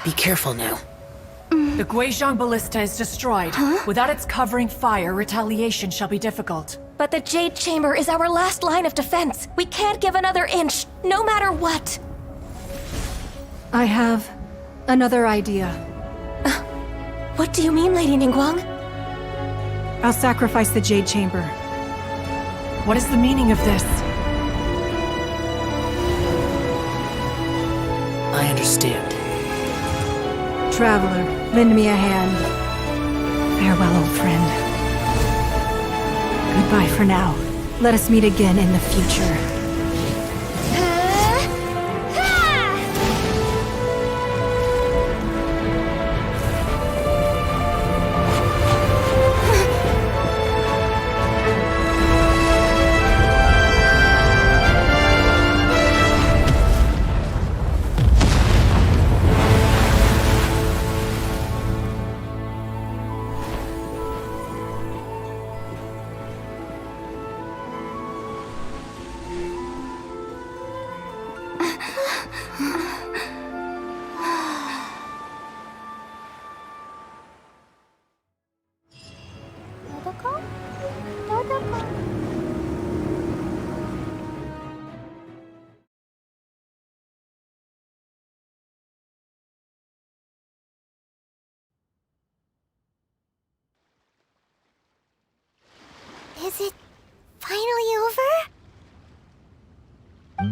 Be careful now. The Guizhong Ballista is destroyed. Without its covering fire, retaliation shall be difficult. But the Jade Chamber is our last line of defense. We can't give another inch, no matter what. I have another idea. What do you mean, Lady Ningguang? I'll sacrifice the Jade Chamber. What is the meaning of this? I understand. Traveler, lend me a hand. Farewell, old friend. Goodbye for now. Let us meet again in the future.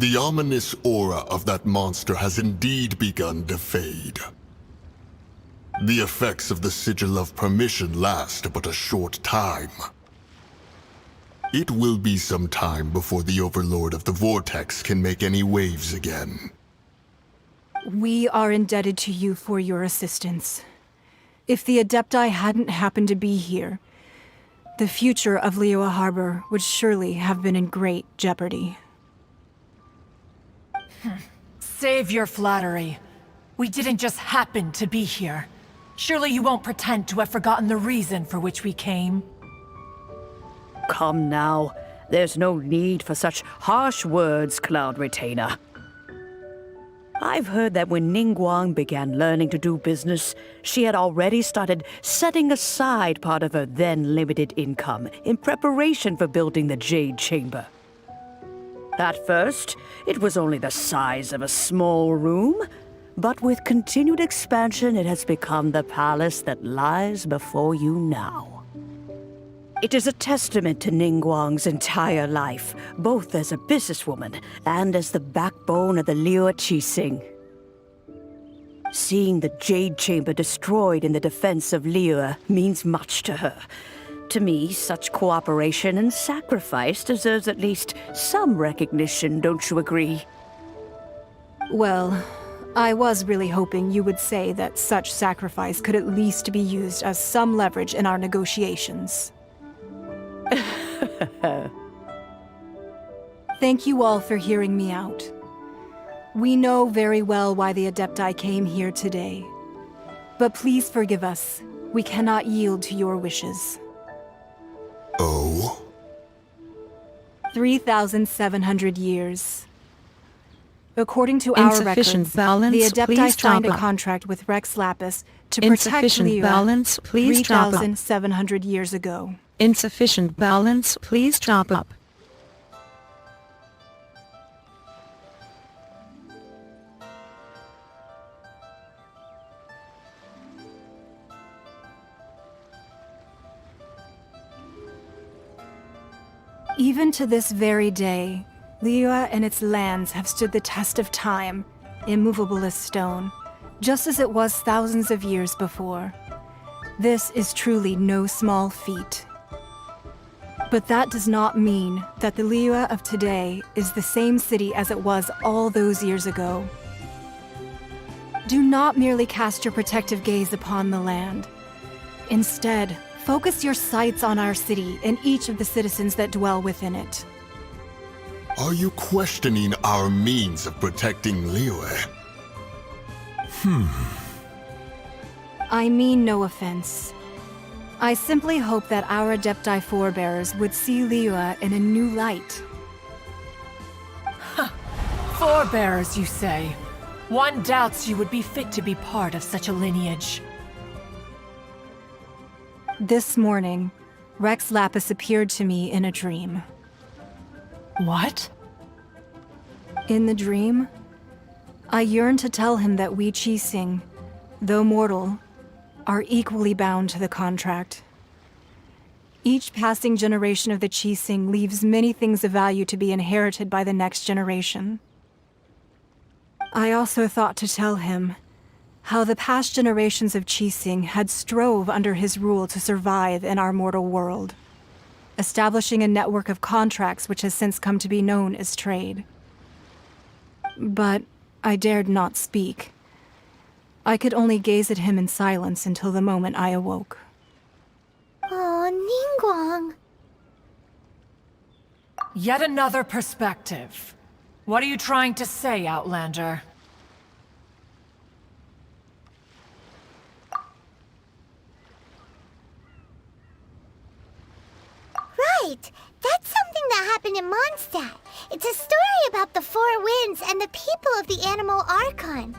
The ominous aura of that monster has indeed begun to fade. The effects of the Sigil of Permission last but a short time. It will be some time before the Overlord of the Vortex can make any waves again. We are indebted to you for your assistance. If the Adepti hadn't happened to be here, the future of Liyue Harbor would surely have been in great jeopardy. Save your flattery. We didn't just happen to be here. Surely you won't pretend to have forgotten the reason for which we came. Come now. There's no need for such harsh words, Cloud Retainer. I've heard that when Ningguang began learning to do business, she had already started setting aside part of her then limited income in preparation for building the Jade Chamber. At first, it was only the size of a small room, but with continued expansion, it has become the palace that lies before you now. It is a testament to Ningguang's entire life, both as a businesswoman and as the backbone of the Liyue Qixing. Seeing the Jade Chamber destroyed in the defense of Liyue means much to her. To me, such cooperation and sacrifice deserves at least some recognition, don't you agree? Well, I was really hoping you would say that such sacrifice could at least be used as some leverage in our negotiations. Thank you all for hearing me out. We know very well why the Adepti came here today. But please forgive us. We cannot yield to your wishes. Oh? 3,700 years. According to our records, balance, the Adepti please signed a top up. contract with Rex Lapis to protect Insufficient Liyue balance, please top up. 3,700 years ago. Insufficient balance, please top up. Even to this very day, Liyue and its lands have stood the test of time, immovable as stone, just as it was thousands of years before. This is truly no small feat. But that does not mean that the Liyue of today is the same city as it was all those years ago. Do not merely cast your protective gaze upon the land. Instead, focus your sights on our city and each of the citizens that dwell within it. Are you questioning our means of protecting Liyue? I mean no offense. I simply hope that our Adepti forebears would see Liyue in a new light. Forebears, you say? One doubts you would be fit to be part of such a lineage. This morning, Rex Lapis appeared to me in a dream. What? In the dream, I yearned to tell him that we Qixing, though mortal, are equally bound to the contract. Each passing generation of the Qixing leaves many things of value to be inherited by the next generation. I also thought to tell him how the past generations of Qixing had strove under his rule to survive in our mortal world, establishing a network of contracts which has since come to be known as trade. But I dared not speak. I could only gaze at him in silence until the moment I awoke. Oh, Ningguang. Yet another perspective. What are you trying to say, Outlander? Right! That's something that happened in Mondstadt. It's a story about the Four Winds and the people of the Animal Archon.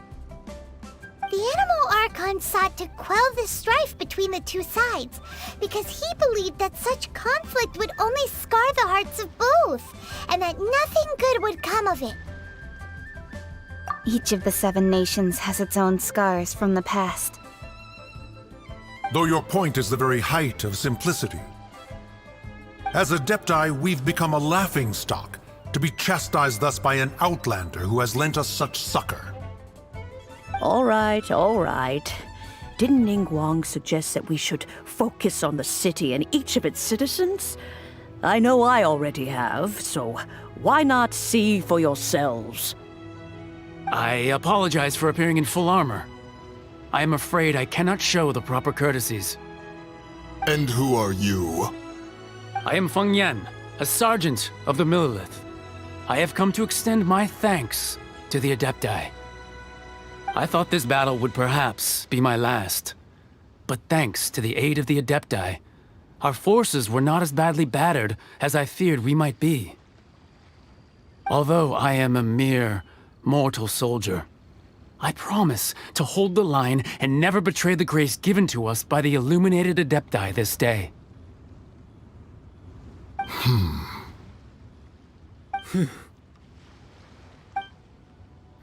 The Animal Archon sought to quell the strife between the two sides, because he believed that such conflict would only scar the hearts of both, and that nothing good would come of it. Each of the 7 nations has its own scars from the past. Though your point is the very height of simplicity. As Adepti, we've become a laughingstock, to be chastised thus by an outlander who has lent us such succor. All right, all right. Didn't Ningguang suggest that we should focus on the city and each of its citizens? I know I already have, so why not see for yourselves? I apologize for appearing in full armor. I am afraid I cannot show the proper courtesies. And who are you? I am Feng Yan, a sergeant of the Millelith. I have come to extend my thanks to the Adepti. I thought this battle would perhaps be my last. But thanks to the aid of the Adepti, our forces were not as badly battered as I feared we might be. Although I am a mere mortal soldier, I promise to hold the line and never betray the grace given to us by the illuminated Adepti this day.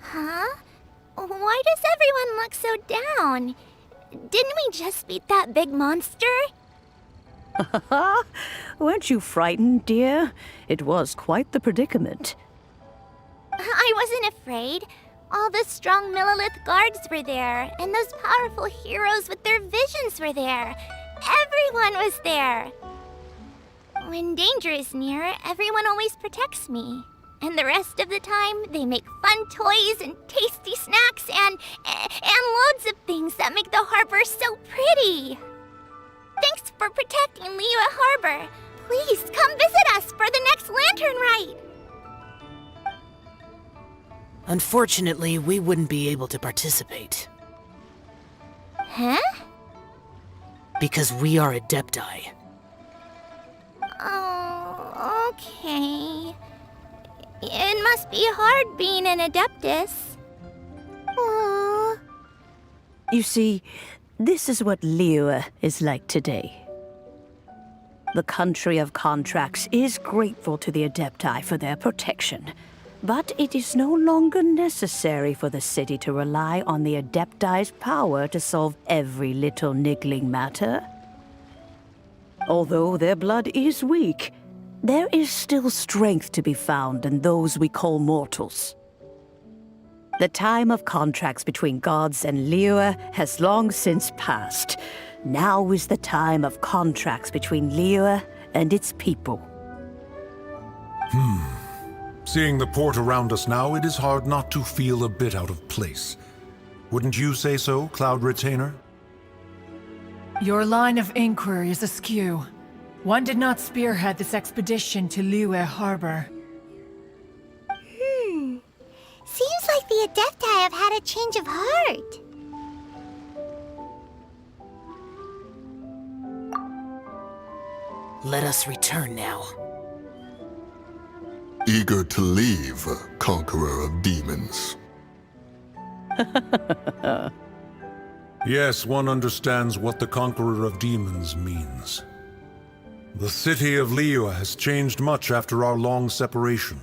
Huh? Why does everyone look so down? Didn't we just beat that big monster? Weren't you frightened, dear? It was quite the predicament. I wasn't afraid. All the strong Millelith guards were there, and those powerful heroes with their visions were there. Everyone was there. When danger is near, everyone always protects me. And the rest of the time, they make fun toys and tasty snacks and loads of things that make the harbor so pretty. Thanks for protecting Liyue Harbor. Please come visit us for the next lantern rite. Unfortunately, we wouldn't be able to participate. Huh? Because we are Adepti. Oh, okay. It must be hard being an Adeptus. Aww. You see, this is what Liyue is like today. The country of contracts is grateful to the Adepti for their protection, but it is no longer necessary for the city to rely on the Adepti's power to solve every little niggling matter. Although their blood is weak, there is still strength to be found in those we call mortals. The time of contracts between gods and Liyue has long since passed. Now is the time of contracts between Liyue and its people. Seeing the port around us now, it is hard not to feel a bit out of place. Wouldn't you say so, Cloud Retainer? Your line of inquiry is askew. One did not spearhead this expedition to Liyue Harbor. Seems like the Adepti have had a change of heart. Let us return now. Eager to leave, conqueror of demons. Yes, one understands what the Conqueror of Demons means. The city of Liyue has changed much after our long separation.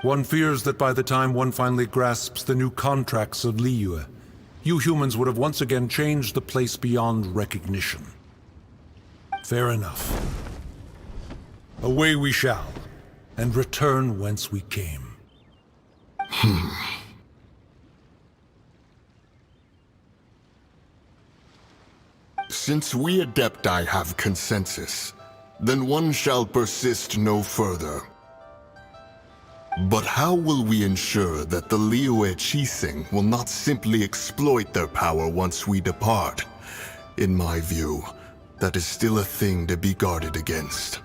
One fears that by the time one finally grasps the new contracts of Liyue, you humans would have once again changed the place beyond recognition. Fair enough. Away we shall, and return whence we came. Since we Adepti have consensus, then one shall persist no further. But how will we ensure that the Liyue Qixing will not simply exploit their power once we depart? In my view, that is still a thing to be guarded against.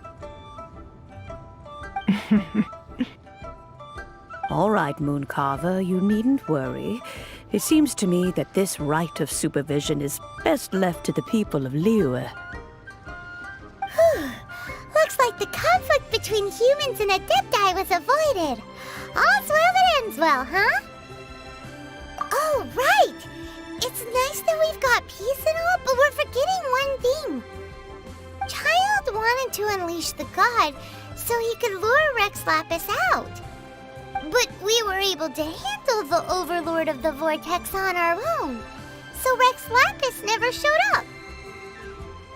All right, Mooncarver, you needn't worry. It seems to me that this right of supervision is best left to the people of Liyue. Looks like the conflict between humans and Adepti was avoided. All's well that ends well, huh? Oh, right! It's nice that we've got peace and all, but we're forgetting one thing. Child wanted to unleash the god so he could lure Rex Lapis out. But we were able to handle the Overlord of the Vortex on our own, so Rex Lapis never showed up.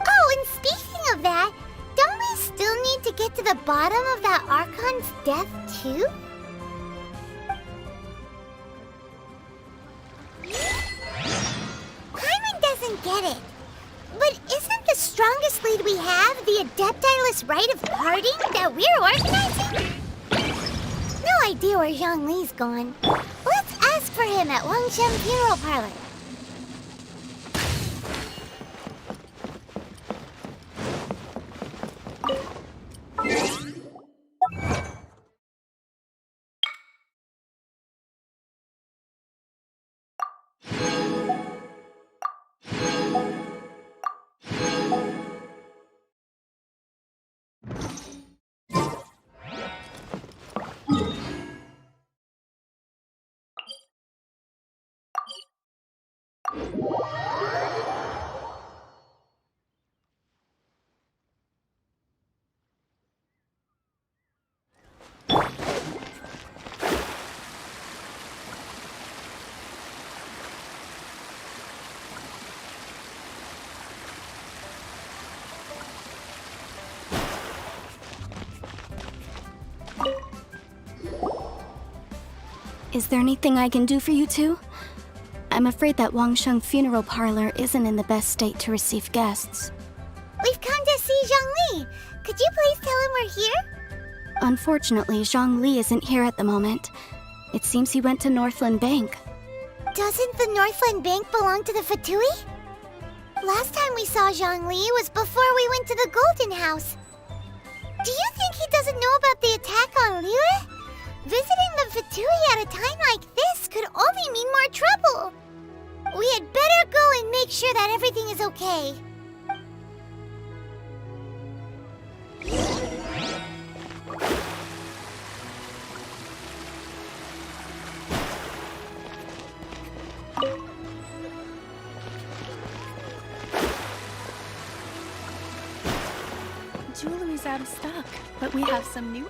Oh, and speaking of that, don't we still need need to get to the bottom of that Archon's death, too? Paimon doesn't get it. But isn't the strongest lead we have the Adeptiless rite of parting that we're organizing? No idea where Zhongli's gone. Let's ask for him at Wangshan Funeral Parlor. Is there anything I can do for you two? I'm afraid that Wangsheng Funeral Parlor isn't in the best state to receive guests. We've come to see Zhongli. Could you please tell him we're here? Unfortunately, Zhongli isn't here at the moment. It seems he went to Northland Bank. Doesn't the Northland Bank belong to the Fatui? Last time we saw Zhongli was before we went to the Golden House. Do you think he doesn't know about the attack on Liyue? Visiting the Fatui at a time like this could only mean more trouble. We had better go and make sure that everything is okay. Jewelry's out of stock, but we have some new.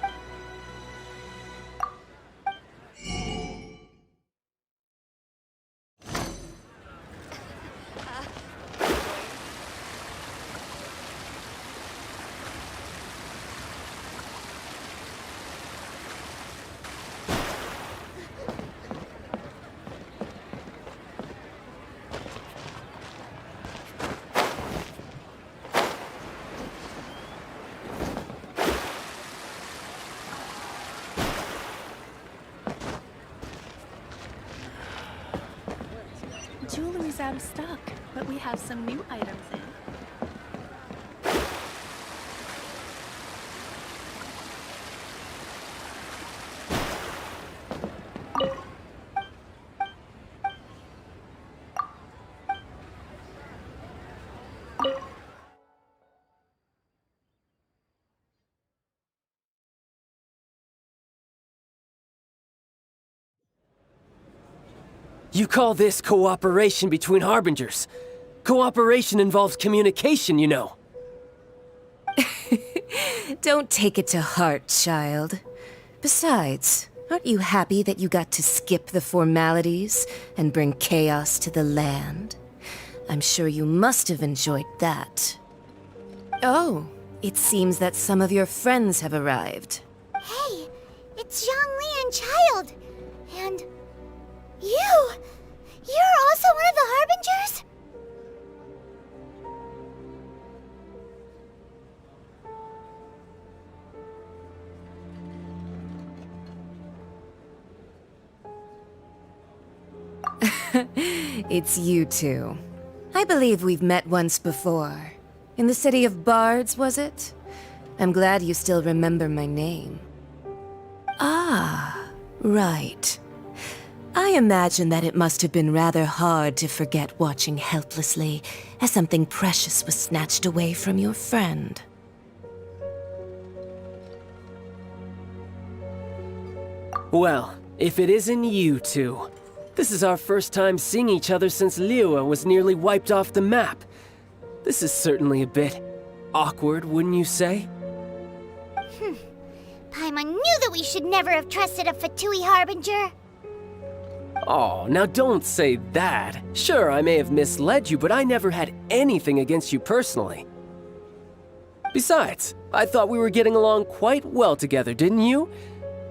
Jewelry's out of stock, but we have some new items in. You call this cooperation between Harbingers? Cooperation involves communication, you know. Don't take it to heart, child. Besides, aren't you happy that you got to skip the formalities and bring chaos to the land? I'm sure you must have enjoyed that. Oh, it seems that some of your friends have arrived. Hey, it's Zhongli and Child. And you! You're also one of the Harbingers? It's you two. I believe we've met once before. In the city of Bards, was it? I'm glad you still remember my name. Ah, right. I imagine that it must have been rather hard to forget watching helplessly as something precious was snatched away from your friend. Well, if it isn't you two. This is our first time seeing each other since Liyue was nearly wiped off the map. This is certainly a bit awkward, wouldn't you say? Paimon knew that we should never have trusted a Fatui Harbinger. Oh, now don't say that. Sure, I may have misled you, but I never had anything against you personally. Besides, I thought we were getting along quite well together, didn't you?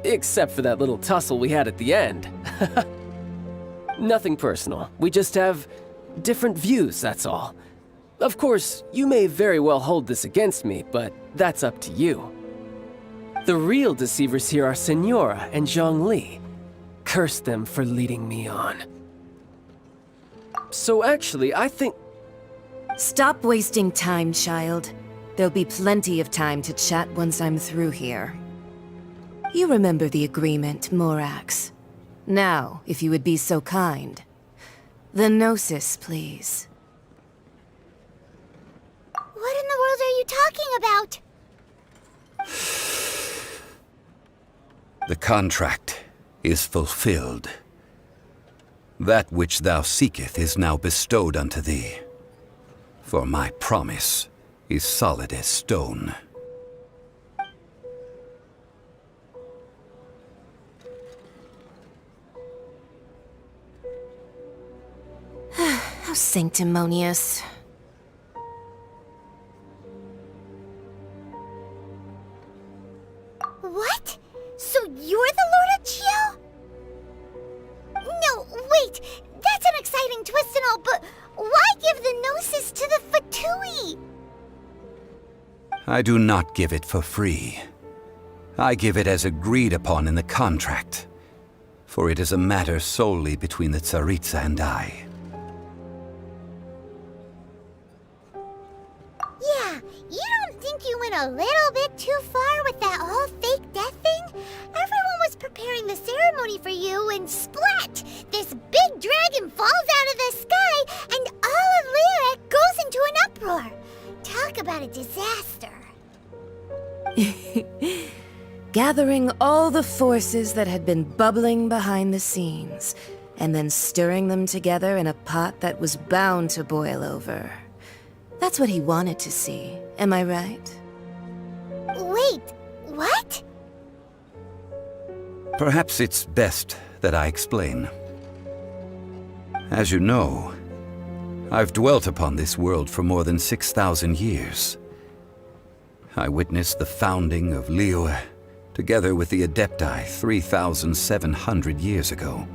Except for that little tussle we had at the end. Nothing personal. We just have different views, that's all. Of course, you may very well hold this against me, but that's up to you. The real deceivers here are Senora and Zhongli. Curse them for leading me on. So actually, I think... Stop wasting time, child. There'll be plenty of time to chat once I'm through here. You remember the agreement, Morax. Now, if you would be so kind. The Gnosis, please. What in the world are you talking about? The contract is fulfilled. That which thou seeketh is now bestowed unto thee. For my promise is solid as stone. How sanctimonious. What? So you're the Lord of Chio? No, wait! That's an exciting twist and all, but why give the Gnosis to the Fatui? I do not give it for free. I give it as agreed upon in the contract, for it is a matter solely between the Tsaritsa and I. Yeah, you don't think you went a little bit too far with that whole fake death thing? Everyone was preparing the ceremony for you, and splat! This big dragon falls out of the sky, and all of Lyric goes into an uproar. Talk about a disaster. Gathering all the forces that had been bubbling behind the scenes, and then stirring them together in a pot that was bound to boil over. That's what he wanted to see, am I right? Wait, what? Perhaps it's best that I explain. As you know, I've dwelt upon this world for more than 6,000 years. I witnessed the founding of Liyue, together with the Adepti 3,700 years ago.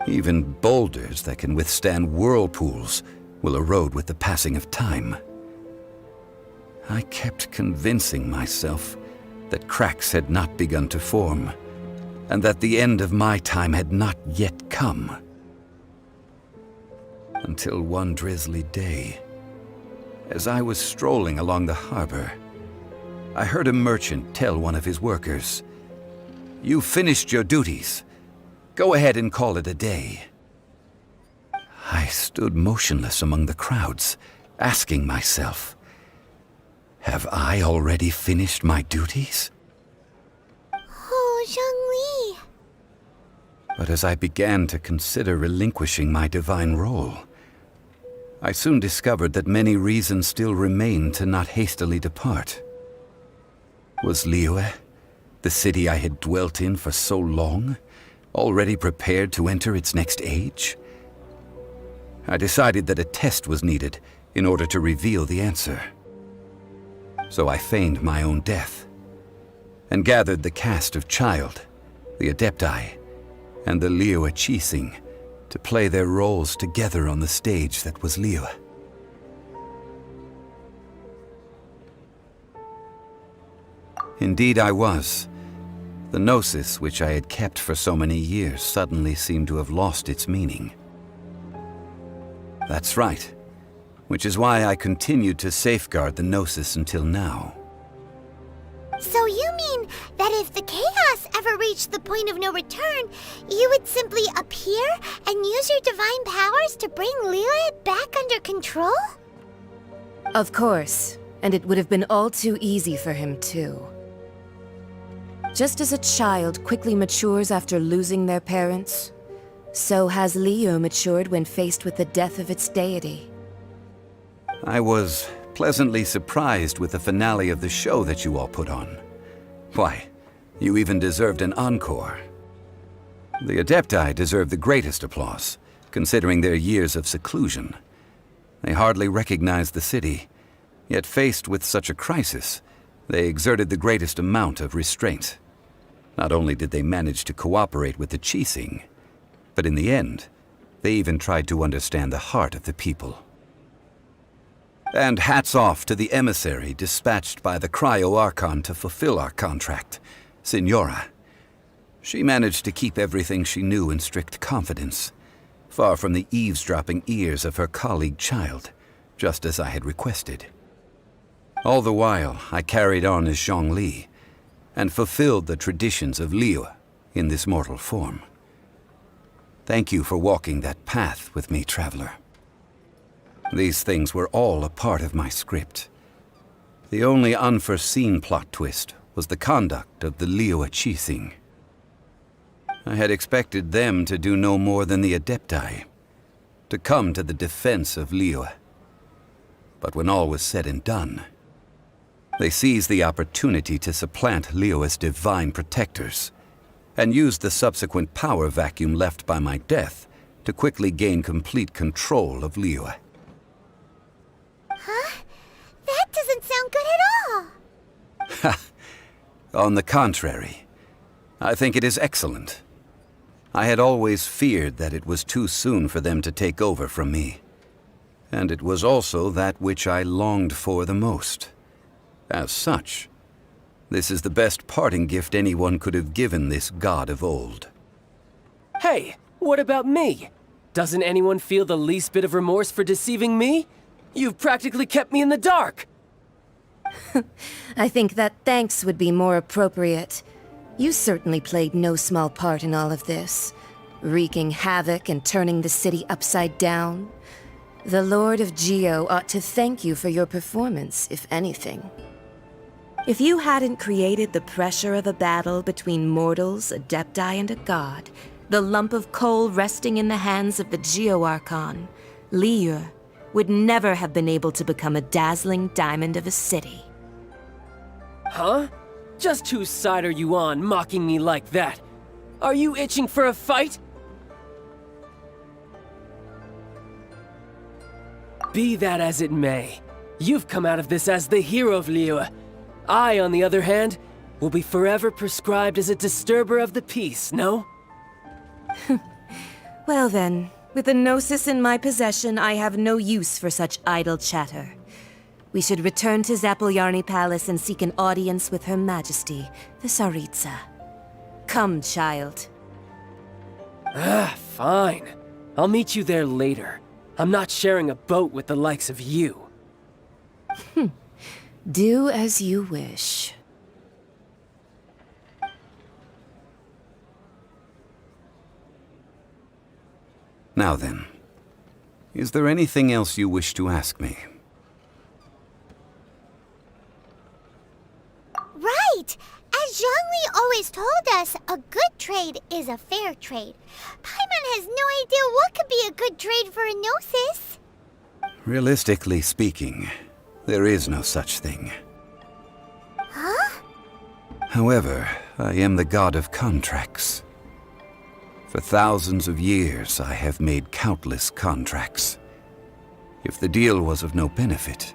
Even boulders that can withstand whirlpools will erode with the passing of time. I kept convincing myself that cracks had not begun to form, and that the end of my time had not yet come. Until one drizzly day, as I was strolling along the harbor, I heard a merchant tell one of his workers, "You finished your duties. Go ahead and call it a day." I stood motionless among the crowds, asking myself, have I already finished my duties? Oh, Zhongli. But as I began to consider relinquishing my divine role, I soon discovered that many reasons still remained to not hastily depart. Was Liyue, the city I had dwelt in for so long, already prepared to enter its next age? I decided that a test was needed in order to reveal the answer. So I feigned my own death, and gathered the cast of Child, the Adepti, and the Liyue Chising to play their roles together on the stage that was Liyue. Indeed I was. The Gnosis, which I had kept for so many years, suddenly seemed to have lost its meaning. That's right, which is why I continued to safeguard the Gnosis until now. So you mean that if the chaos ever reached the point of no return, you would simply appear and use your divine powers to bring Liyue back under control? Of course, and it would have been all too easy for him too. Just as a child quickly matures after losing their parents, so has Liyue matured when faced with the death of its deity. I was pleasantly surprised with the finale of the show that you all put on. Why, you even deserved an encore. The Adepti deserve the greatest applause, considering their years of seclusion. They hardly recognized the city, Yet faced with such a crisis, they exerted the greatest amount of restraint. Not only did they manage to cooperate with the Qixing, but in the end, they even tried to understand the heart of the people. And hats off to the emissary dispatched by the Cryo-Archon to fulfill our contract, Signora. She managed to keep everything she knew in strict confidence, far from the eavesdropping ears of her colleague child, just as I had requested. All the while, I carried on as Zhongli, and fulfilled the traditions of Liyue in this mortal form. Thank you for walking that path with me, traveler. These things were all a part of my script. The only unforeseen plot twist was the conduct of the Liyue Qixing. I had expected them to do no more than the Adepti, to come to the defense of Liyue. But when all was said and done, they seized the opportunity to supplant Liyue's divine protectors, and used the subsequent power vacuum left by my death to quickly gain complete control of Liyue. Huh? That doesn't sound good at all. On the contrary, I think it is excellent. I had always feared that it was too soon for them to take over from me. And it was also that which I longed for the most. As such, this is the best parting gift anyone could have given this god of old. Hey, what about me? Doesn't anyone feel the least bit of remorse for deceiving me? You've practically kept me in the dark! I think that thanks would be more appropriate. You certainly played no small part in all of this, wreaking havoc and turning the city upside down. The Lord of Geo ought to thank you for your performance, if anything. If you hadn't created the pressure of a battle between mortals, Adepti, and a god, the lump of coal resting in the hands of the Geo-Archon, Liyue would never have been able to become a dazzling diamond of a city. Huh? Just whose side are you on, mocking me like that? Are you itching for a fight? Be that as it may, you've come out of this as the hero of Liyue. I, on the other hand, will be forever prescribed as a disturber of the peace, no? Well then, with the Gnosis in my possession, I have no use for such idle chatter. We should return to Zapoljarny Palace and seek an audience with Her Majesty, the Tsaritsa. Come, child. Fine. I'll meet you there later. I'm not sharing a boat with the likes of you. Do as you wish. Now then, is there anything else you wish to ask me? Right! As Zhongli always told us, a good trade is a fair trade. Paimon has no idea what could be a good trade for a Gnosis. Realistically speaking, there is no such thing. Huh? However, I am the god of contracts. For thousands of years, I have made countless contracts. If the deal was of no benefit,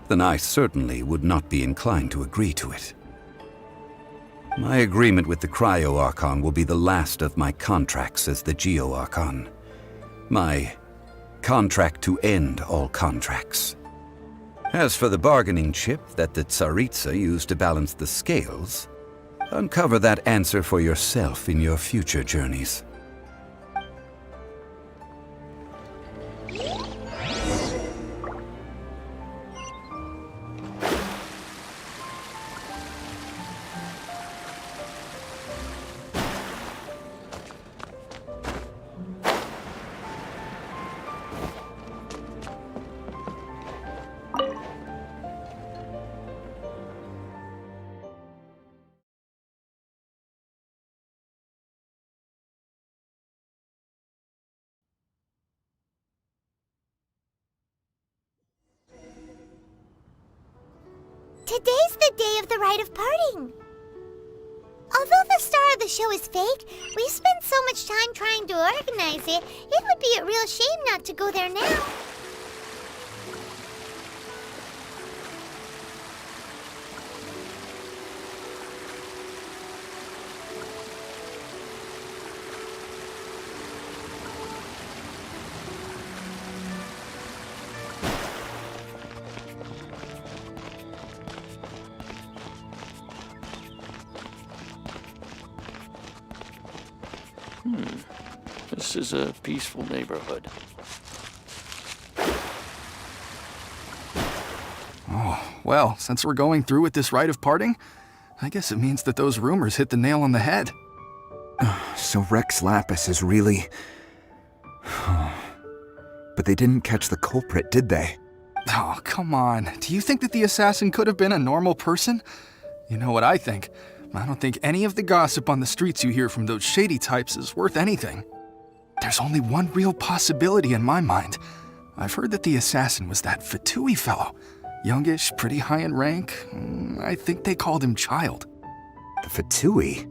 then I certainly would not be inclined to agree to it. My agreement with the Cryo-Archon will be the last of my contracts as the Geo-Archon. My contract to end all contracts. As for the bargaining chip that the Tsaritsa used to balance the scales, uncover that answer for yourself in your future journeys. Today's the day of the rite of parting. Although the star of the show is fake, we spent so much time trying to organize it, it would be a real shame not to go there now. This is a peaceful neighborhood. Oh, well, since we're going through with this rite of parting, I guess it means that those rumors hit the nail on the head. So Rex Lapis is really... But they didn't catch the culprit, did they? Oh, come on. Do you think that the assassin could have been a normal person? You know what I think? I don't think any of the gossip on the streets you hear from those shady types is worth anything. There's only one real possibility in my mind. I've heard that the assassin was that Fatui fellow. Youngish, pretty high in rank. I think they called him Child. The Fatui?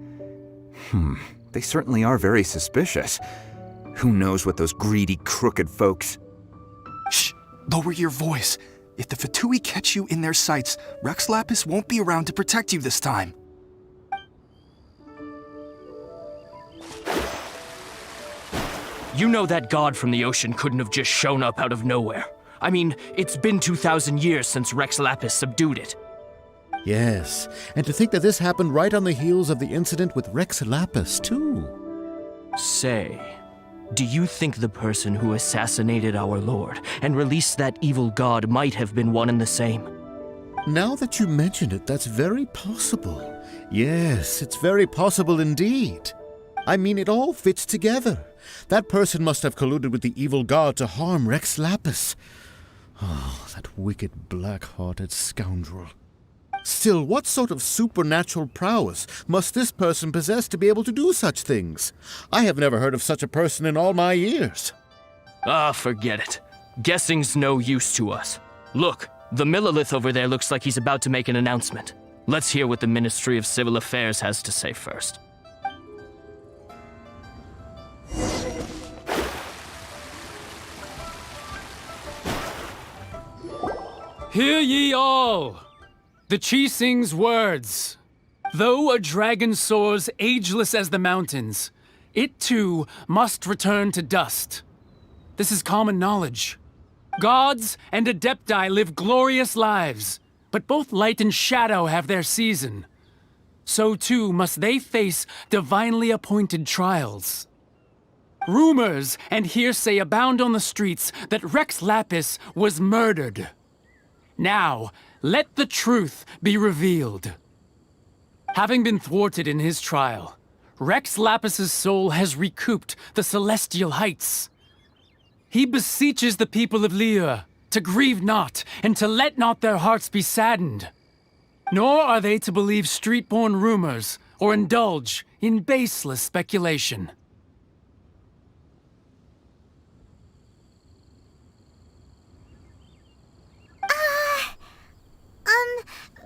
They certainly are very suspicious. Who knows what those greedy, crooked folks... Shh! Lower your voice. If the Fatui catch you in their sights, Rex Lapis won't be around to protect you this time. You know that god from the ocean couldn't have just shown up out of nowhere. I mean, it's been 2,000 years since Rex Lapis subdued it. Yes, and to think that this happened right on the heels of the incident with Rex Lapis, too. Say, do you think the person who assassinated our lord and released that evil god might have been one and the same? Now that you mention it, that's very possible. Yes, it's very possible indeed. I mean, it all fits together. That person must have colluded with the evil god to harm Rex Lapis. Oh, that wicked, black-hearted scoundrel. Still, what sort of supernatural prowess must this person possess to be able to do such things? I have never heard of such a person in all my years. Ah, forget it. Guessing's no use to us. Look, the Millilith over there looks like he's about to make an announcement. Let's hear what the Ministry of Civil Affairs has to say first. Hear ye all! The Chising's words. Though a dragon soars ageless as the mountains, it too must return to dust. This is common knowledge. Gods and Adepti live glorious lives, but both light and shadow have their season. So too must they face divinely appointed trials. Rumors and hearsay abound on the streets that Rex Lapis was murdered. Now, let the truth be revealed. Having been thwarted in his trial, Rex Lapis's soul has recouped the celestial heights. He beseeches the people of Liyue to grieve not and to let not their hearts be saddened. Nor are they to believe street-born rumors or indulge in baseless speculation.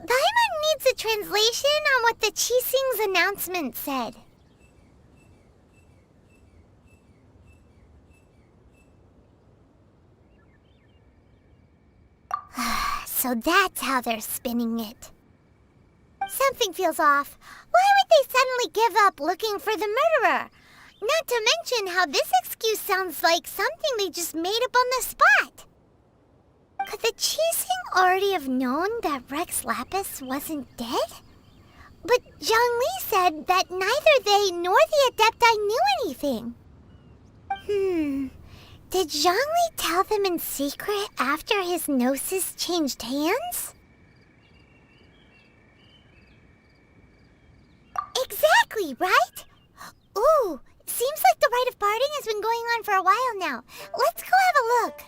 Paimon needs a translation on what the Chising's announcement said. So that's how they're spinning it. Something feels off. Why would they suddenly give up looking for the murderer? Not to mention how this excuse sounds like something they just made up on the spot. Could the Chising already have known that Rex Lapis wasn't dead? But Zhongli said that neither they nor the Adepti knew anything. Did Zhongli tell them in secret after his gnosis changed hands? Exactly, right? Ooh, seems like the rite of parting has been going on for a while now. Let's go have a look.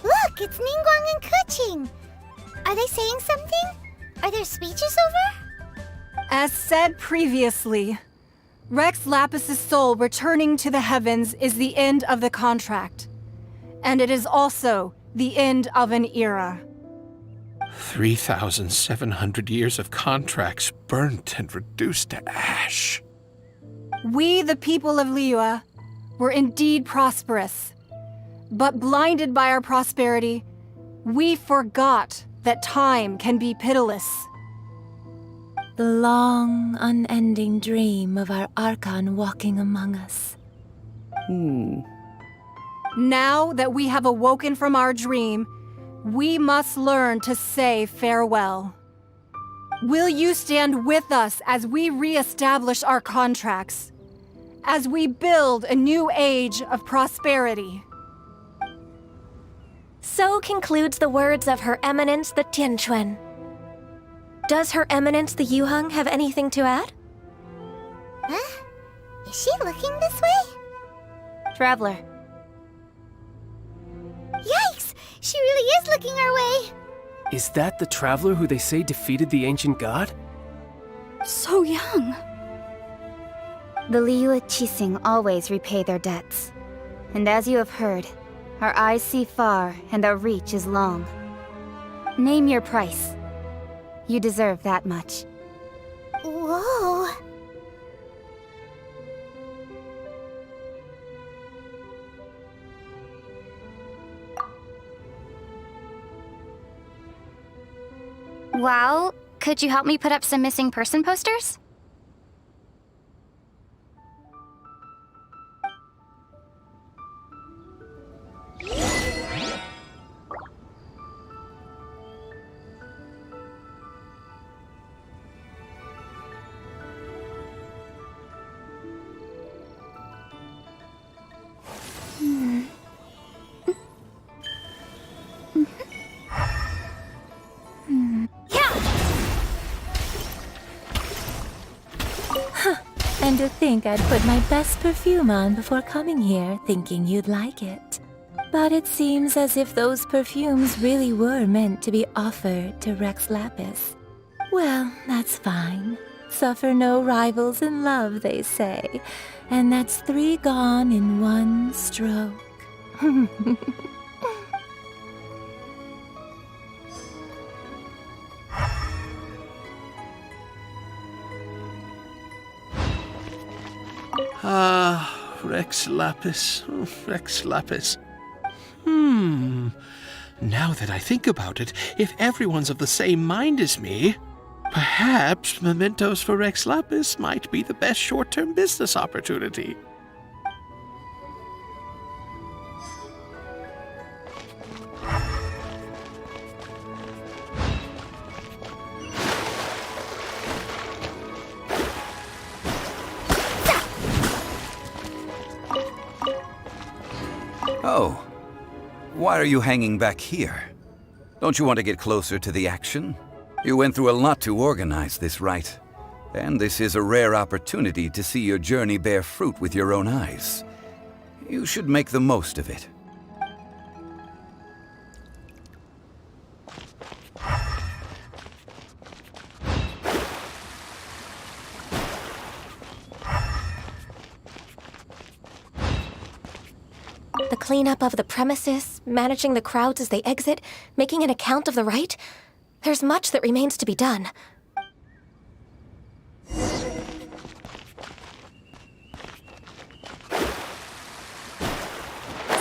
Look, it's Ningguang and Keqing. Are they saying something? Are their speeches over? As said previously, Rex Lapis's soul returning to the heavens is the end of the contract. And it is also the end of an era. 3,700 years of contracts burnt and reduced to ash. We, the people of Liyue, were indeed prosperous. But blinded by our prosperity, we forgot that time can be pitiless. The long, unending dream of our Archon walking among us. Now that we have awoken from our dream, we must learn to say farewell. Will you stand with us as we re-establish our contracts? As we build a new age of prosperity? So concludes the words of Her Eminence the Tianquan. Does Her Eminence the Yuheng have anything to add? Huh? Is she looking this way? Traveler. Yikes! She really is looking our way! Is that the traveler who they say defeated the ancient god? So young. The Liyue Qixing always repay their debts. And as you have heard, our eyes see far and our reach is long. Name your price. You deserve that much. Whoa! Well, could you help me put up some missing person posters? And to think I'd put my best perfume on before coming here, thinking you'd like it. But it seems as if those perfumes really were meant to be offered to Rex Lapis. Well, that's fine. Suffer no rivals in love, they say. And that's 3 gone in 1 stroke. Ah, Rex Lapis. Oh, Rex Lapis. Now that I think about it, if everyone's of the same mind as me, perhaps mementos for Rex Lapis might be the best short-term business opportunity. Oh. Why are you hanging back here? Don't you want to get closer to the action? You went through a lot to organize this, right? And this is a rare opportunity to see your journey bear fruit with your own eyes. You should make the most of it. The cleanup of the premises, managing the crowds as they exit, making an account of the rite? There's much that remains to be done.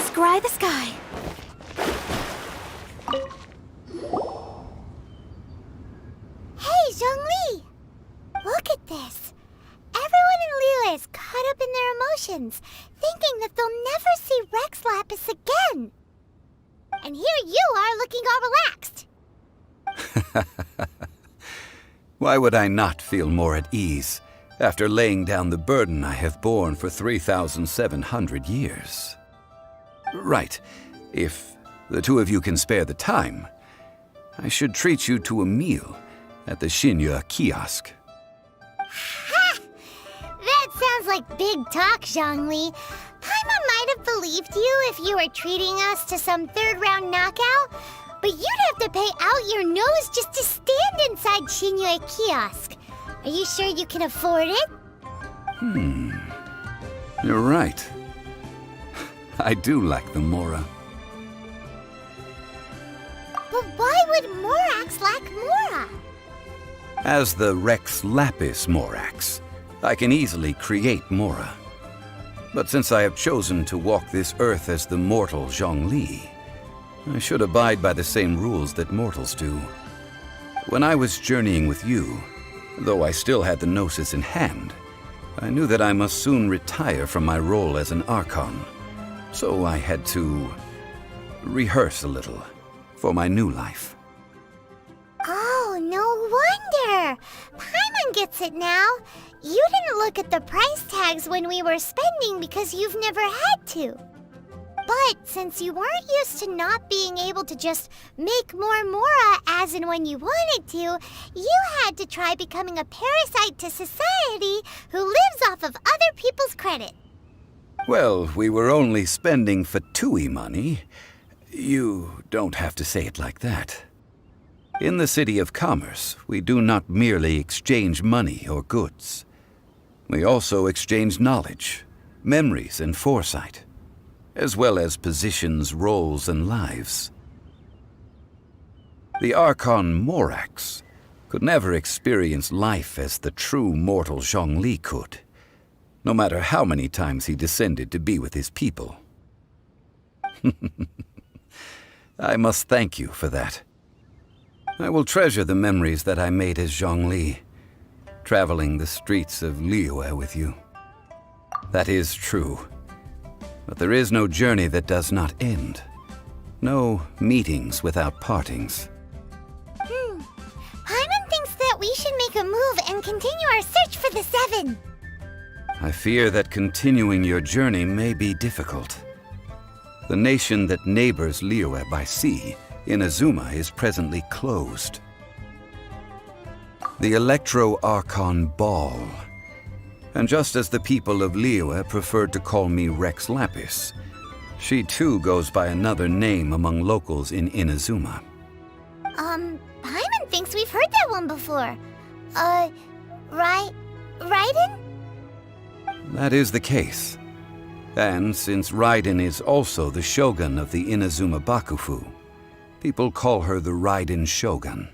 Scry the sky. Hey, Zhongli! Look at this. Everyone in Liyue is caught up in their emotions, thinking that they'll never see Rex Lapis again. And here you are looking all relaxed. Why would I not feel more at ease after laying down the burden I have borne for 3,700 years? Right. If the two of you can spare the time, I should treat you to a meal at the Xinye kiosk. Ha! That sounds like big talk, Zhongli. Paimon might have believed you if you were treating us to some third-round knockout, but you'd have to pay out your nose just to stand inside Xinye kiosk. Are you sure you can afford it? You're right. I do lack the Mora. But why would Morax lack Mora? As the Rex Lapis Morax, I can easily create Mora. But since I have chosen to walk this earth as the mortal Zhongli, I should abide by the same rules that mortals do. When I was journeying with you, though I still had the Gnosis in hand, I knew that I must soon retire from my role as an Archon. So I had to rehearse a little for my new life. Oh, no wonder! Paimon gets it now. You didn't look at the price tags when we were spending because you've never had to. But since you weren't used to not being able to just make more mora as and when you wanted to, you had to try becoming a parasite to society who lives off of other people's credit. Well, we were only spending Fatui money. You don't have to say it like that. In the City of Commerce, we do not merely exchange money or goods. We also exchange knowledge, memories, and foresight, as well as positions, roles, and lives. The Archon Morax could never experience life as the true mortal Zhongli could, no matter how many times he descended to be with his people. I must thank you for that. I will treasure the memories that I made as Zhongli, traveling the streets of Liyue with you. That is true. But there is no journey that does not end. No meetings without partings. Paimon thinks that we should make a move and continue our search for the Seven. I fear that continuing your journey may be difficult. The nation that neighbors Liyue by sea, Inazuma, is presently closed. The Electro-Archon Ball. And just as the people of Liyue preferred to call me Rex Lapis, she too goes by another name among locals in Inazuma. Paimon thinks we've heard that one before. Raiden? That is the case. And since Raiden is also the shogun of the Inazuma Bakufu, people call her the Raiden Shogun.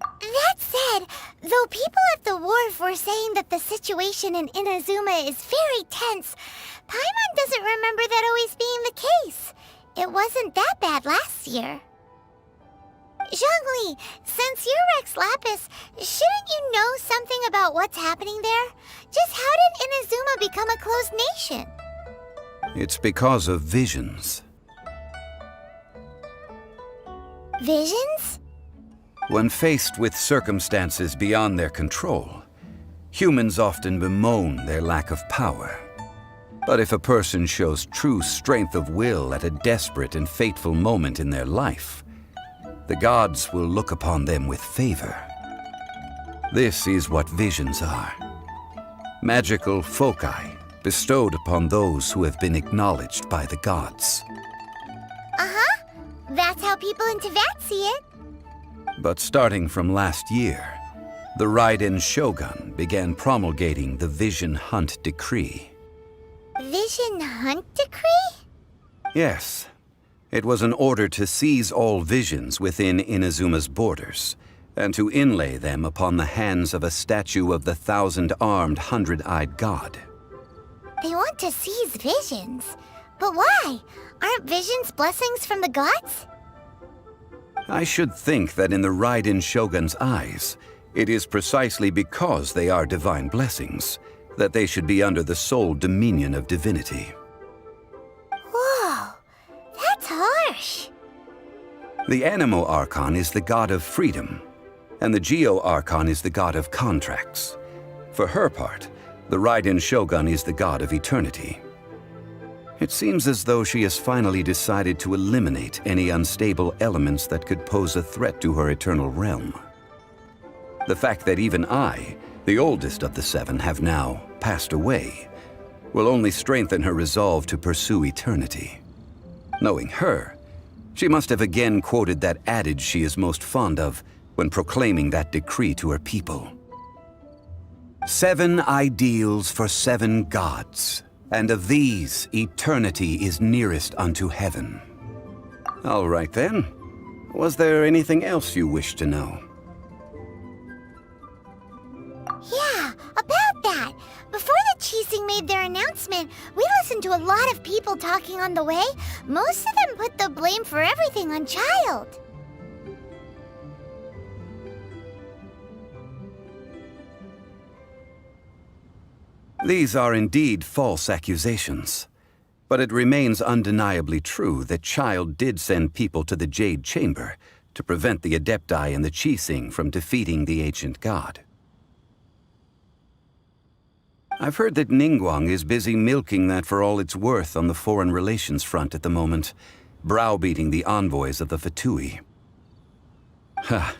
That said, though people at the wharf were saying that the situation in Inazuma is very tense, Paimon doesn't remember that always being the case. It wasn't that bad last year. Zhongli, since you're Rex Lapis, shouldn't you know something about what's happening there? Just how did Inazuma become a closed nation? It's because of visions. Visions? When faced with circumstances beyond their control, humans often bemoan their lack of power. But if a person shows true strength of will at a desperate and fateful moment in their life, the gods will look upon them with favor. This is what visions are. Magical foci bestowed upon those who have been acknowledged by the gods. Uh-huh. That's how people in Teyvat see it. But starting from last year, the Raiden Shogun began promulgating the Vision Hunt Decree. Vision Hunt Decree? Yes. It was an order to seize all visions within Inazuma's borders, and to inlay them upon the hands of a statue of the 1,000-armed, 100-eyed god. They want to seize visions. But why? Aren't visions blessings from the gods? I should think that in the Raiden Shogun's eyes, it is precisely because they are divine blessings that they should be under the sole dominion of divinity. Whoa, that's harsh. The Animo Archon is the god of freedom, and the Geo Archon is the god of contracts. For her part, the Raiden Shogun is the god of eternity. It seems as though she has finally decided to eliminate any unstable elements that could pose a threat to her eternal realm. The fact that even I, the oldest of the seven, have now passed away, will only strengthen her resolve to pursue eternity. Knowing her, she must have again quoted that adage she is most fond of when proclaiming that decree to her people. 7 ideals for 7 gods, and of these, eternity is nearest unto heaven. All right then. Was there anything else you wish to know? Yeah, about that. Before the Qixing made their announcement, we listened to a lot of people talking on the way. Most of them put the blame for everything on Child. These are indeed false accusations. But it remains undeniably true that Child did send people to the Jade Chamber to prevent the Adepti and the Qixing from defeating the ancient god. I've heard that Ningguang is busy milking that for all it's worth on the foreign relations front at the moment, browbeating the envoys of the Fatui. Ha!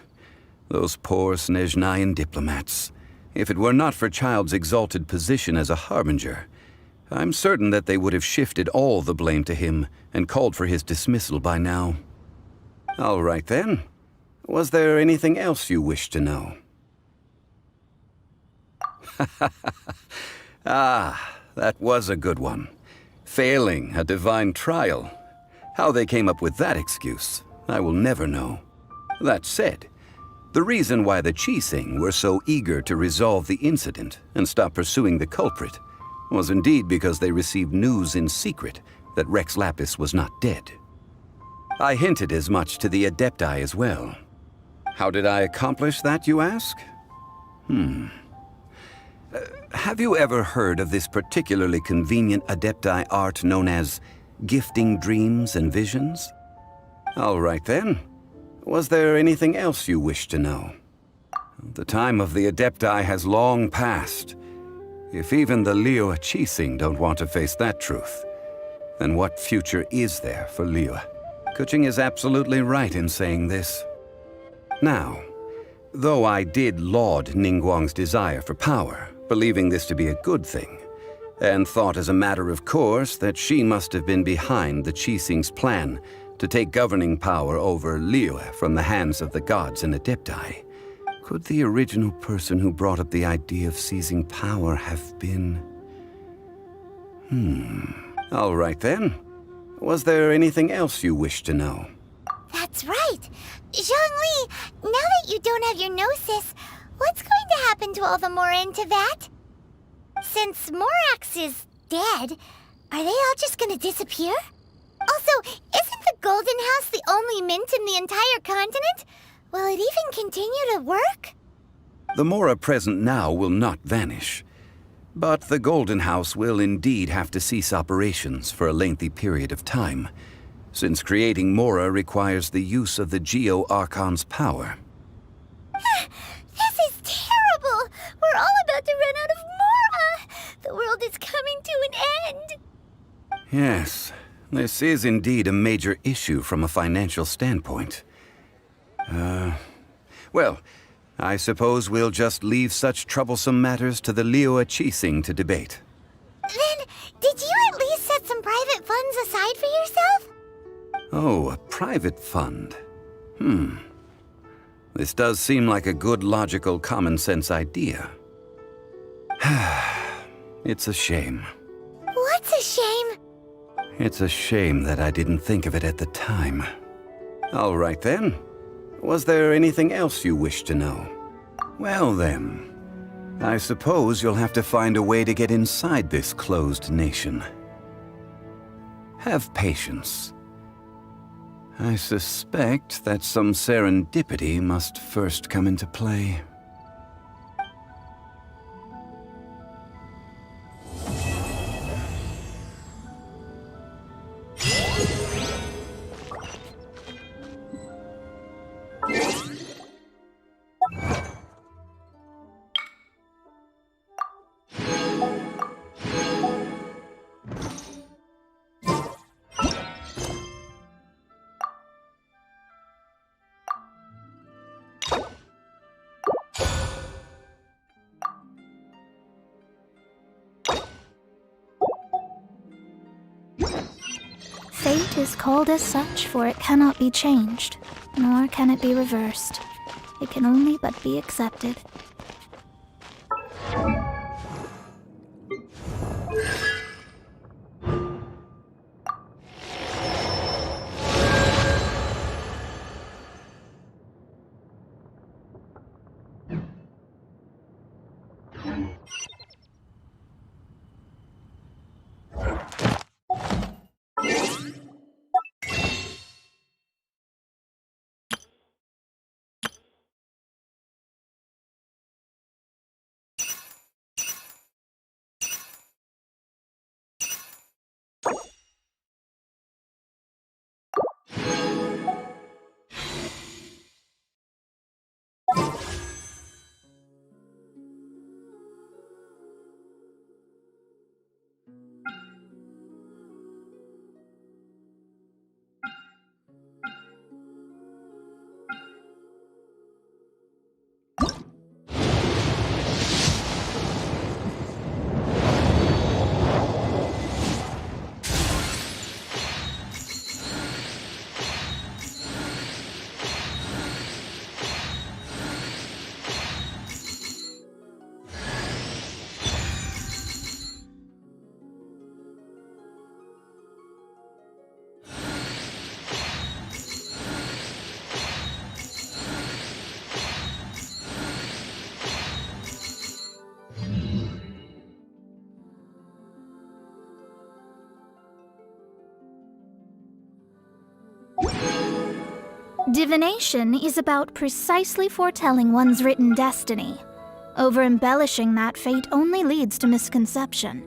Those poor Snezhnayan diplomats. If it were not for Child's exalted position as a harbinger, I'm certain that they would have shifted all the blame to him and called for his dismissal by now. All right then. Was there anything else you wished to know? Ah, that was a good one. Failing a divine trial. How they came up with that excuse, I will never know. That said, the reason why the Qixing were so eager to resolve the incident and stop pursuing the culprit was indeed because they received news in secret that Rex Lapis was not dead. I hinted as much to the Adepti as well. How did I accomplish that, you ask? Have you ever heard of this particularly convenient Adepti art known as gifting dreams and visions? All right then. Was there anything else you wish to know? The time of the Adepti has long passed. If even the Liyue Qixing don't want to face that truth, then what future is there for Liyue? Kuching is absolutely right in saying this. Now, though I did laud Ningguang's desire for power, believing this to be a good thing, and thought as a matter of course that she must have been behind the Qixing's plan to take governing power over Liyue from the hands of the gods and Adepti, could the original person who brought up the idea of seizing power have been... All right then. Was there anything else you wish to know? That's right. Zhongli, now that you don't have your gnosis, what's going to happen to all the Mora in Teyvat? Since Morax is dead, are they all just gonna disappear? Also, isn't the Golden House the only mint in the entire continent? Will it even continue to work? The Mora present now will not vanish. But the Golden House will indeed have to cease operations for a lengthy period of time, since creating Mora requires the use of the Geo-Archon's power. This is terrible! We're all about to run out of Mora! The world is coming to an end! Yes, this is indeed a major issue from a financial standpoint. Well, I suppose we'll just leave such troublesome matters to the Liyue Qixing to debate. Then, did you at least set some private funds aside for yourself? Oh, a private fund. This does seem like a good, logical, common-sense idea. It's a shame. What's a shame? It's a shame that I didn't think of it at the time. All right then. Was there anything else you wish to know? Well then, I suppose you'll have to find a way to get inside this closed nation. Have patience. I suspect that some serendipity must first come into play. Fate is called as such, for it cannot be changed, nor can it be reversed. It can only but be accepted. Divination is about precisely foretelling one's written destiny. Over-embellishing that fate only leads to misconception.